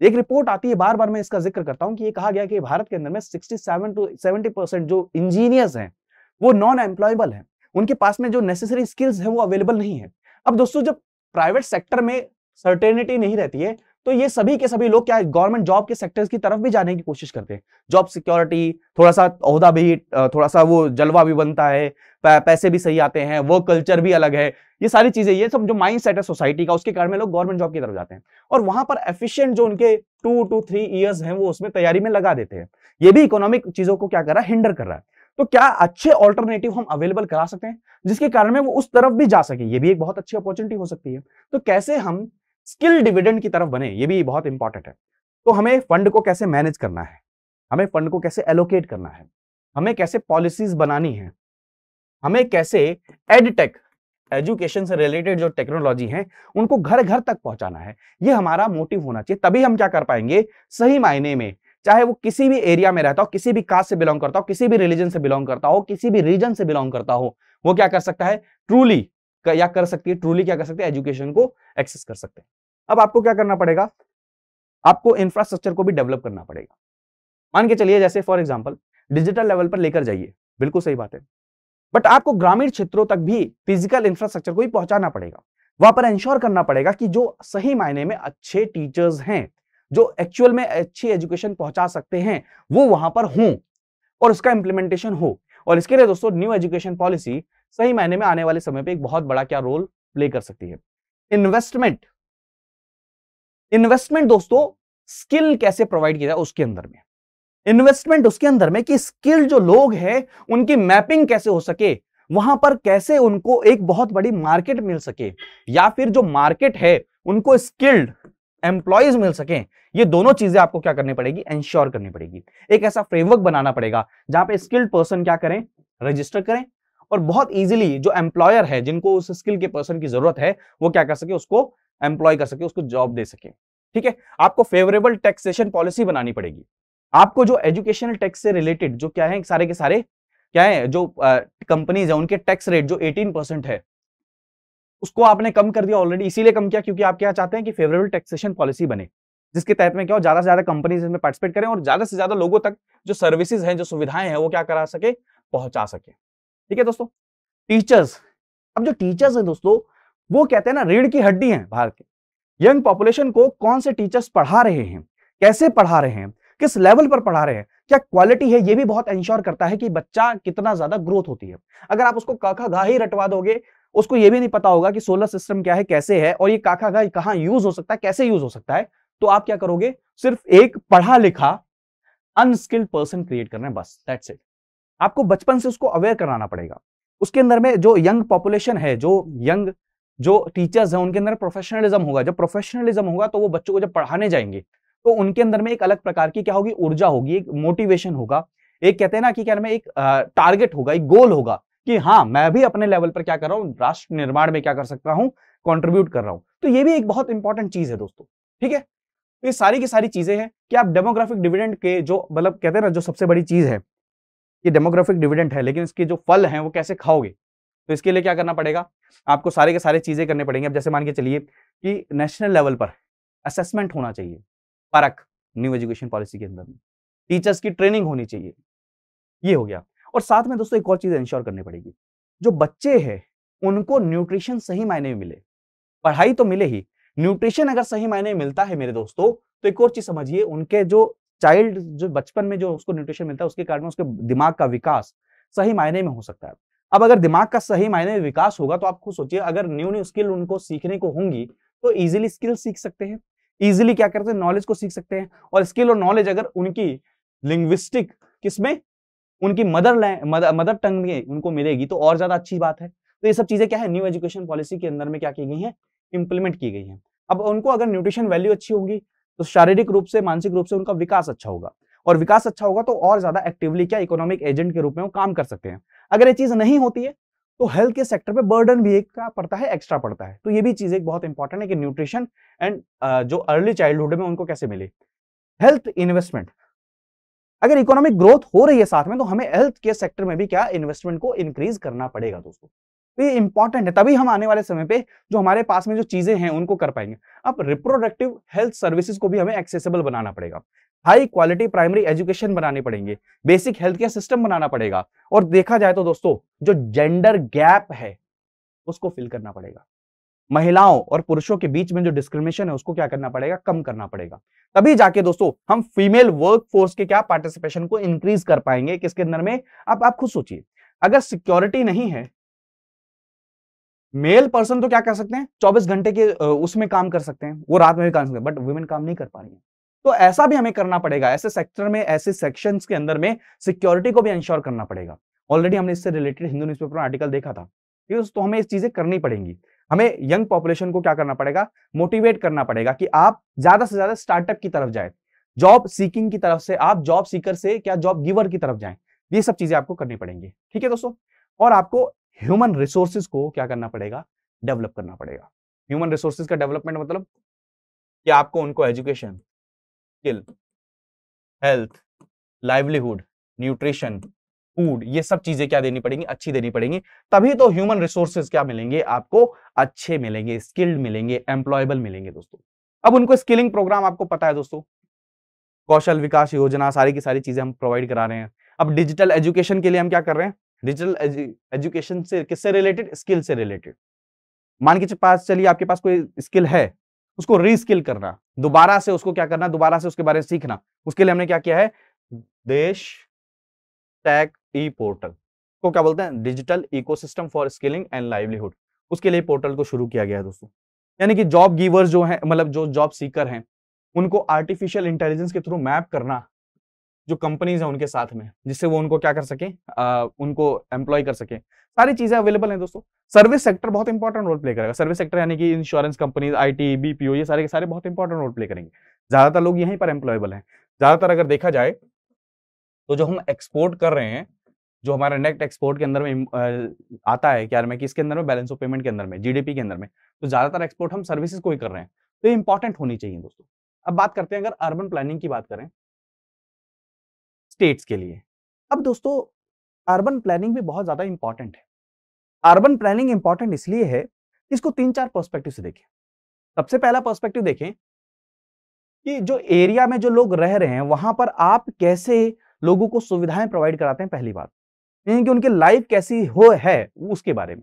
Speaker 1: एक रिपोर्ट आती है, बार बार मैं इसका जिक्र करता हूं कि ये कहा गया कि भारत के अंदर में 67 to 70% जो इंजीनियर्स हैं वो नॉन एम्प्लॉयबल हैं, उनके पास में जो नेसेसरी स्किल्स हैं वो अवेलेबल नहीं है। अब दोस्तों जब प्राइवेट सेक्टर में सर्टेनिटी नहीं रहती है तो ये सभी के सभी लोग क्या गवर्नमेंट जॉब के सेक्टर्स की तरफ भी जाने की कोशिश करते हैं। जॉब सिक्योरिटी, थोड़ा सा ओहदा भी, थोड़ा सा वो जलवा भी बनता है, पैसे भी सही आते हैं, वर्क कल्चर भी अलग है, ये सारी चीजें, ये सब जो माइंड सेट है सोसाइटी का, उसके कारण में लोग गवर्नमेंट जॉब की तरफ जाते हैं और वहां पर एफिशिएंट जो उनके 2 to 3 ईयर्स हैं वो उसमें तैयारी में लगा देते हैं। ये भी इकोनॉमिक चीजों को क्या कर रहा है, हिंडर कर रहा है। तो क्या अच्छे ऑल्टरनेटिव हम अवेलेबल करा सकते हैं जिसके कारण में वो उस तरफ भी जा सके, ये भी एक बहुत अच्छी अपॉर्चुनिटी हो सकती है। तो कैसे हम स्किल डिविडेंड की तरफ बने, ये भी बहुत इंपॉर्टेंट है। तो हमें फंड को कैसे मैनेज करना है, हमें फंड को कैसे एलोकेट करना है, हमें कैसे पॉलिसीज बनानी है, हमें कैसे एडटेक, एजुकेशन से रिलेटेड जो टेक्नोलॉजी है उनको घर घर तक पहुंचाना है, ये हमारा मोटिव होना चाहिए। तभी हम क्या कर पाएंगे सही मायने में, चाहे वो किसी भी एरिया में रहता हो, किसी भी कास्ट से बिलोंग करता हो, किसी भी रिलीजन से बिलोंग करता हो, किसी भी रीजन से बिलोंग करता हो, वो क्या कर सकता है ट्रूली, या कर सकती है ट्रूली, क्या कर सकते हैं एजुकेशन को एक्सेस कर सकते हैं। अब आपको क्या करना पड़ेगा, आपको इंफ्रास्ट्रक्चर को भी डेवलप करना पड़ेगा। मान के चलिए जैसे फॉर एग्जांपल डिजिटल लेवल पर लेकर जाइए, बिल्कुल सही बात है, बट आपको ग्रामीण क्षेत्रों तक भी फिजिकल इंफ्रास्ट्रक्चर को ही पहुंचाना पड़ेगा। वहां पर इंश्योर करना पड़ेगा कि जो सही मायने में अच्छे टीचर्स हैं, जो एक्चुअल में अच्छी एजुकेशन पहुंचा सकते हैं, वो वहां पर हों और उसका इंप्लीमेंटेशन हो। और इसके लिए दोस्तों न्यू एजुकेशन पॉलिसी सही मायने में आने वाले समय पे एक बहुत बड़ा क्या रोल प्ले कर सकती है। इन्वेस्टमेंट, इन्वेस्टमेंट दोस्तों स्किल कैसे प्रोवाइड किया जाए उसके अंदर में, इन्वेस्टमेंट उसके अंदर में कि स्किल जो लोग हैं उनकी मैपिंग कैसे हो सके, वहां पर कैसे उनको एक बहुत बड़ी मार्केट मिल सके, या फिर जो मार्केट है उनको स्किल्ड एम्प्लॉयज मिल सके। ये दोनों चीजें आपको क्या करनी पड़ेगी, इंश्योर करनी पड़ेगी। एक ऐसा फ्रेमवर्क बनाना पड़ेगा जहां पे स्किल्ड पर्सन क्या करें, रजिस्टर करें और बहुत इजीली जो एम्प्लॉयर है जिनको उस स्किल के पर्सन की जरूरत है वो क्या कर सके, उसको एम्प्लॉय कर सके, उसको जॉब दे सके। ठीक है, आपको फेवरेबल टैक्सेशन पॉलिसी बनानी पड़ेगी। आपको जो एजुकेशनल टैक्स से रिलेटेड जो क्या है सारे के सारे क्या है, जो कंपनीज है उनके टैक्स रेट जो 18% है उसको आपने कम कर दिया ऑलरेडी। इसीलिए कम किया क्योंकि आप क्या चाहते हैं कि फेवरेबल टैक्सेशन पॉलिसी बने जिसके तहत में क्या हो, ज्यादा से ज्यादा कंपनीज इसमें पार्टिसिपेट करें और ज्यादा से ज्यादा लोगों तक जो सर्विसेज हैं, जो सुविधाएं हैं वो क्या करा सके, पहुंचा सके। ठीक है दोस्तों, टीचर्स, अब जो टीचर्स हैं दोस्तों वो कहते हैं ना रीढ़ की हड्डी है भारत के। यंग पॉपुलेशन को कौन से टीचर्स पढ़ा रहे हैं, कैसे पढ़ा रहे हैं, किस लेवल पर पढ़ा रहे हैं, क्या क्वालिटी है, ये भी बहुत इंश्योर करता है कि बच्चा कितना ज्यादा ग्रोथ होती है। अगर आप उसको काखा घा ही रटवा दोगे, उसको ये भी नहीं पता होगा कि सोलर सिस्टम क्या है, कैसे है, और ये काखा घा कहां यूज हो सकता है, कैसे यूज हो सकता है, तो आप क्या करोगे, सिर्फ एक पढ़ा लिखा अनस्किल्ड पर्सन क्रिएट करना है, बस दैट्स इट। आपको बचपन से उसको अवेयर कराना पड़ेगा। उसके अंदर में जो यंग पॉपुलेशन है, जो यंग जो टीचर्स हैं उनके अंदर प्रोफेशनलिज्म होगा। जब प्रोफेशनलिज्म होगा तो वो बच्चों को जब पढ़ाने जाएंगे तो उनके अंदर में एक अलग प्रकार की क्या होगी, ऊर्जा होगी, एक मोटिवेशन होगा, एक कहते हैं ना कि क्या में एक टारगेट होगा, एक गोल होगा कि हाँ मैं भी अपने लेवल पर क्या कर रहा हूँ, राष्ट्र निर्माण में क्या कर सकता हूँ, कंट्रीब्यूट कर रहा हूँ। तो ये भी एक बहुत इंपॉर्टेंट चीज है दोस्तों। ठीक है, ये सारी की सारी चीजें हैं कि आप डेमोग्राफिक डिविडेंड के जो मतलब कहते हैं ना जो सबसे बड़ी चीज है कि डेमोग्राफिक डिविडेंड है, लेकिन इसके जो फल हैं वो कैसे खाओगे, तो इसके लिए क्या करना पड़ेगा, आपको सारे के सारे चीजें करने पड़ेंगे। अब जैसे मान के चलिए कि नेशनल लेवल पर असेसमेंट होना चाहिए, परख न्यू एजुकेशन पॉलिसी के अंदर में, टीचर्स की ट्रेनिंग होनी चाहिए, ये हो गया। और साथ में दोस्तों एक और चीज इंश्योर करनी पड़ेगी, जो बच्चे हैं उनको न्यूट्रिशन सही मायने में मिले। पढ़ाई तो मिले ही, न्यूट्रिशन अगर सही मायने में मिलता है मेरे दोस्तों, तो एक और चीज समझिए, उनके जो चाइल्ड जो बचपन में जो उसको न्यूट्रिशन मिलता है उसके कारण उसके दिमाग का विकास सही मायने में हो सकता है। अब अगर दिमाग का सही मायने में विकास होगा तो आप खुद सोचिए, अगर न्यू न्यू स्किल उनको सीखने को होंगी तो इजीली स्किल सीख सकते हैं, इजीली क्या करते हैं, नॉलेज को सीख सकते हैं। और स्किल और नॉलेज अगर उनकी लिंग्विस्टिक किसमें, उनकी मदर टंग में उनको मिलेगी तो और ज्यादा अच्छी बात है। तो ये सब चीजें क्या है, न्यू एजुकेशन पॉलिसी के अंदर में क्या की गई है, इंप्लीमेंट की गई है। अब उनको अगर न्यूट्रिशन वैल्यू अच्छी होगी तो शारीरिक रूप से, मानसिक रूप से उनका विकास अच्छा होगा, और विकास अच्छा होगा तो और ज्यादा एक्टिवली क्या इकोनॉमिक एजेंट के रूप में वो काम कर सकते हैं। अगर ये चीज नहीं होती है तो हेल्थ के सेक्टर पे बर्डन भी एक क्या पड़ता है, एक्स्ट्रा पड़ता है। तो ये भी चीज एक बहुत इंपॉर्टेंट है कि न्यूट्रिशन एंड जो अर्ली चाइल्डहुड में उनको कैसे मिले। हेल्थ इन्वेस्टमेंट, अगर इकोनॉमिक ग्रोथ हो रही है साथ में तो हमें हेल्थ के सेक्टर में भी क्या इन्वेस्टमेंट को इंक्रीज करना पड़ेगा दोस्तों। तो ये इंपॉर्टेंट है, तभी हम आने वाले समय पे जो हमारे पास में जो चीजें हैं उनको कर पाएंगे। अब रिप्रोडक्टिव हेल्थ सर्विसेज को भी हमें एक्सेसिबल बनाना पड़ेगा, हाई क्वालिटी प्राइमरी एजुकेशन बनाने पड़ेंगे, बेसिक हेल्थ केयर सिस्टम बनाना पड़ेगा, और देखा जाए तो दोस्तों जो जेंडर गैप है उसको फिल करना पड़ेगा। महिलाओं और पुरुषों के बीच में जो डिस्क्रिमिनेशन है उसको क्या करना पड़ेगा, कम करना पड़ेगा। तभी जाके दोस्तों हम फीमेल वर्क फोर्स के क्या पार्टिसिपेशन को इंक्रीज कर पाएंगे, किसके अंदर में। अब आप खुद सोचिए, अगर सिक्योरिटी नहीं है, मेल पर्सन तो क्या कर सकते हैं, 24 घंटे के उसमें काम कर सकते हैं, वो रात में भी काम कर सकते हैं, बट वुमेन काम नहीं कर पा रही है। तो ऐसा भी हमें करना पड़ेगा, ऐसे सेक्टर में, ऐसे सेक्शंस के अंदर में सिक्योरिटी को भी इंश्योर करना पड़ेगा। ऑलरेडी हमने इससे रिलेटेड हिंदू न्यूज़पेपर में आर्टिकल देखा था। ठीक है, तो हमें ये चीजें करनी पड़ेंगी। हमें यंग पॉपुलेशन को क्या करना पड़ेगा, मोटिवेट करना पड़ेगा कि आप ज्यादा से ज्यादा स्टार्टअप की तरफ जाए, जॉब सीकिंग की तरफ से आप जॉब सीकर से क्या जॉब गिवर की तरफ जाएं। ये सब चीजें आपको करनी पड़ेंगी। ठीक है दोस्तों, और आपको ह्यूमन रिसोर्सेज को क्या करना पड़ेगा, डेवलप करना पड़ेगा। ह्यूमन रिसोर्सेज का डेवलपमेंट मतलब कि आपको उनको education, skill, health, livelihood, nutrition, food, ये सब चीजें क्या देनी पड़ेंगी, अच्छी देनी पड़ेंगी। तभी तो ह्यूमन रिसोर्सेज क्या मिलेंगे आपको, अच्छे मिलेंगे, स्किल्ड मिलेंगे, एम्प्लॉयबल मिलेंगे दोस्तों। अब उनको स्किलिंग प्रोग्राम आपको पता है दोस्तों, कौशल विकास योजना, सारी की सारी चीजें हम प्रोवाइड करा रहे हैं। अब डिजिटल एजुकेशन के लिए हम क्या कर रहे हैं, डिजिटल एजुकेशन से किससे रिलेटेड, स्किल से रिलेटेड। मान के पास चलिए आपके पास कोई स्किल है, उसको रीस्किल करना, दोबारा से उसको क्या करना, दोबारा से उसके बारे में सीखना। उसके लिए हमने क्या किया है, देश टेक ई पोर्टल को क्या बोलते हैं, digital ecosystem for skilling and livelihood. उसके लिए पोर्टल को शुरू किया गया है दोस्तों। यानी कि जॉब गिवर्स जो हैं, मतलब जो जॉब सीकर हैं, उनको आर्टिफिशियल इंटेलिजेंस के थ्रू मैप करना जो कंपनीज हैं उनके साथ में, जिससे वो उनको क्या कर सके, उनको एम्प्लॉय कर सके। सारी चीजें अवेलेबल हैं दोस्तों। सर्विस सेक्टर बहुत इंपॉर्टेंट रोल प्ले करेगा। सर्विस सेक्टर यानी कि इंश्योरेंस कंपनीज, आईटी, बीपीओ, ये सारे के सारे बहुत इंपॉर्टेंट रोल प्ले करेंगे। ज्यादातर लोग यहीं पर एम्प्लॉयबल हैं। ज्यादातर अगर देखा जाए तो जो हम एक्सपोर्ट कर रहे हैं, जो हमारा नेट एक्सपोर्ट के अंदर में आता है क्या में, कि इसके अंदर में बैलेंस ऑफ पेमेंट के अंदर में, जीडीपी के अंदर में, तो ज्यादातर एक्सपोर्ट हम सर्विसेज को ही कर रहे हैं। तो ये इंपॉर्टेंट होनी चाहिए दोस्तों। अब बात करते हैं, अगर अर्बन प्लानिंग की बात करें स्टेट्स के लिए। अब दोस्तों अर्बन प्लानिंग भी बहुत ज्यादा इंपॉर्टेंट है। अर्बन प्लानिंग इंपॉर्टेंट इसलिए है कि इसको 3-4 पर्सपेक्टिव से देखें। सबसे पहला पर्सपेक्टिव देखें कि जो एरिया में जो लोग रह रहे हैं वहां पर आप कैसे लोगों को सुविधाएं प्रोवाइड कराते हैं, पहली बात। यानी कि उनकी लाइफ कैसी हो है उसके बारे में।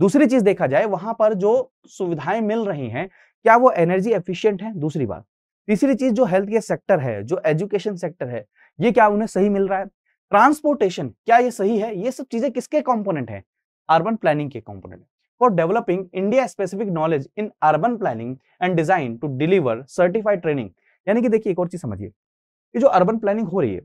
Speaker 1: दूसरी चीज देखा जाए, वहां पर जो सुविधाएं मिल रही हैं क्या वो एनर्जी एफिशिएंट है, दूसरी बात। तीसरी चीज जो हेल्थ केयर सेक्टर है, जो एजुकेशन सेक्टर है, ये क्या उन्हें सही मिल रहा है। ट्रांसपोर्टेशन क्या ये सही है। ये सब चीजें किसके कंपोनेंट है, अर्बन प्लानिंग के component. For developing India specific knowledge in urban planning and design to deliver certified training. यानी कि देखिए एक और चीज समझिए, कि जो अर्बन प्लानिंग हो रही है,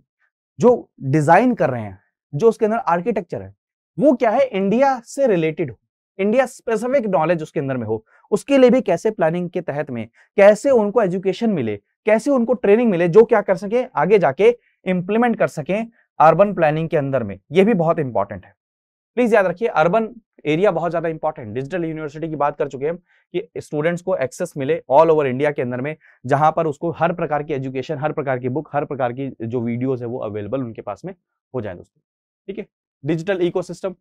Speaker 1: जो डिजाइन कर रहे हैं, जो उसके अंदर आर्किटेक्चर है, वो क्या है, इंडिया से रिलेटेड हो, इंडिया स्पेसिफिक नॉलेज उसके अंदर में हो। उसके लिए भी कैसे प्लानिंग के तहत में कैसे उनको एजुकेशन मिले, कैसे उनको ट्रेनिंग मिले, जो क्या कर सके, आगे जाके इंप्लीमेंट कर सके अर्बन प्लानिंग के अंदर में। ये भी बहुत इंपॉर्टेंट है। प्लीज याद रखिए, अर्बन एरिया बहुत ज्यादा इंपॉर्टेंट। डिजिटल यूनिवर्सिटी की बात कर चुके हैं कि स्टूडेंट्स को एक्सेस मिले ऑल ओवर इंडिया के अंदर में, जहां पर उसको हर प्रकार की एजुकेशन, हर प्रकार की बुक, हर प्रकार की जो वीडियोस है वो अवेलेबल उनके पास में हो जाए दोस्तों। ठीक है, डिजिटल इकोसिस्टम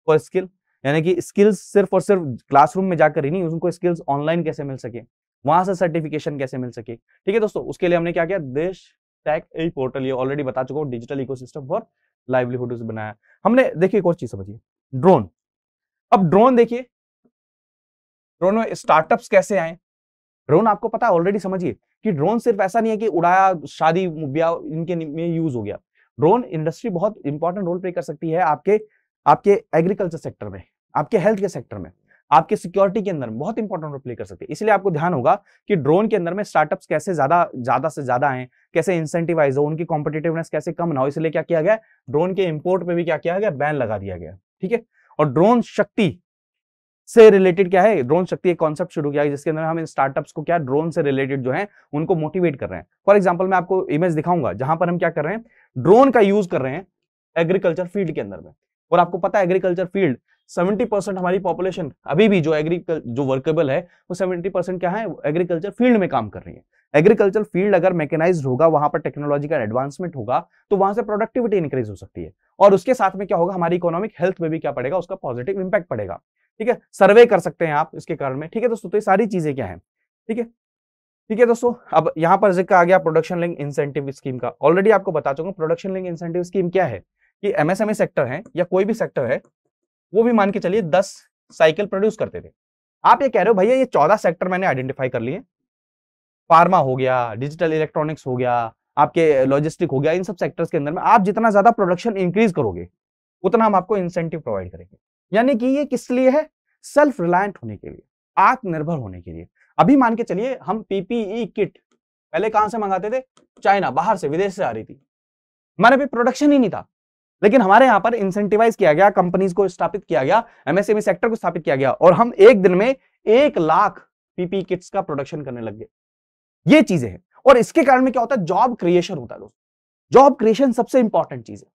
Speaker 1: फॉर स्किल, यानी कि स्किल्स सिर्फ और सिर्फ क्लासरूम में जाकर ही नहीं, उनको स्किल्स ऑनलाइन कैसे मिल सके, वहां से सर्टिफिकेशन कैसे मिल सके। ठीक है दोस्तों, उसके लिए हमने क्या किया, देश टेक ई पोर्टल, ये ऑलरेडी बता चुका हूं, डिजिटल इकोसिस्टम फॉर लाइवलीहुड बनाया हमने। देखिए एक और चीज समझिए, ड्रोन। अब ड्रोन देखिए, ड्रोन में स्टार्टअप्स कैसे आए। ड्रोन आपको पता है ऑलरेडी, समझिए कि ड्रोन सिर्फ ऐसा नहीं है कि उड़ाया, शादी ब्याह इनके में यूज हो गया। ड्रोन इंडस्ट्री बहुत इंपॉर्टेंट रोल प्ले कर सकती है आपके आपके एग्रीकल्चर सेक्टर में, आपके हेल्थ के सेक्टर में, आपके सिक्योरिटी के अंदर में बहुत इंपॉर्टेंट रोल प्ले कर सकती है। इसलिए आपको ध्यान होगा कि ड्रोन के अंदर में स्टार्टअप्स कैसे ज्यादा से ज्यादा आए, कैसे इंसेंटिवाइज हो, उनकी कॉम्पिटिटिवनेस कैसे कम ना हो। इसलिए क्या किया गया, ड्रोन के इंपोर्ट पे भी क्या किया गया, बैन लगा दिया गया। ठीक है, और ड्रोन शक्ति से रिलेटेड क्या है, ड्रोन शक्ति एक कॉन्सेप्ट शुरू किया है, जिसके अंदर हम इन स्टार्टअप्स को क्या ड्रोन से रिलेटेड जो है उनको मोटिवेट कर रहे हैं। फॉर एग्जांपल मैं आपको इमेज दिखाऊंगा जहां पर हम क्या कर रहे हैं, ड्रोन का यूज कर रहे हैं एग्रीकल्चर फील्ड के अंदर में। और आपको पता है एग्रीकल्चर फील्ड 70% हमारी पॉपुलेशन अभी भी जो वर्केबल है वो 70% क्या है, एग्रीकल्चर फील्ड में काम कर रही है। एग्रीकल्चर फील्ड अगर मैकेनाइज्ड होगा, वहां पर टेक्नोलॉजी का एडवांसमेंट होगा, तो वहां से प्रोडक्टिविटी इंक्रीज हो सकती है और उसके साथ में क्या होगा, हमारी इकोनॉमिक हेल्थ में भी क्या पड़ेगा, उसका पॉजिटिव इंपैक्ट पड़ेगा। ठीक है, सर्वे कर सकते हैं आप इसके कारण में। ठीक है दोस्तों, तो ये सारी चीजें क्या है। ठीक है, ठीक है दोस्तों, अब यहां पर जिक्र आ गया प्रोडक्शन लिंक इंसेंटिव स्कीम का। ऑलरेडी आपको बता चुका हूं प्रोडक्शन लिंक इंसेंटिव स्कीम क्या है कि एमएसएमई सेक्टर है या कोई भी सेक्टर है, वो भी मान के चलिए 10 साइकिल प्रोड्यूस करते थे। आप ये कह रहे हो भैया ये 14 सेक्टर मैंने आइडेंटिफाई कर लिए, फार्मा हो गया, डिजिटल इलेक्ट्रॉनिक्स हो गया, आपके लॉजिस्टिक हो गया, इन सब सेक्टर्स के अंदर में आप जितना ज्यादा प्रोडक्शन इंक्रीज करोगे उतना हम आपको इंसेंटिव प्रोवाइड करेंगे। यानी कि ये किस लिए है, सेल्फ रिलायंट होने के लिए, आत्मनिर्भर होने के लिए। अभी मान के चलिए हम पीपीई किट पहले कहां से मंगाते थे, चाइना, बाहर से, विदेश से आ रही थी, हमारे भी प्रोडक्शन ही नहीं था, लेकिन हमारे यहां पर इंसेंटिवाइज किया गया, कंपनीज को स्थापित किया गया, एमएसएमई सेक्टर को स्थापित किया गया और हम एक दिन में 1 लाख पीपीई किट्स का प्रोडक्शन करने लग गए। ये चीजें हैं और इसके कारण में क्या होता है, जॉब क्रिएशन होता है दोस्तों। जॉब क्रिएशन सबसे इंपॉर्टेंट चीज है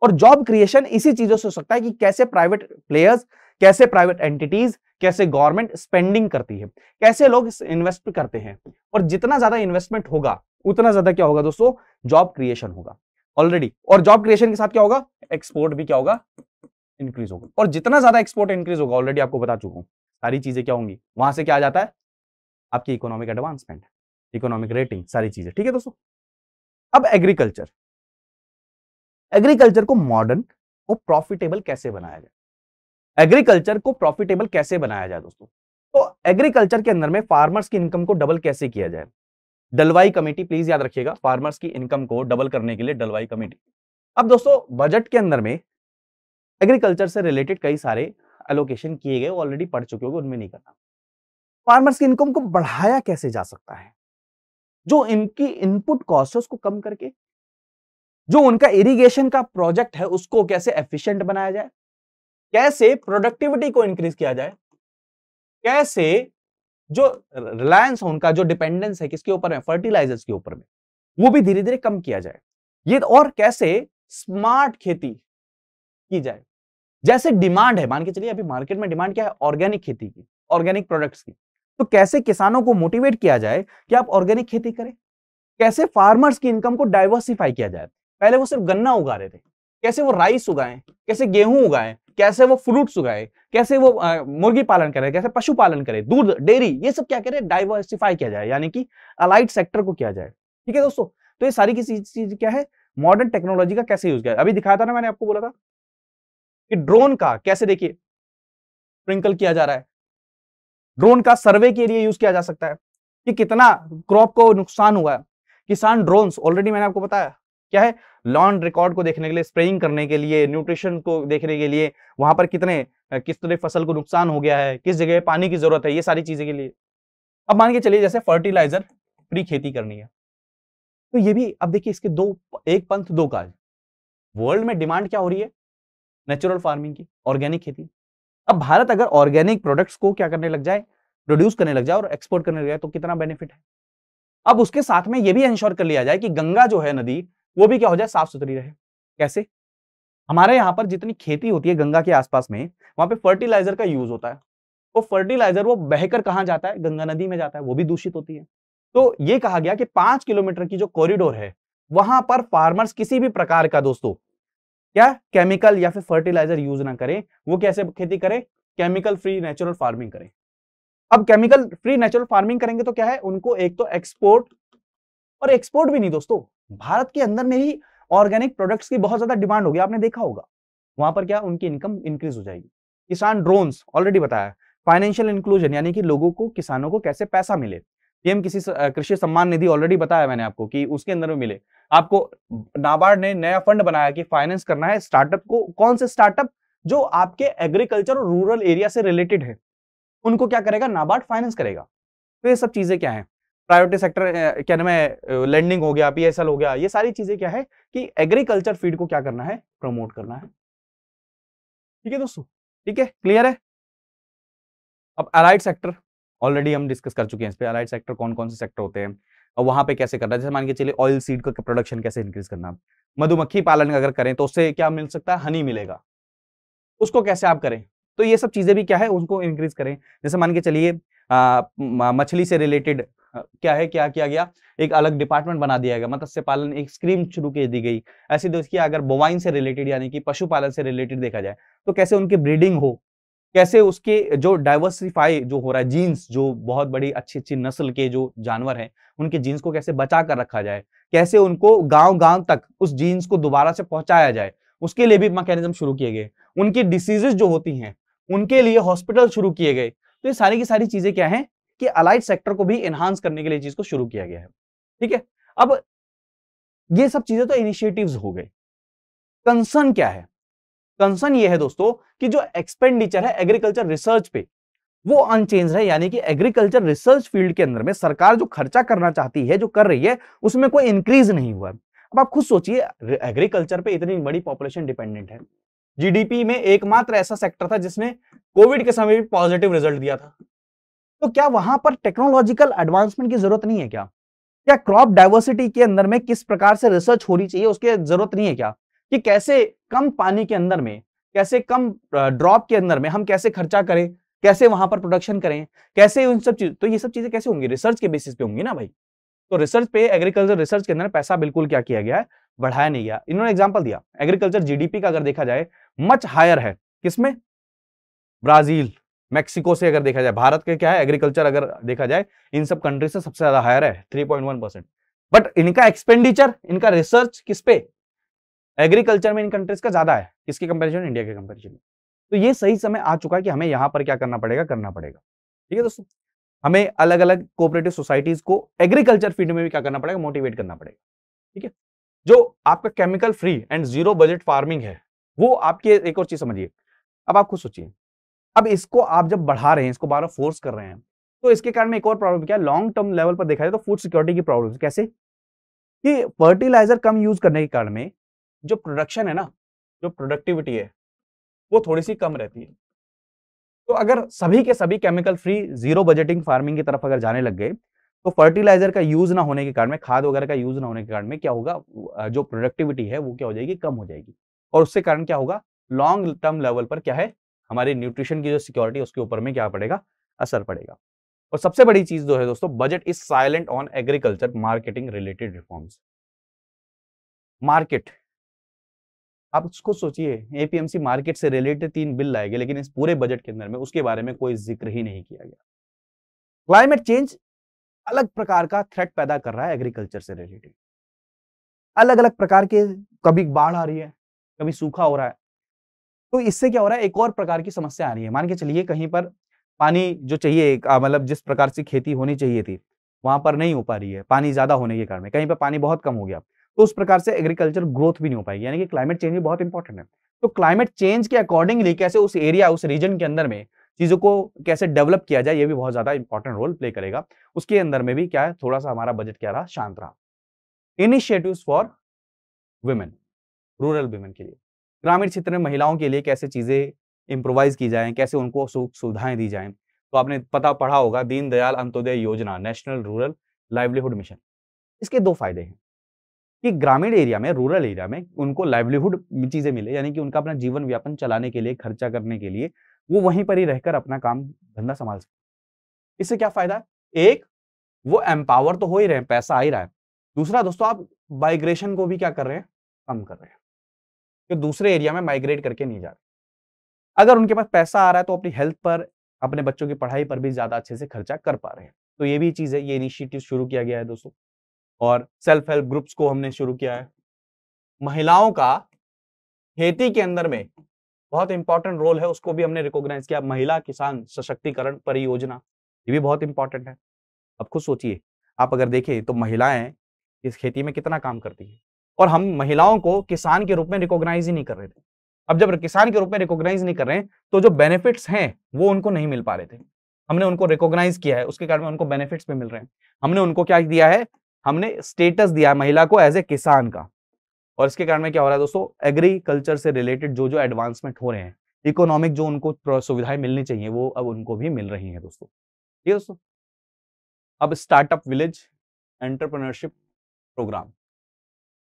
Speaker 1: और जॉब क्रिएशन इसी चीजों से हो सकता है कि कैसे प्राइवेट प्लेयर्स, कैसे प्राइवेट एंटिटीज, कैसे गवर्नमेंट स्पेंडिंग करती है, कैसे लोग इन्वेस्ट करते हैं और जितना ज्यादा इन्वेस्टमेंट होगा उतना ज्यादा क्या होगा दोस्तों, जॉब क्रिएशन होगा ऑलरेडी। और जॉब क्रिएशन के साथ क्या होगा, एक्सपोर्ट भी क्या होगा, इंक्रीज होगा। और जितना ज्यादा एक्सपोर्ट इंक्रीज होगा, ऑलरेडी आपको बता चुका हूं सारी चीजें क्या होंगी, वहां से क्या आ जाता है, आपकी इकोनॉमिक एडवांसमेंट, इकोनॉमिक रेटिंग, सारी चीजें। ठीक है दोस्तों, अब एग्रीकल्चर, एग्रीकल्चर को मॉडर्न और प्रॉफिटेबल कैसे बनाया जाए, एग्रीकल्चर को प्रॉफिटेबल कैसे बनाया जाए दोस्तों। तो एग्रीकल्चर के अंदर में फार्मर्स की इनकम को डबल कैसे किया जाए, डलवाई कमेटी, प्लीज याद रखिएगा, फार्मर्स की इनकम को डबल करने के लिए डलवाई कमेटी। अब दोस्तों बजट के अंदर में एग्रीकल्चर से रिलेटेड कई सारे एलोकेशन किए गए, ऑलरेडी पढ़ चुके होंगे, उनमें नहीं करना। फार्मर्स की इनकम को बढ़ाया कैसे जा सकता है, जो इनकी इनपुट कॉस्ट है उसको कम करके, जो उनका इरिगेशन का प्रोजेक्ट है उसको कैसे एफिशिएंट बनाया जाए, कैसे प्रोडक्टिविटी को इंक्रीज किया जाए, कैसे जो रिलायंस है उनका, जो डिपेंडेंस है किसके ऊपर है, फर्टिलाइजर्स के ऊपर में, वो भी धीरे धीरे कम किया जाए। ये और कैसे स्मार्ट खेती की जाए, जैसे डिमांड है, मान के चलिए अभी मार्केट में डिमांड क्या है, ऑर्गेनिक खेती की, ऑर्गेनिक प्रोडक्ट्स की, तो कैसे किसानों को मोटिवेट किया जाए कि आप ऑर्गेनिक खेती करें, कैसे फार्मर्स की इनकम को डाइवर्सिफाई किया जाए। पहले वो सिर्फ गन्ना उगा रहे थे, कैसे वो राइस उगाएं, कैसे गेहूं उगाएं, कैसे वो फ्रूट्स उगाएं, कैसे वो मुर्गी पालन करें, कैसे पशुपालन करें, दूध, डेयरी, ये सब क्या करें, डाइवर्सिफाई किया जाए, यानी कि अलाइड सेक्टर को किया जाए। ठीक है दोस्तों, तो ये सारी की चीज क्या है, मॉडर्न टेक्नोलॉजी का कैसे यूज किया। अभी दिखाया था ना, मैंने आपको बोला था कि ड्रोन का कैसे देखिए स्प्रिंकल किया जा रहा है, ड्रोन का सर्वे के लिए यूज किया जा सकता है कि कितना क्रॉप को नुकसान हुआ है। किसान ड्रोन्स, ऑलरेडी मैंने आपको बताया क्या है, लॉन्ड रिकॉर्ड को देखने के लिए, स्प्रेइंग करने के लिए, न्यूट्रिशन को देखने के लिए, वहां पर किस तरह फसल को नुकसान हो गया है, किस जगह पानी की जरूरत है, ये सारी चीजें के लिए। अब मान के चलिए जैसे फर्टिलाइजर फ्री खेती करनी है, तो ये भी अब देखिए इसके एक पंथ दो काज। वर्ल्ड में डिमांड क्या हो रही है, नेचुरल फार्मिंग की, ऑर्गेनिक खेती। अब भारत अगर ऑर्गेनिक प्रोडक्ट्स को क्या करने लग जाए, प्रोड्यूस करने लग जाए और एक्सपोर्ट करने लग जाए, तो कितना बेनिफिट है। अब उसके साथ में यह भी इंश्योर कर लिया जाए कि गंगा जो है नदी, वो भी क्या हो जाए, साफ सुथरी रहे। कैसे, हमारे यहां पर जितनी खेती होती है गंगा के आसपास में, वहां पे फर्टिलाइजर का यूज होता है, वो फर्टिलाइजर वो बहकर कहां जाता है, गंगा नदी में जाता है, वो भी दूषित होती है। तो ये कहा गया कि 5 किलोमीटर की जो कॉरिडोर है, वहां पर फार्मर्स किसी भी प्रकार का दोस्तों क्या केमिकल या फिर फर्टिलाइजर यूज ना करें, वो कैसे खेती करें, केमिकल फ्री नेचुरल फार्मिंग करें। अब केमिकल फ्री नेचुरल फार्मिंग करेंगे तो क्या है, उनको एक तो एक्सपोर्ट, और एक्सपोर्ट भी नहीं दोस्तों, भारत के अंदर में ही ऑर्गेनिक प्रोडक्ट्स की बहुत ज्यादा डिमांड होगी, आपने देखा होगा, वहां पर क्या उनकी इनकम इंक्रीज हो जाएगी। किसान ड्रोन्स ऑलरेडी बताया, फाइनेंशियल इंक्लूजन, यानी कि लोगों को, किसानों को कैसे पैसा मिले, पीएम कृषि सम्मान निधि ऑलरेडी बताया मैंने आपको कि उसके अंदर में मिले आपको। नाबार्ड ने नया फंड बनाया कि फाइनेंस करना है स्टार्टअप को, कौन से स्टार्टअप, जो आपके एग्रीकल्चर और रूरल एरिया से रिलेटेड है, उनको क्या करेगा, नाबार्ड फाइनेंस करेगा। तो ये सब चीजें क्या है, प्राइवेट सेक्टर क्या नाम है, लैंडिंग हो गया, पीएसएल हो गया, ये सारी चीजें क्या है कि एग्रीकल्चर फील्ड को क्या करना है, प्रमोट करना है। ठीक है दोस्तों, ठीक है, क्लियर है। अब अलाइड सेक्टर ऑलरेडी हम डिस्कस कर चुके हैं, इस पे अलाइड सेक्टर कौन कौन से सेक्टर होते हैं और वहां पे कैसे करना है। जैसे मान के चलिए ऑयल सीड का प्रोडक्शन कैसे इंक्रीज करना, मधुमक्खी पालन अगर करें तो उससे क्या मिल सकता है, हनी मिलेगा, उसको कैसे आप करें। तो ये सब चीजें भी क्या है, उनको इंक्रीज करें। जैसे मान के चलिए मछली से रिलेटेड क्या है, क्या किया गया, एक अलग डिपार्टमेंट बना दिया गया, मत्स्य पालन एक स्कीम शुरू कर दी गई। ऐसे देखिए अगर बोवाइन से रिलेटेड यानी कि पशुपालन से रिलेटेड देखा जाए तो कैसे उनकी ब्रीडिंग हो, कैसे उसके जो डाइवर्सिफाई जो हो रहा है जीन्स, जो बहुत बड़ी अच्छी अच्छी नस्ल के जो जानवर हैं उनके जीन्स को कैसे बचा कर रखा जाए, कैसे उनको गांव गांव तक उस जीन्स को दोबारा से पहुंचाया जाए, उसके लिए भी मैकेनिज्म शुरू किए गए। उनकी डिसीजेस जो होती हैं उनके लिए हॉस्पिटल शुरू किए गए। तो ये सारी की सारी चीजें क्या है कि अलाइड सेक्टर को भी एनहांस करने के लिए चीज को शुरू किया गया है। ठीक है, अब ये सब चीजें तो इनिशिएटिव्स हो गए। कंसर्न क्या है? कंसर्न ये है दोस्तों कि जो एक्सपेंडिचर है एग्रीकल्चर रिसर्च पे वो अनचेंज है, यानी कि एग्रीकल्चर रिसर्च फील्ड के अंदर में सरकार जो खर्चा करना चाहती है, जो कर रही है, उसमें कोई इंक्रीज नहीं हुआ। अब आप खुद सोचिए, एग्रीकल्चर पे इतनी बड़ी पॉपुलेशन डिपेंडेंट है, जीडीपी में एकमात्र ऐसा सेक्टर था जिसने कोविड के समय भी पॉजिटिव रिजल्ट दिया था। तो क्या वहां पर टेक्नोलॉजिकल एडवांसमेंट की जरूरत नहीं है क्या? क्या क्रॉप डाइवर्सिटी के अंदर में किस प्रकार से रिसर्च होनी चाहिए उसकी जरूरत नहीं है क्या? कि कैसे कम पानी के अंदर में, कैसे कम ड्रॉप के अंदर में हम कैसे खर्चा करें, कैसे वहां पर प्रोडक्शन करें, कैसे उन सब चीज, तो ये सब चीजें कैसे होंगी? रिसर्च के बेसिस पे होंगी ना भाई। तो रिसर्च पे, एग्रीकल्चर रिसर्च के अंदर पैसा बिल्कुल क्या किया गया है, बढ़ाया नहीं गया। इन्होंने एग्जांपल दिया एग्रीकल्चर जीडीपी का अगर देखा जाए मच हायर है, किसमें? ब्राजील, मैक्सिको से अगर देखा जाए। भारत के क्या है एग्रीकल्चर अगर देखा जाए इन सब कंट्री से सबसे ज्यादा हायर है 3.1%। बट इनका एक्सपेंडिचर, इनका रिसर्च किस पे, एग्रीकल्चर में इन कंट्रीज का ज्यादा है, किसके कंपैरिजन? इंडिया के कंपैरिजन में। तो ये सही समय आ चुका है कि हमें यहां पर क्या करना पड़ेगा, करना पड़ेगा। ठीक है दोस्तों, हमें अलग अलग कोऑपरेटिव सोसाइटीज को एग्रीकल्चर फील्ड में भी क्या करना पड़ेगा, मोटिवेट करना पड़ेगा। ठीक है, जो आपका chemical free and zero budget farming है वो आपके, एक और चीज समझिए, अब आप खुद सोचिए, अब इसको आप जब बढ़ा रहे हैं, इसको बार फोर्स कर रहे हैं, तो इसके कारण में एक और प्रॉब्लम क्या है, लॉन्ग टर्म लेवल पर देखा जाए तो फूड सिक्योरिटी की प्रॉब्लम। कैसे? कि फर्टिलाइजर कम यूज करने के कारण में जो प्रोडक्शन है ना, जो प्रोडक्टिविटी है वो थोड़ी सी कम रहती है। तो अगर सभी के सभी chemical free zero budgeting farming की तरफ अगर जाने लग गए तो फर्टिलाइजर का यूज ना होने के कारण में, खाद वगैरह का यूज ना होने के कारण में क्या होगा, जो प्रोडक्टिविटी है वो क्या हो जाएगी, कम हो जाएगी। और उससे कारण क्या होगा, लॉन्ग टर्म लेवल पर क्या है, हमारी न्यूट्रिशन की जो सिक्योरिटी उसके ऊपर में क्या पड़ेगा, असर पड़ेगा। और सबसे बड़ी चीज जो है दोस्तों, budget is silent on agriculture marketing related reforms. Market, आप उसको सोचिए, एपीएमसी मार्केट से रिलेटेड 3 बिल लाए गए, लेकिन इस पूरे बजट के अंदर में उसके बारे में कोई जिक्र ही नहीं किया गया। क्लाइमेट चेंज अलग प्रकार का थ्रेट पैदा कर रहा है एग्रीकल्चर से रिलेटेड, अलग अलग प्रकार के, कभी बाढ़ आ रही है, कभी सूखा हो रहा है। तो इससे क्या हो रहा है, एक और प्रकार की समस्या आ रही है। मान के चलिए कहीं पर पानी जो चाहिए, मतलब जिस प्रकार से खेती होनी चाहिए थी वहां पर नहीं हो पा रही है, पानी ज्यादा होने के कारण में, कहीं पर पानी बहुत कम हो गया, तो उस प्रकार से एग्रीकल्चर ग्रोथ भी नहीं हो पाएगी। यानी कि क्लाइमेट चेंज भी बहुत इंपॉर्टेंट है। तो क्लाइमेट चेंज के अकॉर्डिंगली कैसे उस एरिया, उस रीजन के अंदर में चीजों को कैसे डेवलप किया जाए, ये भी बहुत ज्यादा इंपॉर्टेंट रोल प्ले करेगा। उसके अंदर में भी क्या है, थोड़ा सा हमारा बजट क्या रहा, शांत रहा। Initiatives for women, rural women के लिए, ग्रामीण क्षेत्र में महिलाओं के लिए कैसे चीजें इम्प्रोवाइज की जाएं, कैसे उनको सुख सुविधाएं दी जाएं। तो आपने पढ़ा होगा दीनदयाल अंत्योदय योजना, नेशनल रूरल लाइवलीहुड मिशन। इसके 2 फायदे हैं कि ग्रामीण एरिया में, रूरल एरिया में उनको लाइवलीहुड चीजें मिले, यानी कि उनका अपना जीवन व्यापन चलाने के लिए, खर्चा करने के लिए वो वहीं पर ही रहकर अपना काम धंधा संभाल सकते। इससे क्या फायदा है, एक, वो एम्पावर तो हो ही रहे हैं, पैसा आ ही रहा है। दूसरा दोस्तों, आप माइग्रेशन को भी क्या कर रहे हैं, कम कर रहे हैं, कि दूसरे एरिया में माइग्रेट करके नहीं जा रहे। अगर उनके पास पैसा आ रहा है तो अपनी हेल्थ पर, अपने बच्चों की पढ़ाई पर भी ज्यादा अच्छे से खर्चा कर पा रहे हैं। तो ये भी चीज है, ये इनिशिएटिव शुरू किया गया है दोस्तों। और सेल्फ हेल्प ग्रुप्स को हमने शुरू किया है। महिलाओं का खेती के अंदर में बहुत इंपॉर्टेंट रोल है, उसको भी हमने रिकॉग्नाइज किया। महिला किसान सशक्तिकरण परियोजना, ये भी बहुत इंपॉर्टेंट है। अब खुद सोचिए, आप अगर देखें तो महिलाएं इस खेती में कितना काम करती है, और हम महिलाओं को किसान के रूप में रिकॉग्नाइज ही नहीं कर रहे थे। अब जब किसान के रूप में रिकॉग्नाइज नहीं कर रहे हैं तो जो बेनिफिट्स हैं वो उनको नहीं मिल पा रहे थे। हमने उनको रिकॉग्नाइज किया है, उसके कारण में उनको बेनिफिट्स भी मिल रहे हैं। हमने उनको क्या दिया है, हमने स्टेटस दिया है महिला को एज ए किसान का। और इसके कारण में क्या हो रहा है दोस्तों, एग्रीकल्चर से रिलेटेड जो जो एडवांसमेंट हो रहे हैं, इकोनॉमिक जो उनको सुविधाएं मिलनी चाहिए वो अब उनको भी मिल रही हैं दोस्तों। ये दोस्तों, अब startup village entrepreneurship program,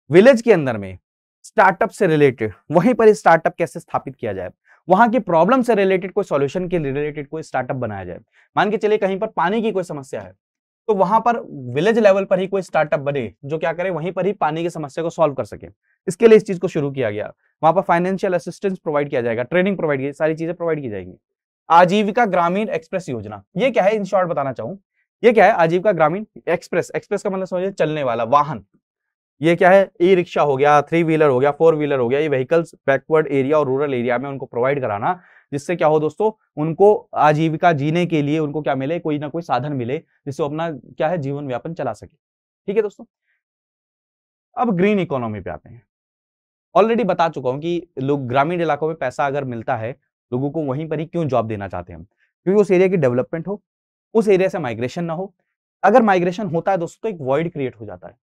Speaker 1: village के अंदर में स्टार्टअप से रिलेटेड, वहीं पर स्टार्टअप कैसे स्थापित किया जाए, वहां की प्रॉब्लम से रिलेटेड कोई सॉल्यूशन के रिलेटेड कोई स्टार्टअप बनाया जाए। मान के चलिए कहीं पर पानी की कोई समस्या है, तो वहां पर विलेज लेवल पर ही कोई स्टार्टअप बने जो क्या करे, वहीं पर ही पानी की समस्या को सॉल्व कर सके। इसके लिए इस चीज को शुरू किया गया। वहां पर फाइनेंशियल असिस्टेंस प्रोवाइड किया जाएगा, ट्रेनिंग प्रोवाइड की, सारी चीजें प्रोवाइड की जाएंगी। आजीविका ग्रामीण एक्सप्रेस योजना, ये क्या है, इन शॉर्ट बताना चाहूं, ये क्या है, आजीविका ग्रामीण एक्सप्रेस, एक्सप्रेस का मतलब समझिए चलने वाला वाहन। ये क्या है, ई रिक्शा हो गया, 3 व्हीलर हो गया, 4 व्हीलर हो गया, ये व्हीकल्स बैकवर्ड एरिया और रूरल एरिया में उनको प्रोवाइड कराना, जिससे क्या हो दोस्तों, उनको आजीविका जीने के लिए उनको क्या मिले, कोई ना कोई साधन मिले, जिससे अपना क्या है जीवन व्यापन चला सके। ठीक है दोस्तों। अब ग्रीन इकोनॉमी पे आते हैं। ऑलरेडी बता चुका हूं कि लोग ग्रामीण इलाकों में पैसा अगर मिलता है, लोगों को वहीं पर ही क्यों जॉब देना चाहते हैं हम, क्योंकि उस एरिया की डेवलपमेंट हो, उस एरिया से माइग्रेशन ना हो। अगर माइग्रेशन होता है दोस्तों तो एक वॉइड क्रिएट हो जाता है।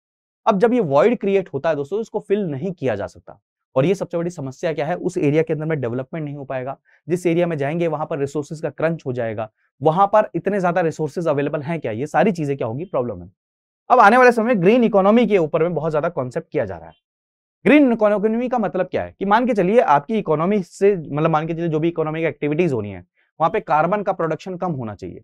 Speaker 1: अब जब ये वॉइड क्रिएट होता है दोस्तों, इसको फिल नहीं किया जा सकता, और ये सबसे बड़ी समस्या क्या है, उस एरिया के अंदर में डेवलपमेंट नहीं हो पाएगा। जिस एरिया में जाएंगे वहां पर रिसोर्सेज का क्रंच हो जाएगा, वहां पर इतने ज्यादा रिसोर्सेज अवेलेबल हैं क्या, ये सारी चीजें क्या होगी, प्रॉब्लम है। अब आने वाले समय में ग्रीन इकोनॉमी के ऊपर में बहुत ज्यादा कॉन्सेप्ट किया जा रहा है। ग्रीन इकोनॉमी का मतलब क्या है कि मान के चलिए आपकी इकोनॉमी से, मतलब मान के चलिए जो भी इकोनॉमिक एक्टिविटीज हो रही है, वहां पे कार्बन का प्रोडक्शन कम होना चाहिए,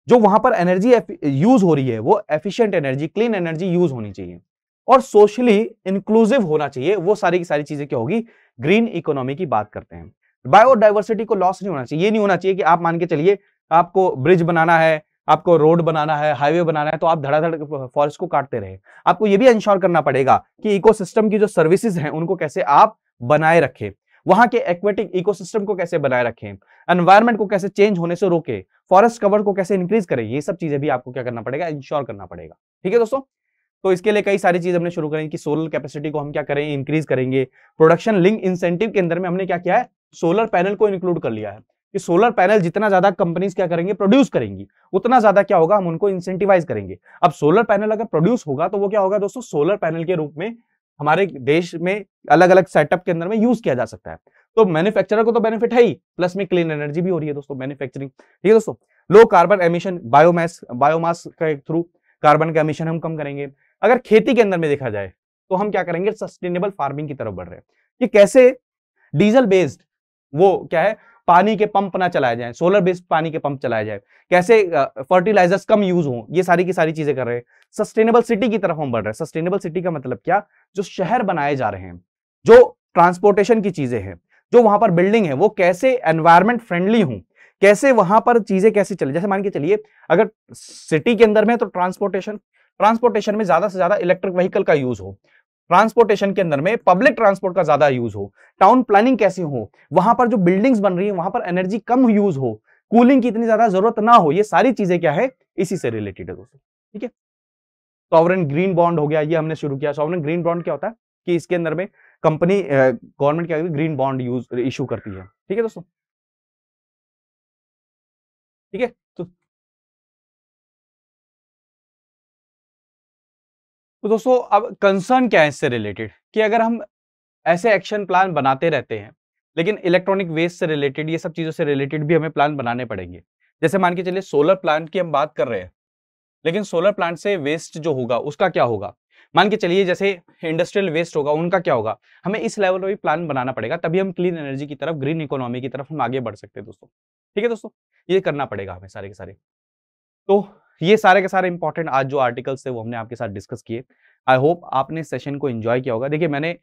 Speaker 1: जो वहां पर एनर्जी यूज हो रही है वो efficient energy, clean energy use होनी चाहिए, और सोशली इंक्लूसिव होना चाहिए। वो सारी की सारी चीजें क्या होगी, ग्रीन इकोनॉमी की बात करते हैं। बायोडाइवर्सिटी को लॉस नहीं होना चाहिए। ये नहीं होना चाहिए कि आप मान के चलिए आपको ब्रिज बनाना है, आपको रोड बनाना है, हाईवे बनाना है, तो आप धड़ाधड़ फॉरेस्ट को काटते रहे। आपको ये भी इंश्योर करना पड़ेगा कि इकोसिस्टम की जो सर्विसेज हैं उनको कैसे आप बनाए रखें, वहां के एक्वेटिक इकोसिस्टम को कैसे बनाए रखें, एनवायरमेंट को कैसे चेंज होने से रोके, फॉरेस्ट कवर को कैसे इंक्रीज करें, ये सब चीजें भी आपको क्या करना पड़ेगा, इंश्योर करना पड़ेगा। ठीक है दोस्तों। तो इसके लिए कई सारी चीज हमने शुरू करें कि सोलर कैपेसिटी को हम क्या करें, इंक्रीज करेंगे। प्रोडक्शन लिंक इंसेंटिव के अंदर में हमने क्या किया है, सोलर पैनल को इंक्लूड कर लिया है कि सोलर पैनल जितना ज्यादा कंपनीज क्या करेंगे, प्रोड्यूस करेंगी, उतना ज्यादा क्या होगा, हम उनको इंसेंटिवाइज करेंगे। अब सोलर पैनल अगर प्रोड्यूस होगा तो वो क्या होगा दोस्तों, सोलर पैनल के रूप में हमारे देश में अलग अलग सेटअप के अंदर में यूज किया जा सकता है। तो मैन्युफैक्चरर को तो बेनिफिट है ही, प्लस में क्लीन एनर्जी भी हो रही है दोस्तों, मैन्युफैक्चरिंग। ठीक है दोस्तों। लो कार्बन एमिशन, बायोमास के थ्रू कार्बन का एमिशन हम कम करेंगे। अगर खेती के अंदर में देखा जाए तो हम क्या करेंगे, सस्टेनेबल फार्मिंग की तरफ बढ़ रहे हैं कि कैसे डीजल बेस्ड वो क्या है, पानी के पंप ना चलाए जाए, सोलर बेस्ड पानी के पंप चलाए जाए, कैसे फर्टिलाइजर्स कम यूज हो, ये सारी की सारी चीजें कर रहे हैं। सस्टेनेबल सिटी की तरफ हम बढ़ रहे हैं। सस्टेनेबल सिटी का मतलब क्या, जो शहर बनाए जा रहे हैं, जो ट्रांसपोर्टेशन की चीजें हैं, जो वहां पर बिल्डिंग है, वो कैसे एनवायरमेंट फ्रेंडली हो, कैसे वहां पर चीजें कैसे चले। जैसे मान के चलिए अगर सिटी के अंदर में तो ट्रांसपोर्टेशन में ज्यादा से ज्यादा इलेक्ट्रिक व्हीकल का यूज हो, ट्रांसपोर्टेशन के अंदर में पब्लिक ट्रांसपोर्ट का ज्यादा यूज हो, टाउन प्लानिंग कैसी हो, वहां पर जो बिल्डिंग्स बन रही है वहां पर एनर्जी कम यूज हो, कूलिंग की इतनी ज्यादा जरूरत ना हो, ये सारी चीजें क्या है, इसी से रिलेटेड है दोस्तों। ठीक है। सॉवरेन ग्रीन बॉन्ड हो गया, ये हमने शुरू किया। सॉवरेन ग्रीन बॉन्ड क्या होता है कि इसके अंदर में कंपनी गवर्नमेंट क्या ग्रीन बॉन्ड यूज इशू करती है। ठीक है दोस्तों। ठीक है। तो दोस्तों अब कंसर्न क्या है इससे रिलेटेड, कि अगर हम ऐसे एक्शन प्लान बनाते रहते हैं, लेकिन इलेक्ट्रॉनिक वेस्ट से रिलेटेड, ये सब चीजों से रिलेटेड भी हमें प्लान बनाने पड़ेंगे। जैसे मान के चलिए सोलर प्लांट की हम बात कर रहे हैं, लेकिन सोलर प्लांट से वेस्ट जो होगा उसका क्या होगा, मान के चलिए जैसे इंडस्ट्रियल वेस्ट होगा उनका क्या होगा। हमें इस लेवल पर भी प्लान बनाना पड़ेगा, तभी हम क्लीन एनर्जी की तरफ, ग्रीन इकोनॉमी की तरफ हम आगे बढ़ सकते हैं दोस्तों। ठीक है दोस्तों। ये करना पड़ेगा हमें सारे के सारे। तो ये सारे के सारे इंपॉर्टेंट आज जो आर्टिकल्स थे वो हमने आपके साथ डिस्कस किए। आई होप आपने सेशन को एंजॉय किया होगा। देखिए मैंने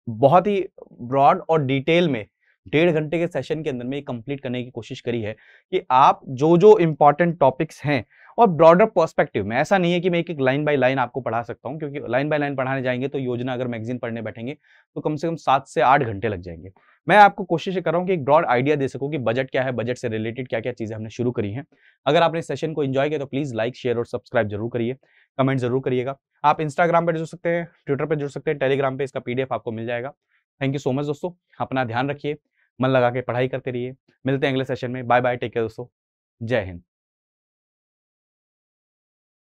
Speaker 1: बहुत ही ब्रॉड और डिटेल में 1.5 घंटे के सेशन के अंदर में कंप्लीट करने की कोशिश करी है कि आप जो जो इंपॉर्टेंट टॉपिक्स हैं, और ब्रॉडर पर्सपेक्टिव में, ऐसा नहीं है कि मैं एक लाइन बाय लाइन आपको पढ़ा सकता हूं, क्योंकि लाइन बाय लाइन पढ़ाने जाएंगे तो योजना अगर मैगजीन पढ़ने बैठेंगे तो कम से कम 7 से 8 घंटे लग जाएंगे। मैं आपको कोशिश कर रहा हूं कि एक ब्रॉड आइडिया दे सकूं कि बजट क्या है, बजट से रिलेटेड क्या क्या चीजें हमने शुरू करी हैं। अगर आपने सेशन को एंजॉय किया तो प्लीज लाइक, शेयर और सब्सक्राइब जरूर करिए, कमेंट जरूर करिएगा। आप इंस्टाग्राम पर जुड़ सकते हैं, ट्विटर पर जुड़ सकते हैं, टेलीग्राम पे इसका PDF आपको मिल जाएगा। थैंक यू सो मच दोस्तों, अपना ध्यान रखिए, मन लगा के पढ़ाई करते रहिए। मिलते हैं अगले सेशन में। बाय बाय, टेक केयर दोस्तों, जय हिंद।